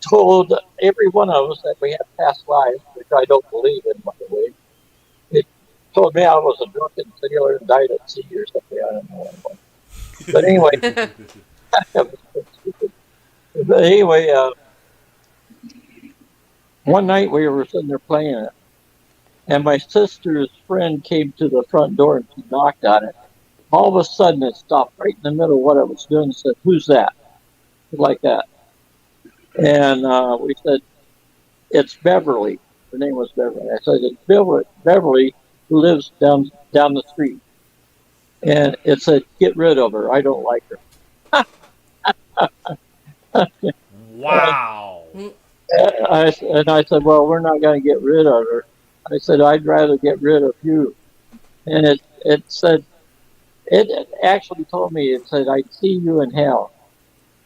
told every one of us that we had past lives, which I don't believe in, by the way. It told me I was a drunken sailor and died at sea or something. I don't know. But anyway, that was so stupid. But anyway, one night we were sitting there playing it, and my sister's friend came to the front door and she knocked on it. All of a sudden, it stopped right in the middle of what it was doing and said, "Who's that?" Like that. And we said, "It's Beverly." Her name was Beverly. I said, "It's Beverly who lives down the street." And it said, "Get rid of her. I don't like her." Wow. I said, "Well, we're not going to get rid of her." I said, "I'd rather get rid of you." And it said, it actually told me, it said, "I'd see you in hell."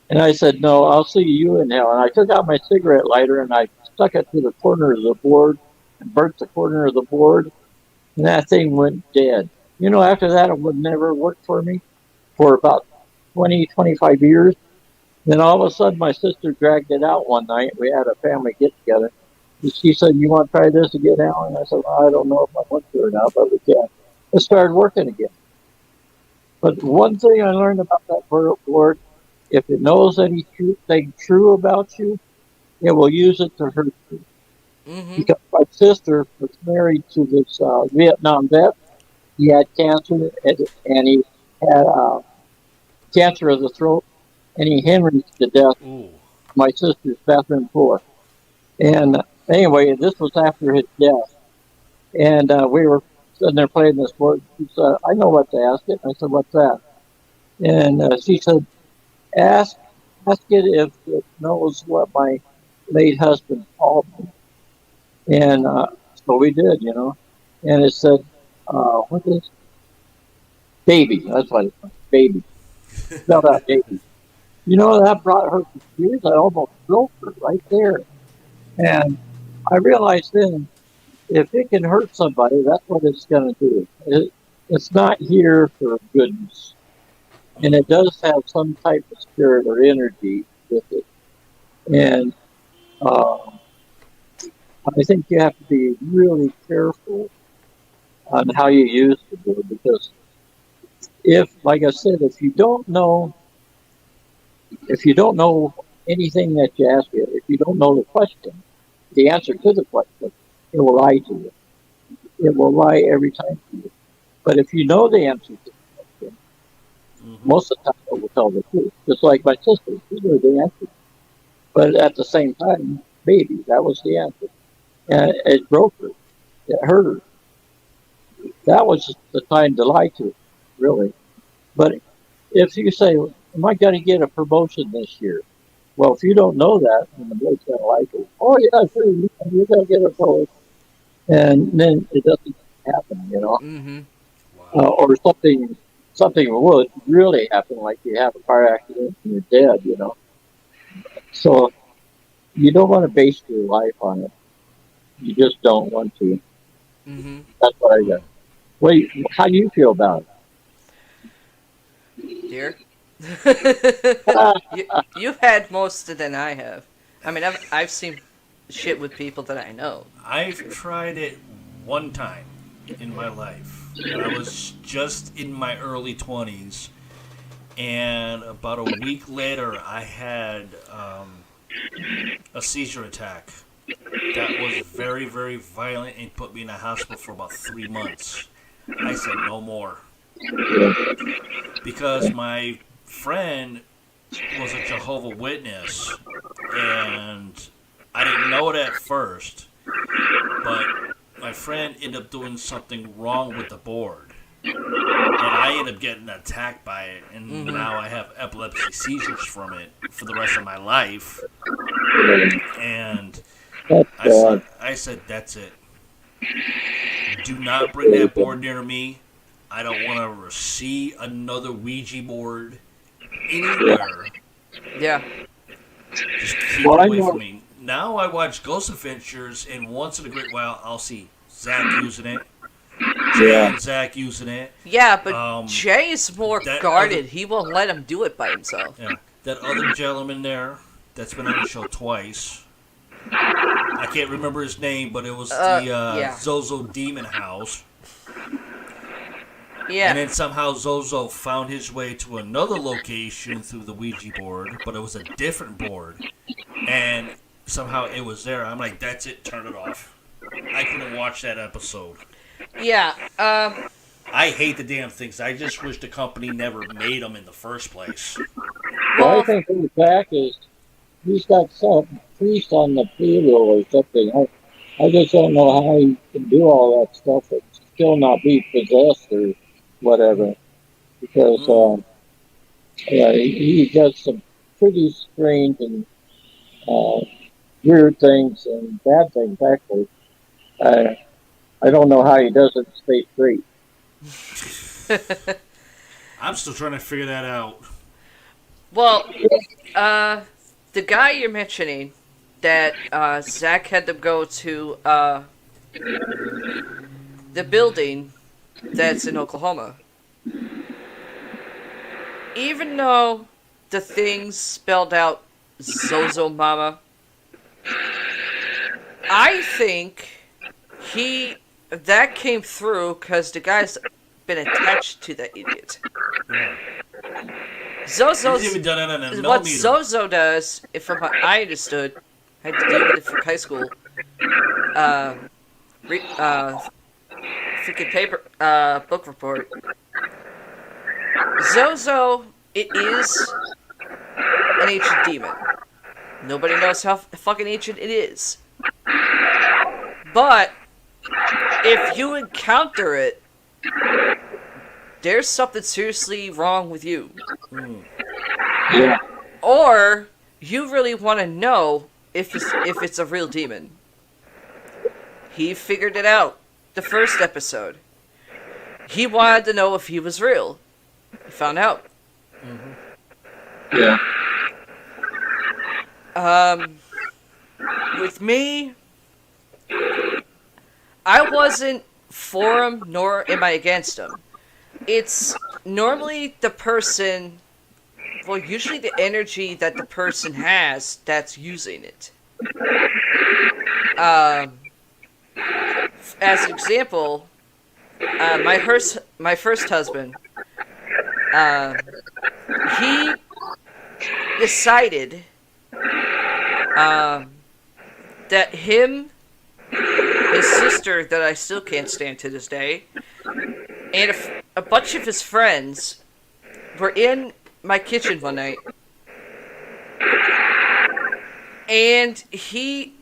And I said, "No, I'll see you in hell." And I took out my cigarette lighter and I stuck it to the corner of the board and burnt the corner of the board. And that thing went dead. You know, after that, it would never work for me for about 20, 25 years. Then all of a sudden, my sister dragged it out one night. We had a family get together. And she said, "You want to try this again, Alan?" I said, "Well, I don't know if I want to or not, but we can." It started working again. But one thing I learned about that board, if it knows anything true about you, it will use it to hurt you. Mm-hmm. Because my sister was married to this Vietnam vet. He had cancer, and he had cancer of the throat, and he hemorrhaged to death on Ooh. my sister's bathroom floor. And anyway, this was after his death. And we were sitting there playing this board. She said, "I know what to ask it." I said, "What's that?" And she said, ask it if it knows what my late husband called me." And so we did, you know. And it said, what is baby? That's what it was, baby. Smell that baby. You know, that brought her to tears. I almost broke her right there. And I realized then, if it can hurt somebody, that's what it's going to do. It's not here for goodness. And it does have some type of spirit or energy with it. And I think you have to be really careful on how you use the board because like I said, if you don't know anything that you ask it, if you don't know the answer to the question, it will lie to you. It will lie every time to you. But if you know the answer to the question, most of the time it will tell the truth. Just like my sister, she knew the answer. But at the same time, baby, that was the answer. And it broke her. It hurt her. That was the time to lie to her, really. But if you say, am I going to get a promotion this year? Well, if you don't know that, then the boy's going to lie to you. Oh, yeah, sure, you're going to get a promotion. And then it doesn't happen, you know. Mm-hmm. Wow. Or something would really happen, like you have a car accident and you're dead, you know. So you don't want to base your life on it. You just don't want to. Mm-hmm. That's what I got. Wait, how do you feel about Dear? it? You've had most than I have. I mean, I've seen shit with people that I know. I've tried it one time in my life. And I was just in my early 20s. And about a week later, I had a seizure attack that was very, very violent and put me in a hospital for about 3 months. I said no more. Because my friend was a Jehovah's Witness, and I didn't know it at first, but my friend ended up doing something wrong with the board, and I ended up getting attacked by it, and now I have epilepsy seizures from it for the rest of my life, and I said, that's it. Do not bring that board near me. I don't want to see another Ouija board anywhere. Yeah. Just keep it away from me. Now I watch Ghost Adventures, and once in a great while I'll see Zach using it. Jay and Zach using it. Yeah, but Jay is more guarded. He won't let him do it by himself. Yeah. That other gentleman there that's been on the show twice. I can't remember his name, but it was the Zozo Demon House. Yeah. And then somehow Zozo found his way to another location through the Ouija board, but it was a different board. And somehow it was there. I'm like, that's it, turn it off. I couldn't watch that episode. Yeah. I hate the damn things. I just wish the company never made them in the first place. Well, I think Zach he's got some priest on the payroll or something. I just don't know how he can do all that stuff and still not be possessed or whatever. Because he does some pretty strange and weird things and bad things, actually. I don't know how he does it stay straight. I'm still trying to figure that out. Well, the guy you're mentioning that Zach had to go to the building that's in Oklahoma. Even though the things spelled out Zozo Mama, I think that came through because the guy's been attached to that idiot. Yeah. What Zozo does, if from what I understood, I had to deal with it for high school. Freaking paper, book report. Zozo, it is an ancient demon. Nobody knows how fucking ancient it is. But if you encounter it, there's something seriously wrong with you. Yeah. Or you really want to know if it's a real demon. He figured it out the first episode. He wanted to know if he was real. He found out. Mm-hmm. Yeah. Um, with me, I wasn't for him, nor am I against him. It's normally the person, well, usually the energy that the person has that's using it. Um, as an example, my first husband, um, he decided um, that him, his sister that I still can't stand to this day, and a bunch of his friends were in my kitchen one night, and he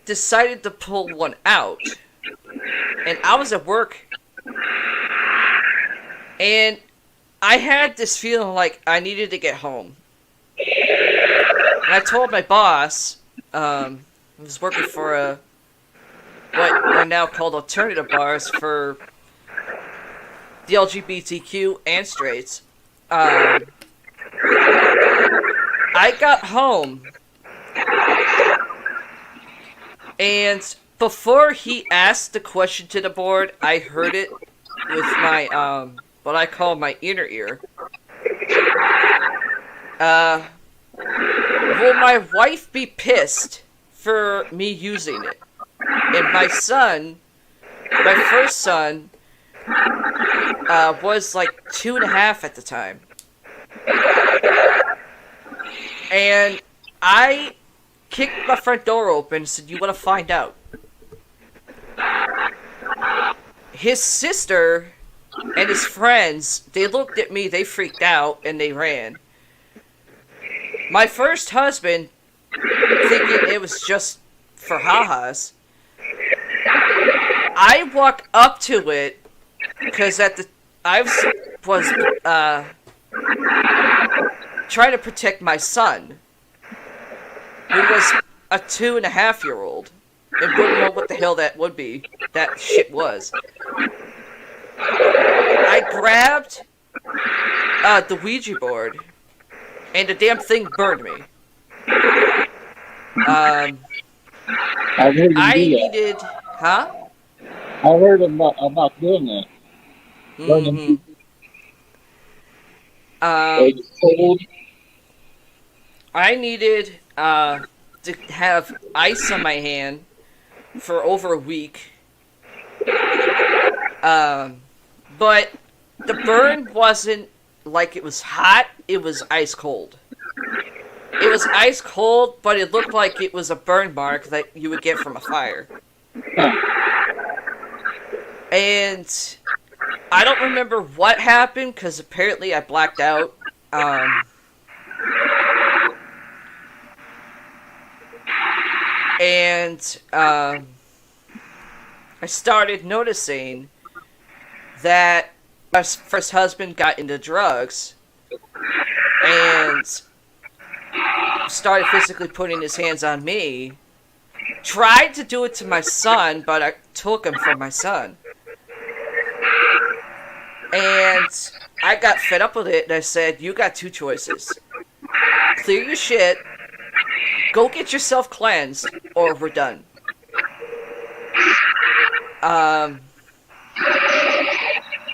decided to pull one out. And I was at work, and I had this feeling like I needed to get home. And I told my boss, I was working for what are now called alternative bars for the LGBTQ and straights. I got home, and before he asked the question to the board, I heard it with my, what I call my inner ear. Will my wife be pissed for me using it? And my son, my first son, was like 2.5 at the time. And I kicked my front door open and said, "You want to find out?" His sister and his friends, they looked at me, they freaked out, and they ran. My first husband, thinking it was just for ha-has, I walked up to it because I was trying to protect my son, who was a 2.5-year-old and wouldn't know what the hell that shit was. I grabbed the Ouija board, and the damn thing burned me. I've heard him I do that. needed, huh? I heard about doing that. Mm-hmm. Cold. I needed to have ice on my hand for over a week. But the burn wasn't like it was hot, it was ice cold. It was ice cold, but it looked like it was a burn mark that you would get from a fire. And I don't remember what happened, because apparently I blacked out. I started noticing that my first husband got into drugs and started physically putting his hands on me. Tried to do it to my son, but I took him from my son. And I got fed up with it, and I said, "You got two choices. Clear your shit, go get yourself cleansed, or we're done."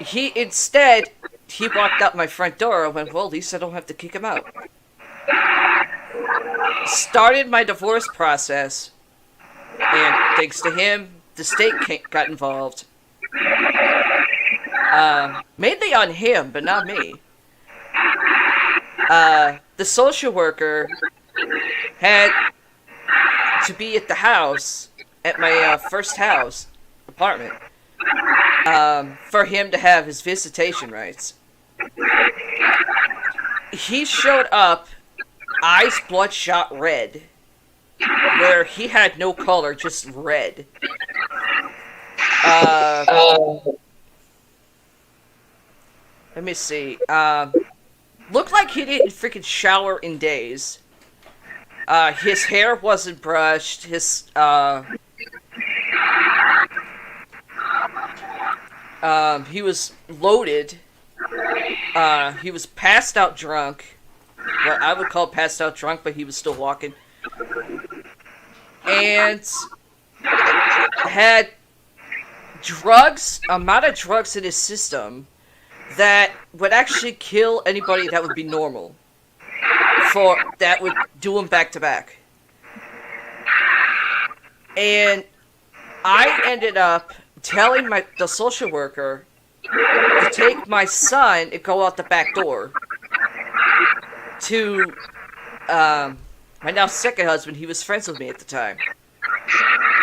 He walked out my front door. I went, "Well, at least I don't have to kick him out." Started my divorce process, and thanks to him, the state got involved. Mainly on him, but not me. The social worker had to be at the house, at my first house, apartment, for him to have his visitation rights. He showed up, eyes bloodshot red, where he had no color, just red. Let me see. Looked like he didn't freaking shower in days. His hair wasn't brushed. He was loaded. He was passed out drunk. what I would call passed out drunk, but he was still walking. And had amount of drugs in his system that would actually kill anybody that would be normal. That would do him back to back. And I ended up telling the social worker to take my son and go out the back door to my now second husband. He was friends with me at the time,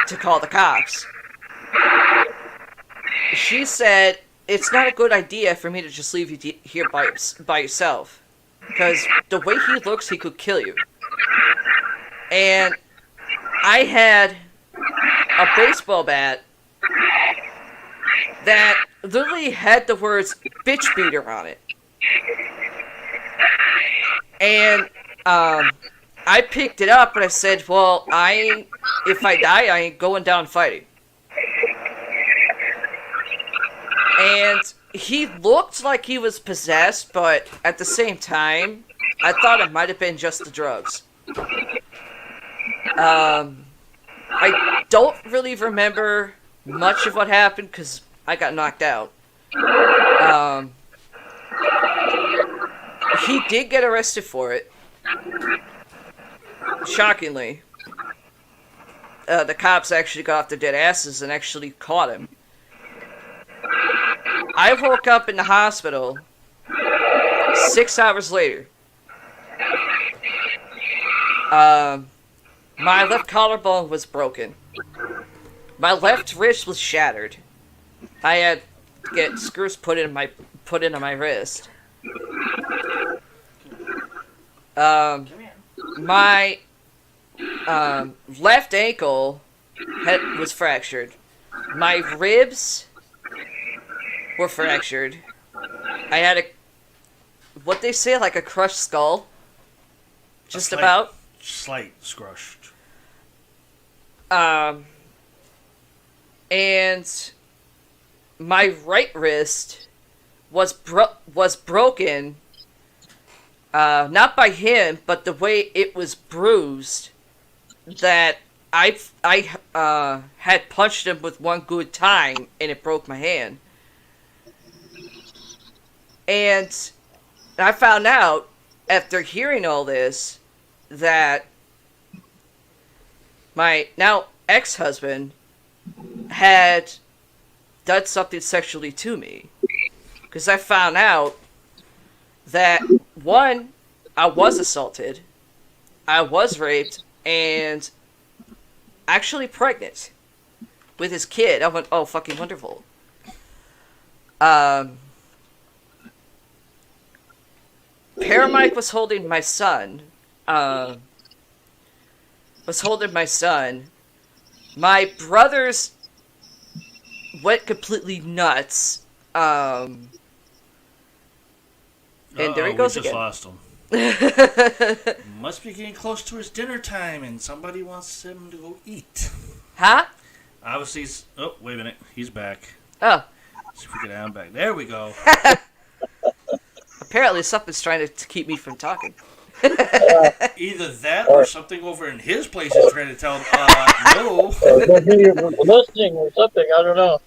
to call the cops. She said, it's not a good idea for me to just leave you here by yourself, because the way he looks, he could kill you. And I had a baseball bat that literally had the words bitch beater on it. And I picked it up and I said, well, if I die, I ain't going down fighting. And he looked like he was possessed, but at the same time, I thought it might have been just the drugs. I don't really remember much of what happened because I got knocked out. He did get arrested for it. Shockingly. The cops actually got off their dead asses and actually caught him. I woke up in the hospital 6 hours later. My left collarbone was broken. My left wrist was shattered. I had to get screws put into my wrist. My left ankle was fractured. My ribs were fractured. I had what they say, like a crushed skull. Just about. Slight scrushed. And my right wrist was broken. Not by him, but the way it was bruised. That I had punched him with one good time, and it broke my hand. And I found out after hearing all this that my now ex-husband had done something sexually to me. Because I found out that, one, I was assaulted, I was raped, and actually pregnant with his kid. I went, oh, fucking wonderful. Paramike was holding my son. My brothers went completely nuts. And there he goes we just again. Lost him. Must be getting close to his dinner time, and somebody wants him to go eat. Huh? Obviously, oh, wait a minute. He's back. Oh. See if we can get him back. There we go. Apparently something's trying to keep me from talking. Either that or something over in his place is trying to tell him, no. Maybe you're listening or something, I don't know.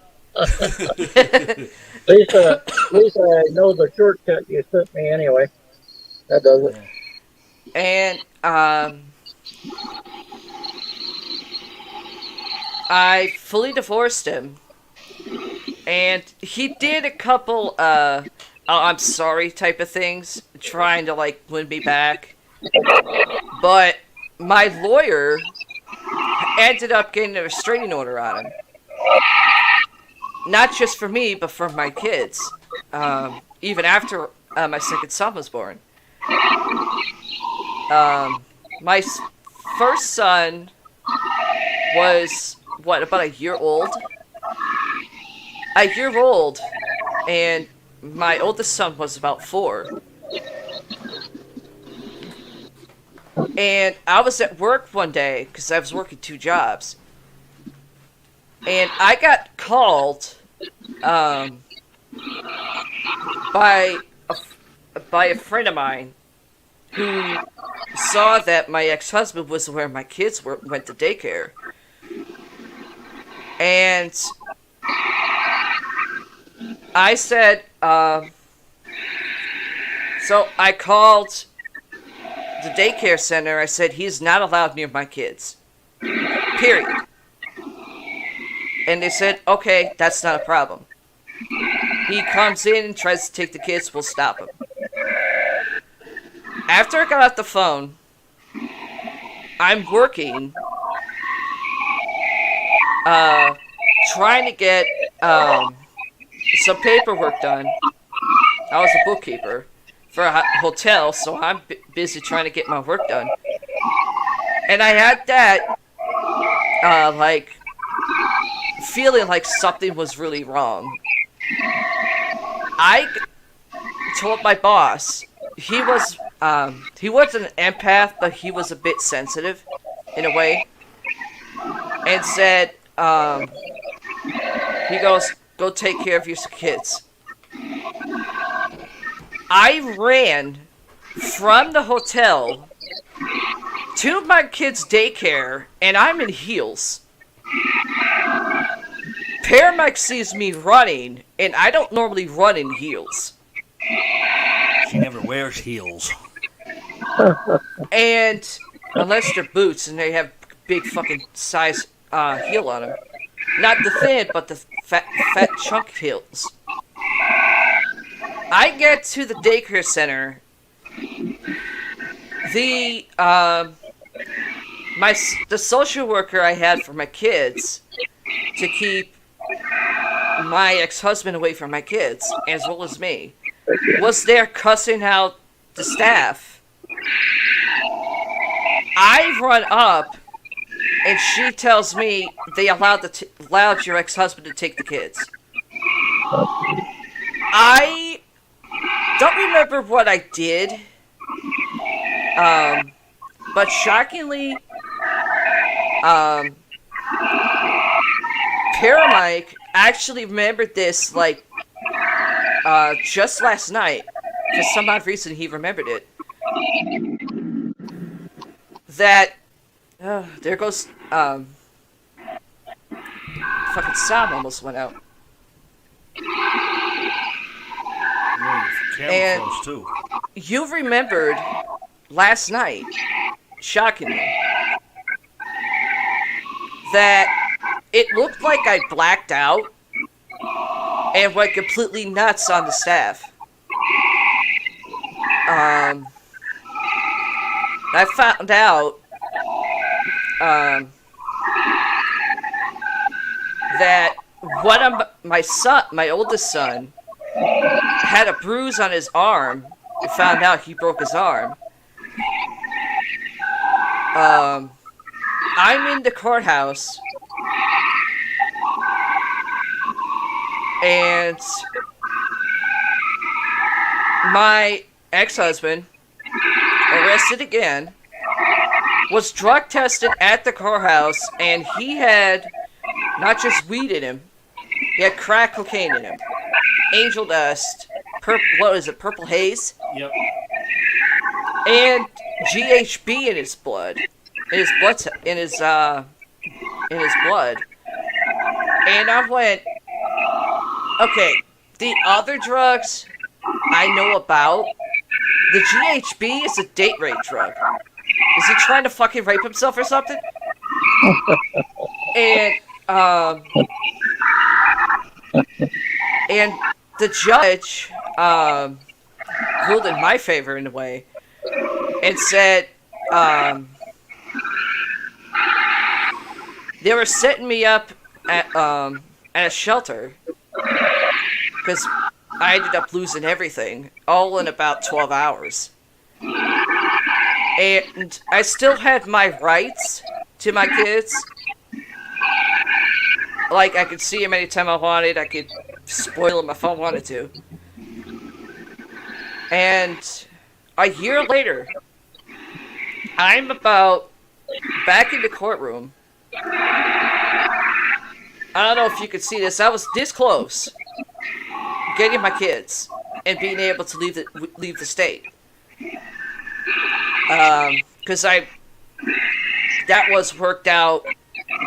At least I know the shortcut you sent me anyway. That does it. And, I fully divorced him. And he did a couple, oh, I'm sorry type of things, trying to, like, win me back. But my lawyer ended up getting a restraining order on him. Not just for me, but for my kids. Even after my second son was born. My first son was, about a year old? A year old, and my oldest son was about 4. And I was at work one day, because I was working 2 jobs. And I got called by a friend of mine who saw that my ex-husband was where my kids went to daycare. And I said, so I called the daycare center. I said, he's not allowed near my kids. Period. And they said, okay, that's not a problem. He comes in and tries to take the kids, we'll stop him. After I got off the phone, I'm working, trying to get some paperwork done. I was a bookkeeper for a hotel, so I'm busy trying to get my work done. And I had that, feeling like something was really wrong. I told my boss, he wasn't an empath, but he was a bit sensitive, in a way, and said, he goes, go take care of your kids. I ran from the hotel to my kids' daycare, and I'm in heels. Paramike sees me running, and I don't normally run in heels. She never wears heels. And unless they're boots and they have big fucking size heel on them. Not the thin, but the fat chunk heels. I get to the daycare center. The social worker I had for my kids to keep my ex-husband away from my kids, as well as me, was there cussing out the staff. I run up, and she tells me they allowed your ex-husband to take the kids. I don't remember what I did, but shockingly, Paramike actually remembered this, just last night. For some odd reason, he remembered it. That, there goes, fucking sound almost went out. And too. You remembered last night, shockingly, that it looked like I blacked out and went completely nuts on the staff. I found out that one of my oldest son, had a bruise on his arm. I found out he broke his arm. I'm in the courthouse, and my ex-husband, arrested again, was drug tested at the courthouse, and he had not just weed in him, he had crack cocaine in him, angel dust, purple haze? Yep. And GHB in his blood, in his blood. And I went, okay, the other drugs I know about, the GHB is a date rape drug. Is he trying to fucking rape himself or something? And the judge ruled in my favor in a way, and said they were setting me up at a shelter because I ended up losing everything all in about 12 hours. And I still had my rights to my kids. Like, I could see them anytime I wanted. I could spoil them if I wanted to. And a year later, I'm about back in the courtroom. I don't know if you could see this. I was this close getting my kids and being able to leave the state. Because that was worked out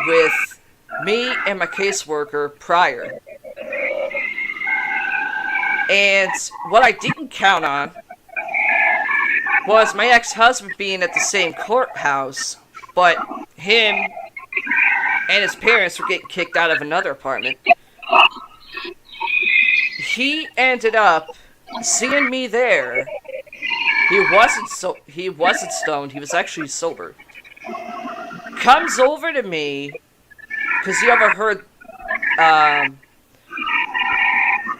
with me and my caseworker prior. And what I didn't count on was my ex-husband being at the same courthouse, but him and his parents were getting kicked out of another apartment. He ended up seeing me there. He wasn't stoned. He was actually sober. Comes over to me because he overheard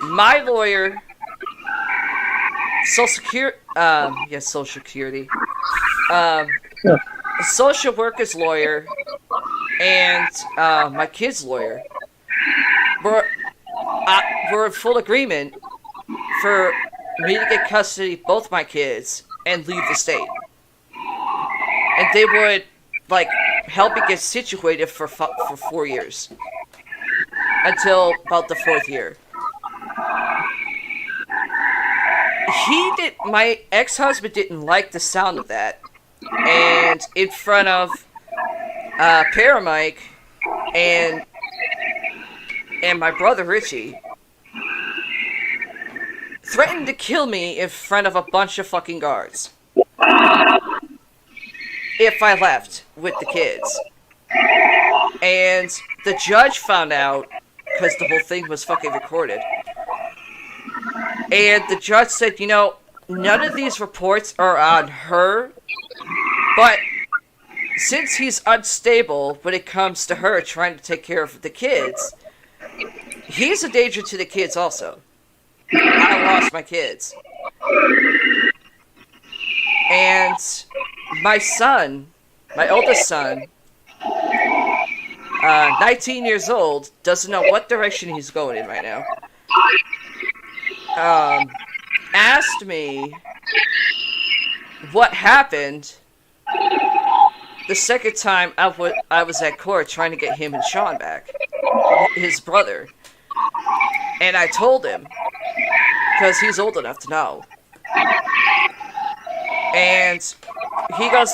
my lawyer, Social Security, social worker's lawyer, and my kid's lawyer were in full agreement for me to get custody of both my kids and leave the state. And they would, help me get situated for 4 years. Until about the 4th year. My ex-husband didn't like the sound of that. And in front of Paramike and my brother Richie, threatened to kill me in front of a bunch of fucking guards if I left with the kids. And the judge found out because the whole thing was fucking recorded. And the judge said, none of these reports are on her, but since he's unstable when it comes to her trying to take care of the kids, he's a danger to the kids also. I lost my kids. And my son, my oldest son, 19 years old, doesn't know what direction he's going in right now, asked me what happened the second time I was at court trying to get him and Sean back, his brother. And I told him, because he's old enough to know. And he goes,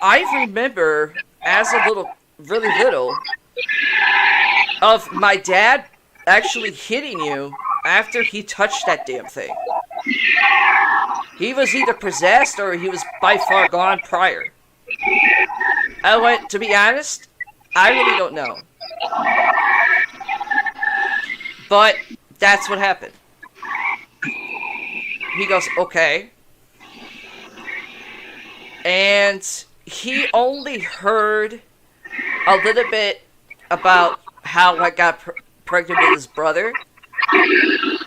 I remember as really little, of my dad actually hitting you after he touched that damn thing. He was either possessed or he was by far gone prior. I went, to be honest, I really don't know. But that's what happened. He goes, okay. And he only heard a little bit about how I got pregnant with his brother,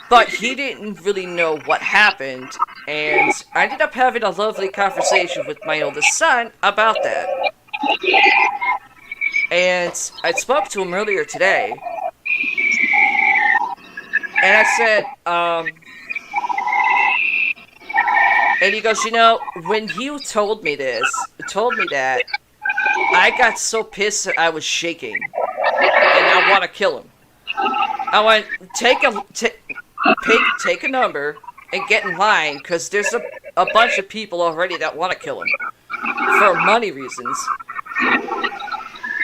but he didn't really know what happened, and I ended up having a lovely conversation with my oldest son about that. And I spoke to him earlier today, and I said, and he goes, when you told me that, I got so pissed that I was shaking, and I want to kill him. I went, take a number and get in line, because there's a bunch of people already that want to kill him for money reasons.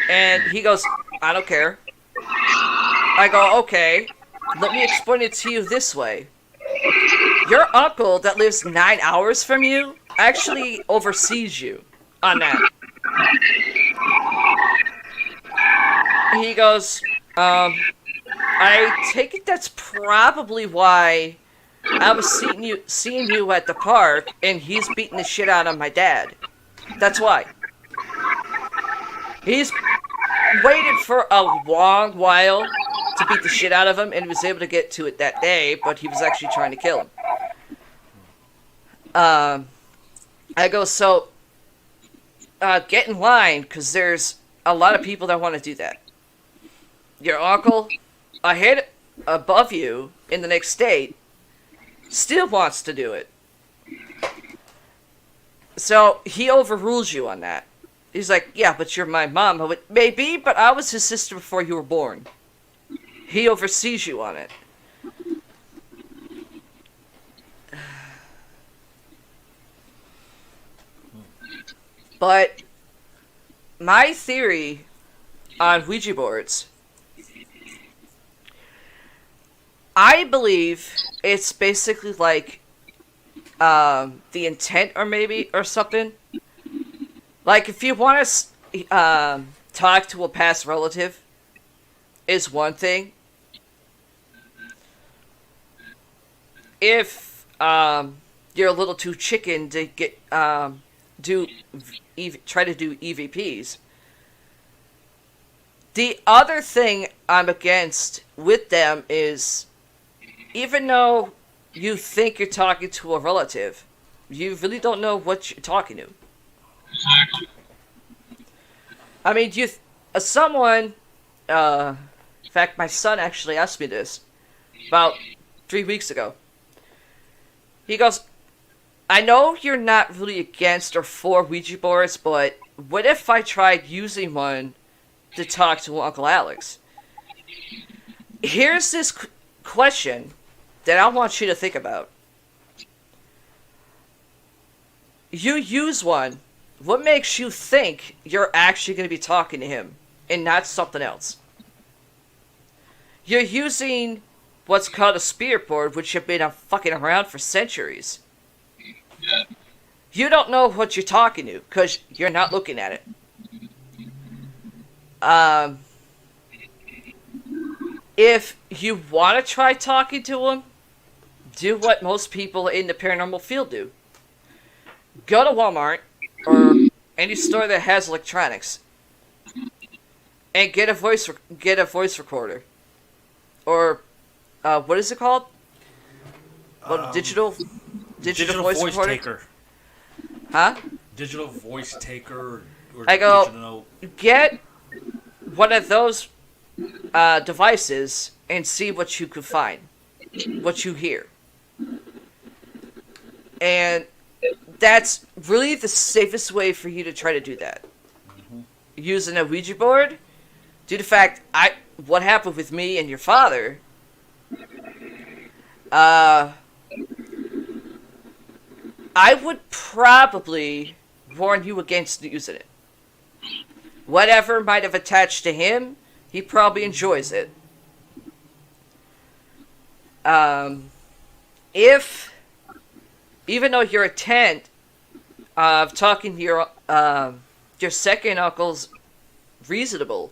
And he goes, I don't care. I go, okay, let me explain it to you this way. Your uncle that lives 9 hours from you actually oversees you on that. He goes, I take it that's probably why I was seeing you at the park and he's beating the shit out of my dad. That's why. He's waited for a long while to beat the shit out of him, and he was able to get to it that day, but he was actually trying to kill him. I go, so, get in line, because there's a lot of people that want to do that. Your uncle, ahead above you in the next state, still wants to do it. So, he overrules you on that. He's like, yeah, but you're my mom. I went, maybe, but I was his sister before you were born. He oversees you on it. But my theory on Ouija boards, I believe it's basically like the intent, or something. Like if you want to talk to a past relative, is one thing. If you're a little too chicken to get try to do EVPs. The other thing I'm against with them is, even though you think you're talking to a relative, you really don't know what you're talking to. I mean, someone, in fact, my son actually asked me this about 3 weeks ago. He goes, I know you're not really against or for Ouija boards, but what if I tried using one to talk to Uncle Alex? Here's this question that I want you to think about. You use one. What makes you think you're actually going to be talking to him and not something else? You're using what's called a spirit board, which have been fucking around for centuries. Yeah. You don't know what you're talking to because you're not looking at it. If you want to try talking to him, do what most people in the paranormal field do. Go to Walmart or any store that has electronics and get a voice recorder, or what is it called? Digital voice recorder. Taker. Huh? Digital voice taker. Or I go, digital... get one of those devices and see what you can find, what you hear. And that's really the safest way for you to try to do that. Mm-hmm. Using a Ouija board, due to the fact, what happened with me and your father, I would probably warn you against using it. Whatever might have attached to him, he probably enjoys it. If, even though your intent of talking to your second uncle's reasonable,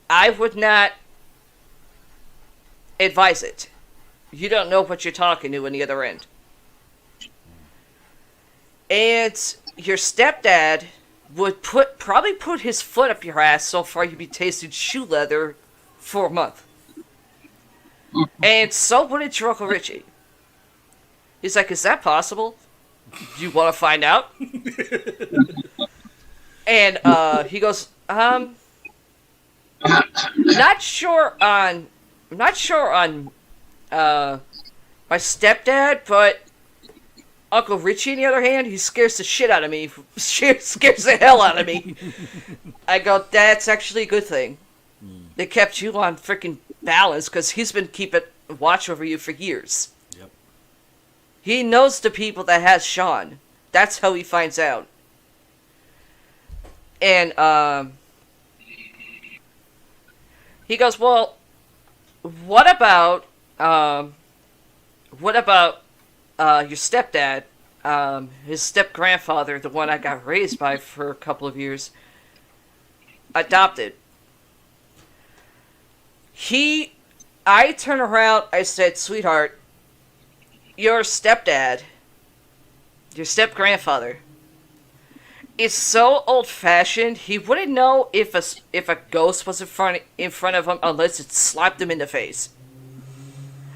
I would not advise it. You don't know what you're talking to on the other end. And your stepdad would probably put his foot up your ass so far you'd be tasting shoe leather for a month. And so would your Uncle Richie. He's like, is that possible? Do you want to find out? And he goes, not sure on my stepdad, but Uncle Richie, on the other hand, he scares the shit out of me. Scares the hell out of me. I go, that's actually a good thing. They kept you on freaking balance because he's been keeping watch over you for years. Yep. He knows the people that has Sean. That's how he finds out. And he goes, well, what about your stepdad, his step-grandfather, the one I got raised by for a couple of years, adopted. I turned around, I said, sweetheart, your step-grandfather, is so old-fashioned, he wouldn't know if a ghost was in front of him unless it slapped him in the face.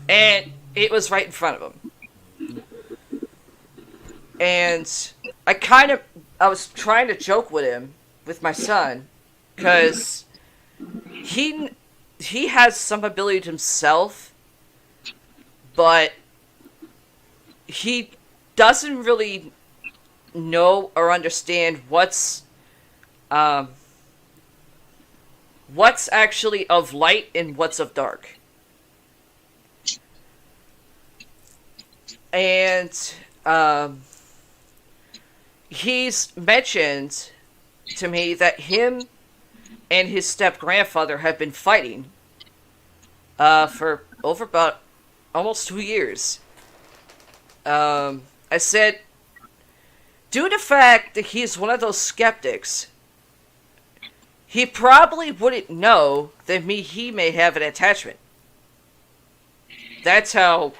And it was right in front of him. And I was trying to joke with him, with my son, because he has some ability to himself, but he doesn't really know or understand what's actually of light and what's of dark. And he's mentioned to me that him and his step-grandfather have been fighting for over about almost 2 years. I said, due to the fact that he's one of those skeptics, he probably wouldn't know that he may have an attachment. That's how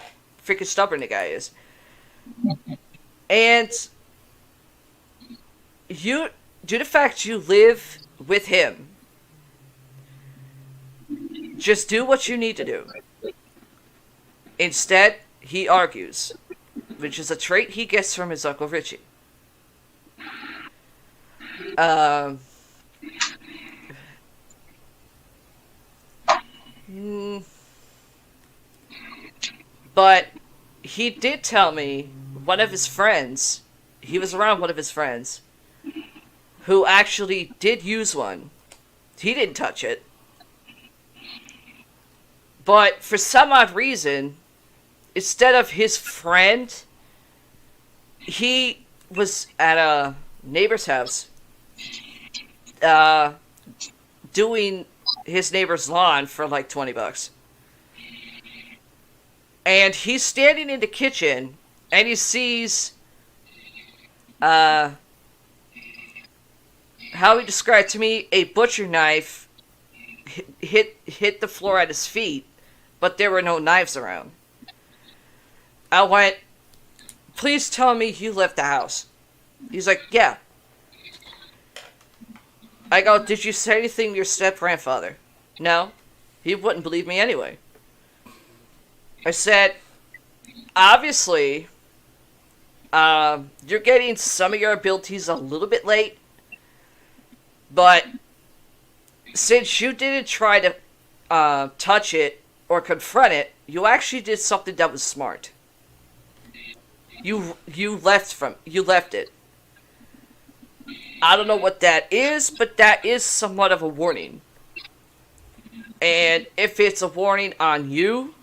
freaking stubborn the guy is. And due to the fact you live with him, just do what you need to do. Instead, he argues, which is a trait he gets from his Uncle Richie. But he did tell me one of his friends, he was around one of his friends, who actually did use one. He didn't touch it. But for some odd reason, instead of his friend, he was at a neighbor's house doing his neighbor's lawn for like $20. And he's standing in the kitchen and he sees how he described to me a butcher knife hit the floor at his feet, but there were no knives around. I went, please tell me you left the house. He's like, yeah. I go, did you say anything to your step-grandfather? No. He wouldn't believe me anyway. I said, obviously, you're getting some of your abilities a little bit late, but since you didn't try to touch it or confront it, you actually did something that was smart. You left it. I don't know what that is, but that is somewhat of a warning. And if it's a warning on you,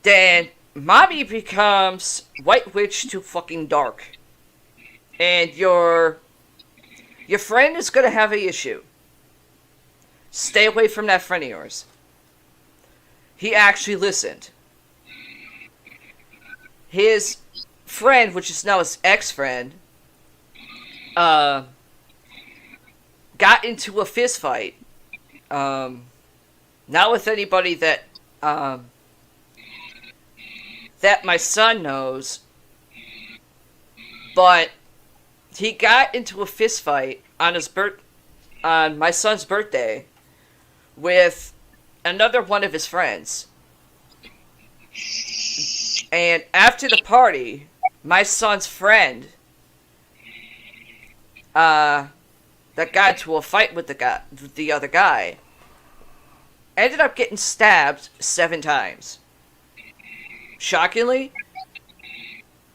then mommy becomes white witch to fucking dark. And your friend is gonna have an issue. Stay away from that friend of yours. He actually listened. His friend, which is now his ex-friend, got into a fist fight. Not with anybody that my son knows, but he got into a fist fight on my son's birthday with another one of his friends. And after the party, my son's friend that got into a fight with the other guy ended up getting stabbed 7 times. Shockingly,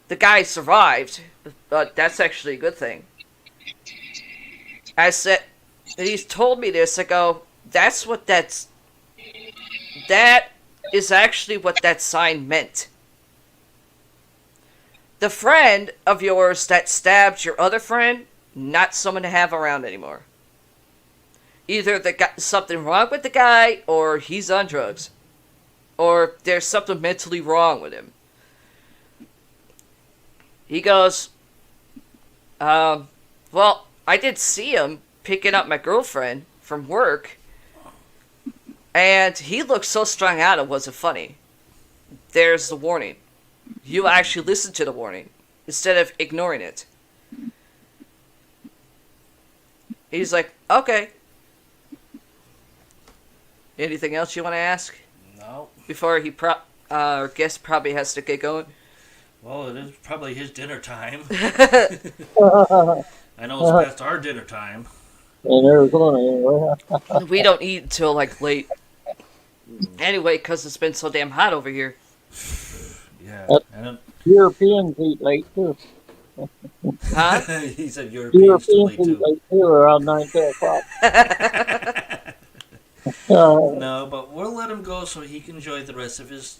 the guy survived, but that's actually a good thing. I said, and he's told me this, I go, that is actually what that sign meant. The friend of yours that stabbed your other friend, not someone to have around anymore. Either they got something wrong with the guy, or he's on drugs. Or there's something mentally wrong with him. He goes, well, I did see him picking up my girlfriend from work, and he looked so strung out it wasn't funny. There's the warning. You actually listen to the warning, instead of ignoring it. He's like, okay. Anything else you want to ask? No. Before our guest probably has to get going. Well, it is probably his dinner time. I know it's past our dinner time. In Arizona, anyway. We don't eat until like late. Anyway, because it's been so damn hot over here. Yeah. And Europeans eat late too. Huh? he said Europeans too late eat too. late too, around 9, 10 o'clock. No, but we'll let him go so he can enjoy the rest of his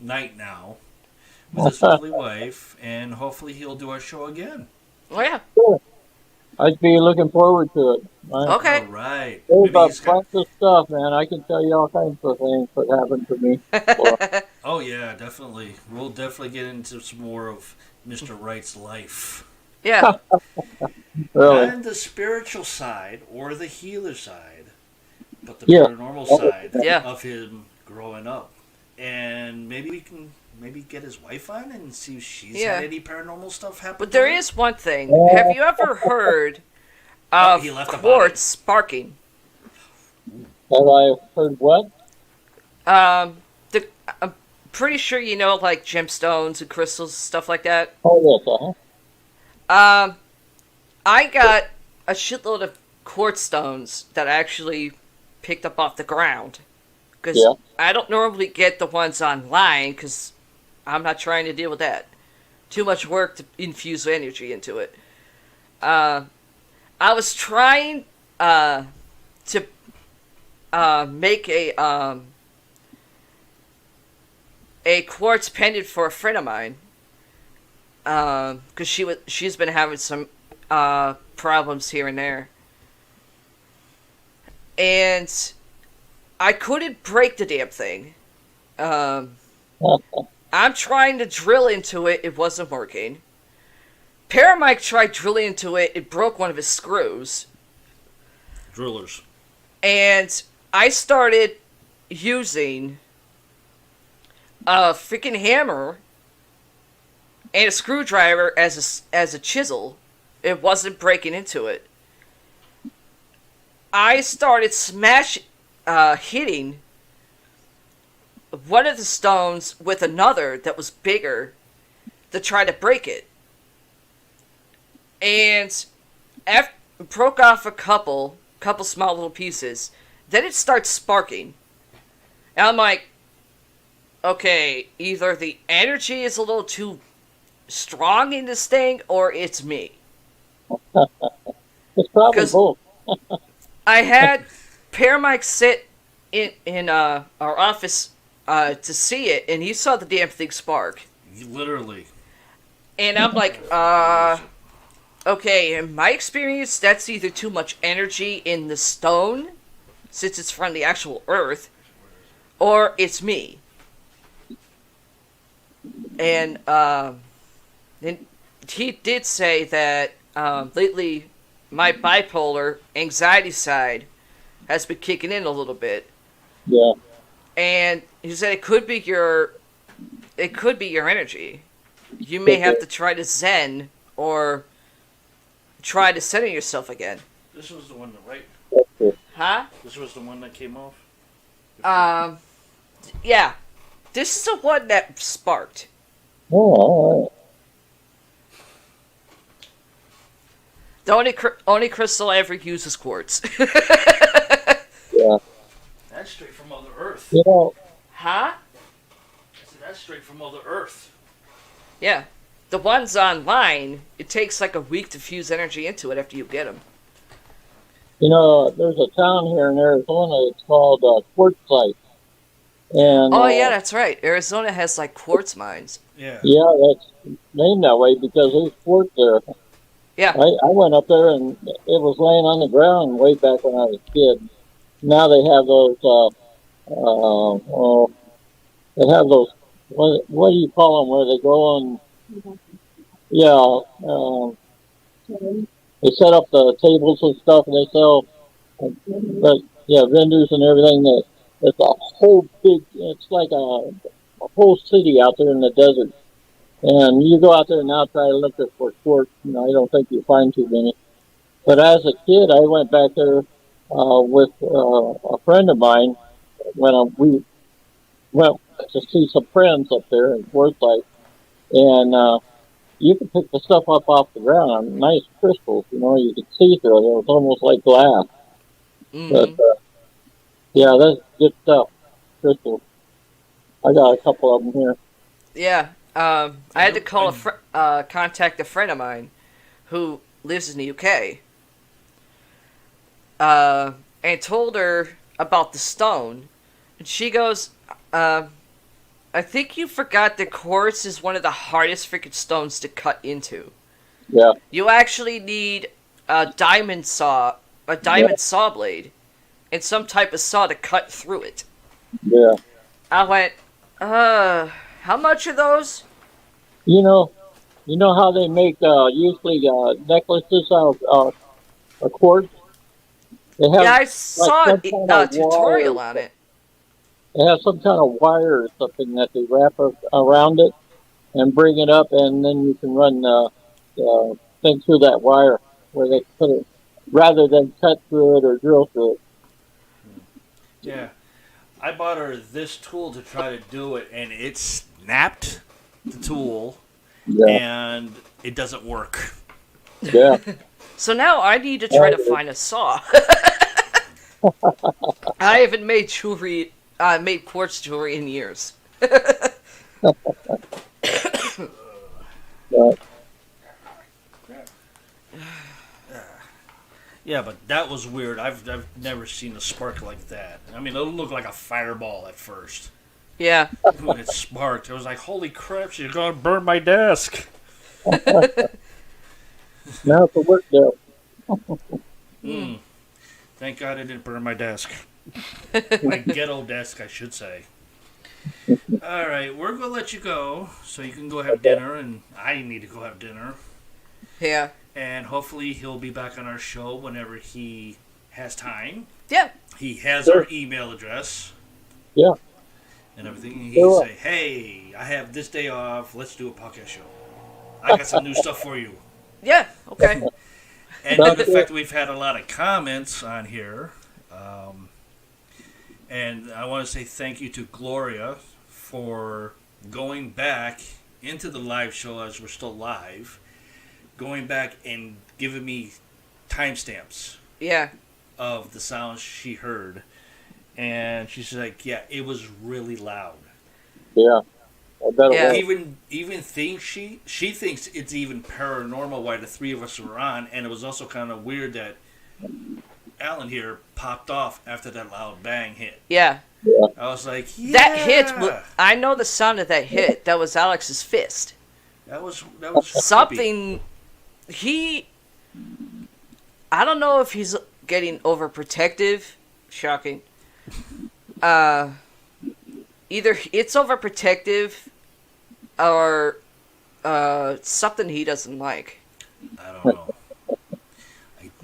night now. with his lovely wife, and hopefully he'll do our show again. Oh yeah. Sure. I'd be looking forward to it. All Okay. right. There's Maybe a he's got. bunch of stuff, man. I can tell you all kinds of things that happened to me. Well, Oh yeah, definitely. We'll definitely get into some more of Mr. Wright's life. Yeah. really. Not the spiritual side or the healer side, but the Yeah. paranormal side Yeah. of him growing up. And maybe we can get his wife on and see if she's Yeah. had any paranormal stuff happen. But to there her. is one thing. Have you ever heard Oh, of he left a quartz sparking? Have I heard what? I'm pretty sure you know, like gemstones and crystals, stuff like that. Oh, yes. Uh-huh. I got a shitload of quartz stones that I actually picked up off the ground. Because Yeah. I don't normally get the ones online, because I'm not trying to deal with that. Too much work to infuse energy into it. I was trying to make a quartz pendant for a friend of mine, because she's been having some problems here and there, and I couldn't break the damn thing. I'm trying to drill into it; it wasn't working. Paramike tried drilling into it; it broke one of his screws, Drillers. and I started using a freaking hammer and a screwdriver as a chisel. It wasn't breaking into it. I started hitting one of the stones with another that was bigger to try to break it, and after broke off a couple small little pieces. Then it starts sparking, and I'm like, okay, either the energy is a little too strong in this thing, or it's me. It's probably 'Cause- both. I had Paramike sit in our office to see it, and he saw the damn thing spark. Literally. And I'm like, okay, in my experience, that's either too much energy in the stone, since it's from the actual earth, or it's me. And he did say that lately my bipolar anxiety side has been kicking in a little bit, Yeah. and he said it could be your energy. You may have to try to zen or try to center yourself again. This was the one that, right? Huh? This was the one that came off? Yeah. This is the one that sparked. Oh, all right. The only crystal I ever use is quartz. Yeah. That's straight from Mother Earth. You know, Huh? I said, that's straight from Mother Earth. Yeah. The ones online, it takes like a week to fuse energy into it after you get them. there's a town here in Arizona. It's called Quartzsite, and Oh yeah, that's right. Arizona has like quartz mines. Yeah. yeah, that's named that way because there's quartz there. Yeah. I went up there and it was laying on the ground way back when I was a kid. Now they have those. They have those. What do you call them? Where they go and yeah, they set up the tables and stuff, and they sell. But yeah, vendors and everything. It's a whole big. It's like a whole city out there in the desert. And you go out there now, try to look for quartz. I don't think you find too many. But as a kid, I went back there with a friend of mine when we went to see some friends up there in Forsyth, and you could pick the stuff up off the ground, nice crystals. You could see through it. It was almost like glass. But yeah, that's good stuff. Crystals. I got a couple of them here. Yeah. I had to contact a friend of mine who lives in the UK. And told her about the stone. And she goes, I think you forgot that quartz is one of the hardest freaking stones to cut into. Yeah. You actually need a diamond saw blade, and some type of saw to cut through it. Yeah. I went, how much are those? You know how they make usually necklaces out of quartz. They have Yeah, I like saw some a kind of tutorial wire. on it. They have some kind of wire or something that they wrap around it and bring it up, and then you can run the thing through that wire where they put it, rather than cut through it or drill through it. Yeah. I bought her this tool to try to do it, and it snapped the tool, Yeah. and it doesn't work. Yeah. So now I need to try to find a saw. I haven't made made quartz jewelry in years. Yeah. Yeah, but that was weird. I've never seen a spark like that. I mean, it looked like a fireball at first. Yeah. When it sparked, I was like, holy crap, she's going to burn my desk. Now it's a work there. Thank God it didn't burn my desk. My ghetto desk, I should say. All right, we're going to let you go so you can go have dinner, and I need to go have dinner. Yeah. And hopefully he'll be back on our show whenever he has time. Yeah. He has our email address. Yeah. And everything. And he can say, hey, I have this day off. Let's do a podcast show. I got some new stuff for you. Yeah. Okay. And due to the fact that we've had a lot of comments on here, and I want to say thank you to Gloria for going back into the live show as we're still live, going back and giving me timestamps Yeah. of the sounds she heard. And she's like, yeah, it was really loud. Yeah. I bet Yeah. it was. Even thinks she thinks it's even paranormal why the three of us were on, and it was also kind of weird that Alan here popped off after that loud bang hit. Yeah. Yeah. I was like, yeah. That hit, I know the sound of that hit. That was Alex's fist. That was Something, I don't know if he's getting overprotective. Shocking. Either it's overprotective or something he doesn't like. I don't know.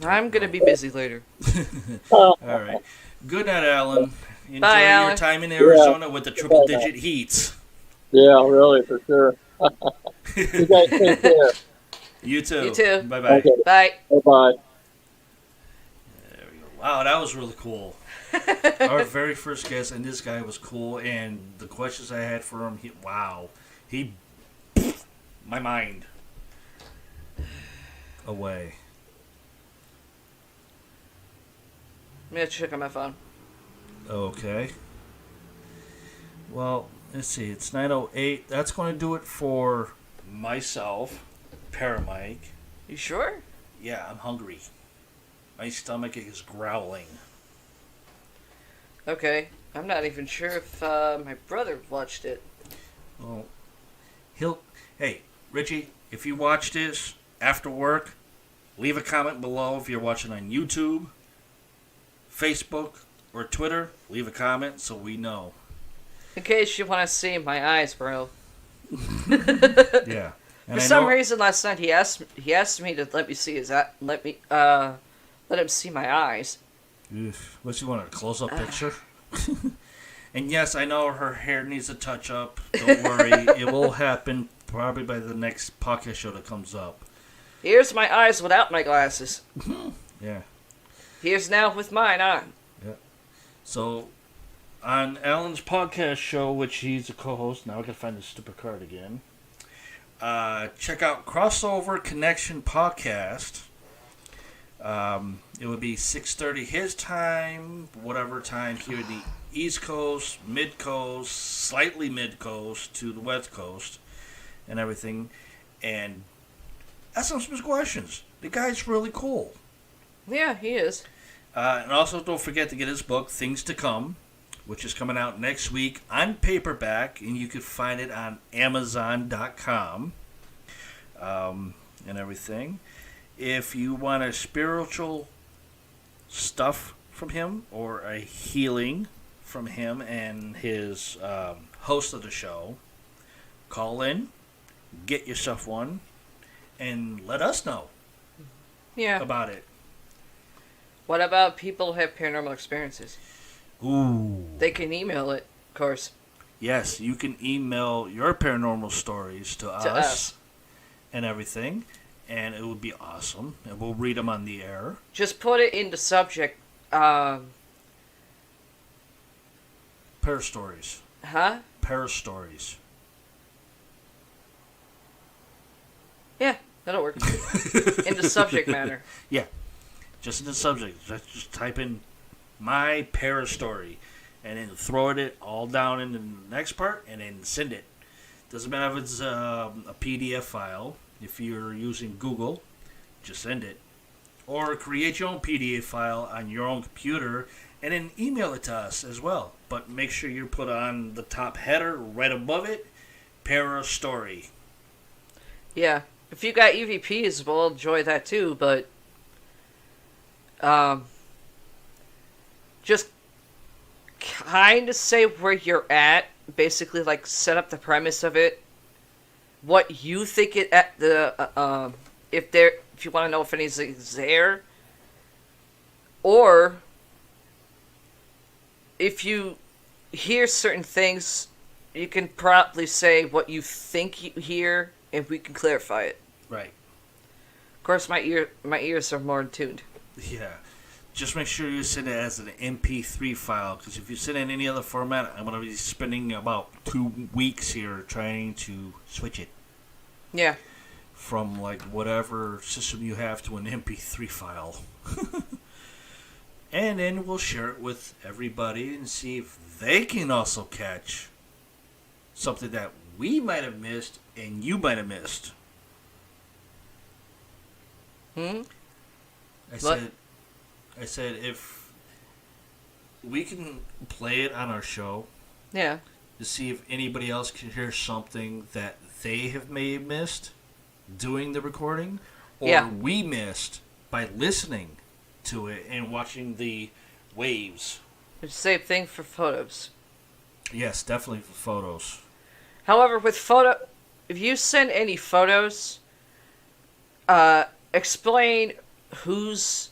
I'm going to be busy later. All right. Good night, Alan. Enjoy Bye, your Alan. time in Arizona with the triple-digit heats. Yeah, really, for sure. You guys take care. You too. You too. Bye-bye. Okay. Bye. Bye-bye. There we go. Wow, that was really cool. Our very first guest, and this guy was cool, and the questions I had for him, he my mind away. I'm going to check on my phone. Okay. Well, let's see. It's 9:08. That's going to do it for myself, Paramike. You sure? Yeah, I'm hungry. My stomach is growling. Okay. I'm not even sure if my brother watched it. Well, hey, Richie, if you watch this after work, leave a comment below if you're watching on YouTube, Facebook, or Twitter. Leave a comment so we know. In case you want to see my eyes, bro. Yeah. And For some reason, last night he asked me to let him see my eyes. What, you want, a close-up picture? And yes, I know her hair needs a touch-up. Don't worry. It will happen probably by the next podcast show that comes up. Here's my eyes without my glasses. Yeah. Here's now with mine on. Yeah. So, on Alan's podcast show, which he's a co-host, now I gotta find the stupid card again. Check out Crossover Connection Podcast. It would be 6:30 his time, whatever time here in the East Coast, Mid Coast, slightly Mid Coast to the West Coast, and everything. And ask him some questions. The guy's really cool. Yeah, he is. And also, don't forget to get his book, Things to Come, which is coming out next week on paperback, and you can find it on Amazon.com and everything. If you want a spiritual stuff from him or a healing from him and his host of the show, call in, get yourself one, and let us know about it. What about people who have paranormal experiences? Ooh. They can email it, of course. Yes, you can email your paranormal stories to us and everything, and it would be awesome, and we'll read them on the air. Just put it in the subject. Para stories. Huh? Para stories. Yeah, that'll work. In the subject matter. Yeah, just in the subject. Just type in my para story, and then throw it all down in the next part, and then send it. Doesn't matter if it's a PDF file. If you're using Google, just send it. Or create your own PDF file on your own computer, and then email it to us as well. But make sure you put on the top header right above it, para story. Yeah. If you got EVPs, we'll enjoy that too, but just kind of say where you're at, basically like set up the premise of it, what you think it at the if you want to know if anything's there, or if you hear certain things, you can promptly say what you think you hear, and we can clarify it. Right. Of course, my ears are more tuned. Yeah. Just make sure you send it as an MP3 file, because if you send it in any other format, I'm going to be spending about 2 weeks here trying to switch it. Yeah. From like whatever system you have to an MP3 file. And then we'll share it with everybody and see if they can also catch something that we might have missed and you might have missed. I said if we can play it on our show, Yeah. to see if anybody else can hear something that they have may have missed doing the recording, or we missed by listening to it and watching the waves. It's the same thing for photos. Yes, definitely for photos. However, with if you send any photos, explain who's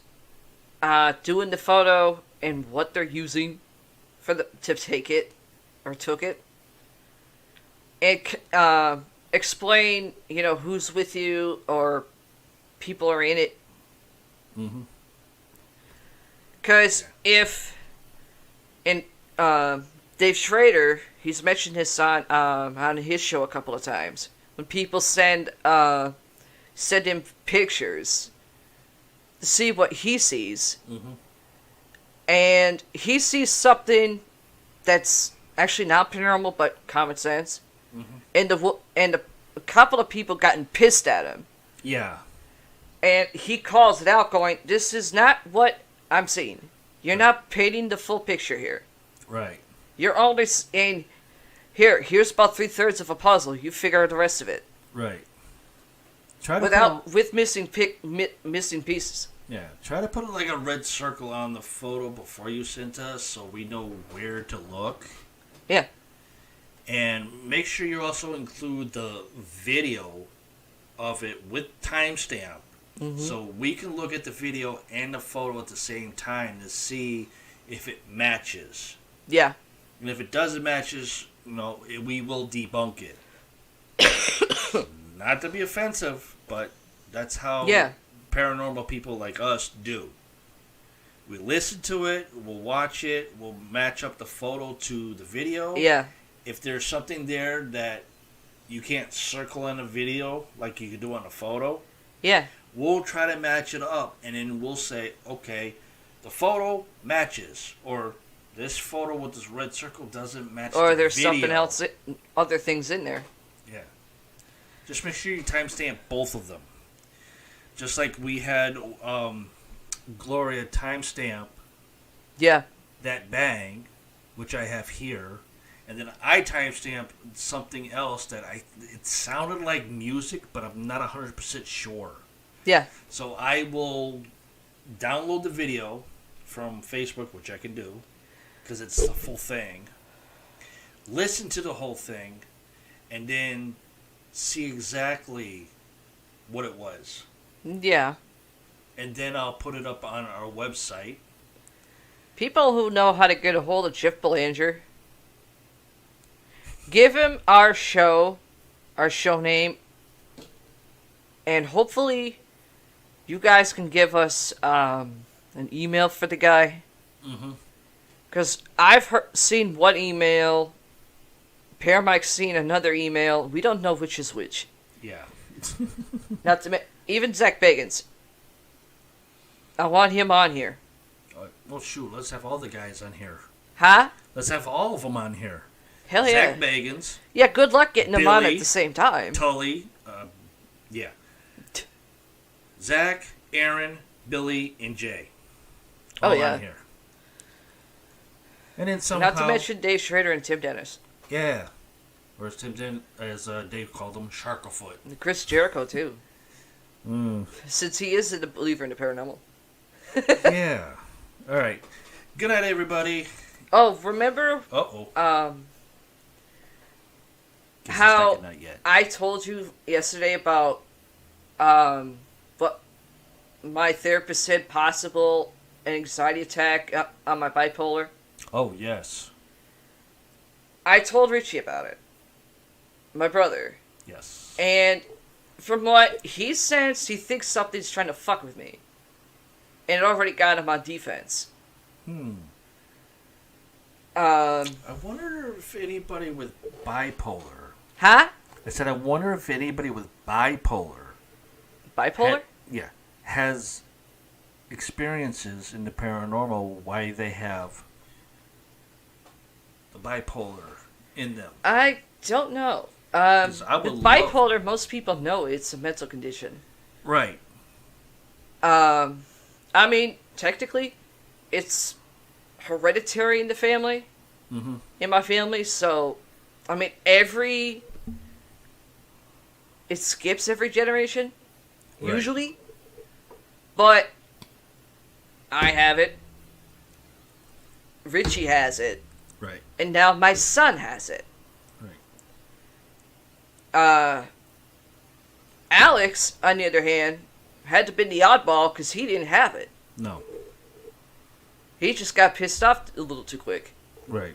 doing the photo and what they're using to take it or took it, and explain who's with you or people are in it. Mm-hmm. Because Dave Schrader, he's mentioned his on his show a couple of times. When people send him pictures to see what he sees, and he sees something that's actually not paranormal but common sense, and a couple of people gotten pissed at him. Yeah. And he calls it out, going, "This is not what I'm seeing. You're not painting the full picture here. Right. You're only saying, here's about 3/3 of a puzzle. You figure out the rest of it." Right. With missing pieces. Yeah. Try to put like a red circle on the photo before you send to us, so we know where to look. Yeah. And make sure you also include the video of it with timestamp. So we can look at the video and the photo at the same time to see if it matches. Yeah. And if it doesn't matches, we will debunk it. Not to be offensive, but that's how paranormal people like us do. We listen to it, we'll watch it, we'll match up the photo to the video. Yeah. If there's something there that you can't circle in a video like you can do on a photo, we'll try to match it up, and then we'll say, okay, the photo matches, or this photo with this red circle doesn't match or the there's video. something else, other things in there. Yeah. Just make sure you timestamp both of them. Just like we had Gloria timestamp that bang which I have here, and then I timestamped something else that it sounded like music, but I'm not 100% sure. Yeah. So I will download the video from Facebook, which I can do, because it's the full thing. Listen to the whole thing, and then see exactly what it was. Yeah. And then I'll put it up on our website. People who know how to get a hold of Jeff Belanger, give him our show name, and hopefully you guys can give us an email for the guy. Because I've seen one email, Paramike's seen another email. We don't know which is which. Yeah. Not to even Zach Bagans. I want him on here. Well, shoot, let's have all the guys on here. Huh? Let's have all of them on here. Hell yeah. Zach Bagans. Yeah, good luck getting them on Billy, at the same time. Tully. Yeah. Zach, Aaron, Billy, and Jay. All on here. And then somehow... Not to mention Dave Schrader and Tim Dennis. Yeah. Or as Dave called them, Sharkafoot. And Chris Jericho, too. Mm. Since he is a believer in the paranormal. Yeah. All right. Good night, everybody. Oh, remember? Uh-oh. How I told you yesterday about what my therapist said possible anxiety attack on my bipolar? Oh, yes. I told Richie about it. My brother. Yes. And from what he sensed, he thinks something's trying to fuck with me. And it already got him on defense. I wonder if anybody with bipolar... Huh? I said, I wonder if anybody with bipolar... Bipolar? Has experiences in the paranormal why they have the bipolar in them. I don't know. Bipolar, most people know it's a mental condition. Right. I mean, technically, it's hereditary in the family. Mm-hmm. In my family, so, I mean, it skips every generation, right. Usually, but I have it, Richie has it, right, and now my son has it. Right. Alex, on the other hand, had to be the oddball because he didn't have it. No. He just got pissed off a little too quick. Right.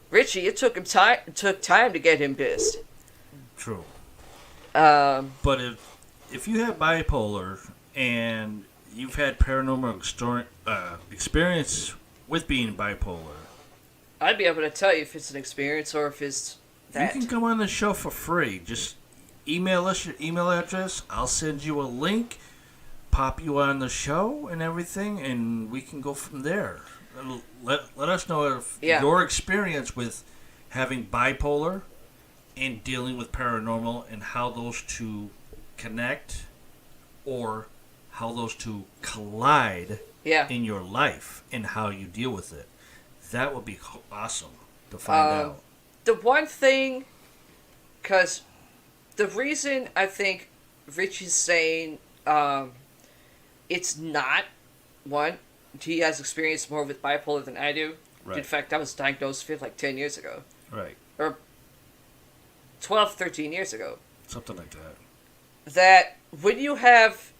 Richie, it took time to get him pissed. True. But if you have bipolar and you've had paranormal experience with being bipolar, I'd be able to tell you if it's an experience or if it's that. You can come on the show for free. Just email us your email address. I'll send you a link, pop you on the show and everything, and we can go from there. Let us know if your experience with having bipolar and dealing with paranormal and how those two connect or how those two collide in your life and how you deal with it. That would be awesome to find out. The one thing, because the reason I think Richie's saying it's not, one, he has experience more with bipolar than I do. Right. In fact, I was diagnosed with like 10 years ago. Right. Or 12, 13 years ago. Something like that. That when you have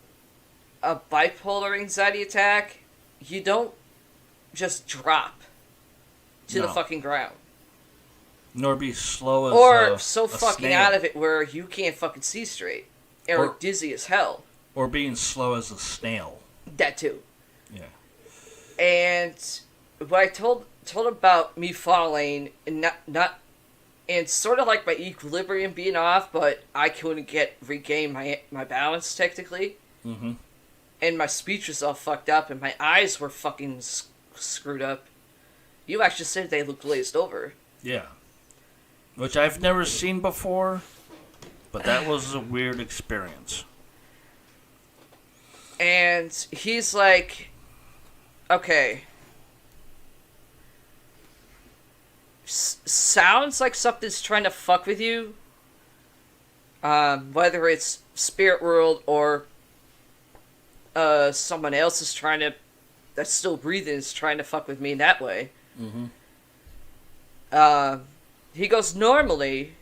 a bipolar anxiety attack, you don't just drop to the fucking ground. Nor be slow as or so fucking snail. out of it where you can't fucking see straight. Or dizzy as hell. Or being slow as a snail. That too. Yeah. And what I told about me falling and not and sort of like my equilibrium being off, but I couldn't regain my balance technically. Mm-hmm. And my speech was all fucked up, and my eyes were fucking screwed up. You actually said they looked glazed over. Yeah. Which I've never seen before, but that was a weird experience. And he's like, okay, sounds like something's trying to fuck with you, whether it's spirit world or someone else is trying to, that's still breathing, is trying to fuck with me in that way. He goes, normally,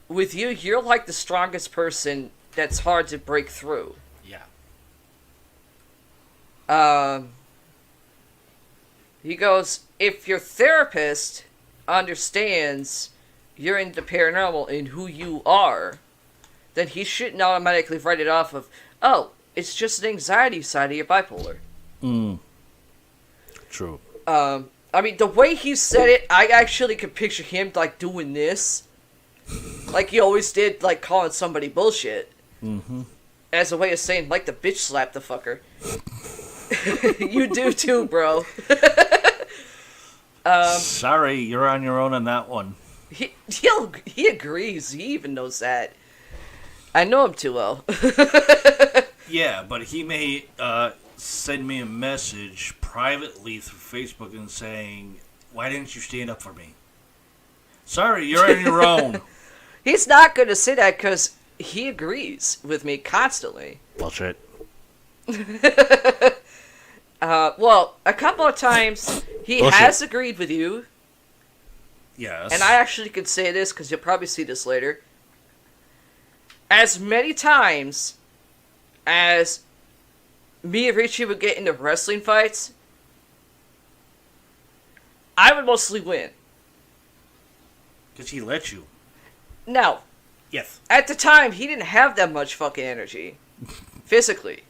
with you, you're like the strongest person that's hard to break through. Yeah. He goes, if your therapist understands you're into paranormal and who you are, then he shouldn't automatically write it off of, oh, it's just an anxiety side of your bipolar. True. I mean, the way he said it, I actually could picture him, like, doing this. Like he always did, like, calling somebody bullshit. As a way of saying, like, the bitch slap the fucker. You do too, bro. Sorry, you're on your own on that one. He agrees. He even knows that. I know him too well. Yeah, but he may send me a message privately through Facebook and saying, why didn't you stand up for me? Sorry, you're on your own. He's not going to say that because he agrees with me constantly. Bullshit. Well, a couple of times he Bullshit. has agreed with you. Yes. And I actually could say this because you'll probably see this later. As many times as me and Richie would get into wrestling fights, I would mostly win. Because he let you. Now, Yes. at the time, he didn't have that much fucking energy. Physically.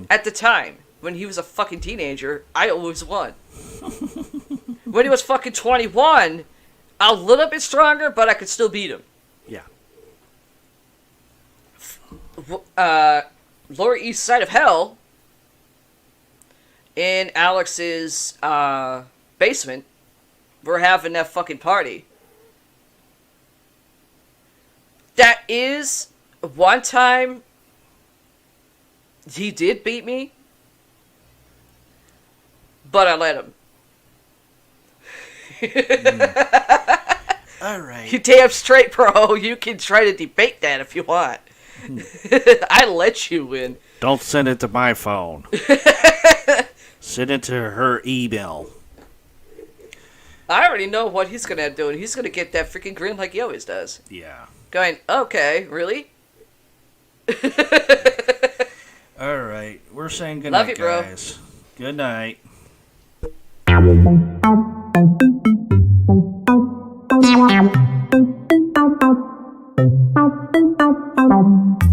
At the time, when he was a fucking teenager, I always won. When he was fucking 21, a little bit stronger, but I could still beat him. Yeah. Lower East Side of Hell, in Alex's basement, we're having that fucking party. That is one time he did beat me, but I let him. All right. You damn straight, bro. You can try to debate that if you want. I let you win. Don't send it to my phone. Send it to her email. I already know what he's gonna do, and he's gonna get that freaking grin like he always does. Yeah. Going, okay, really? All right. We're saying good Love night, you, bro. guys. Good night. Thank you.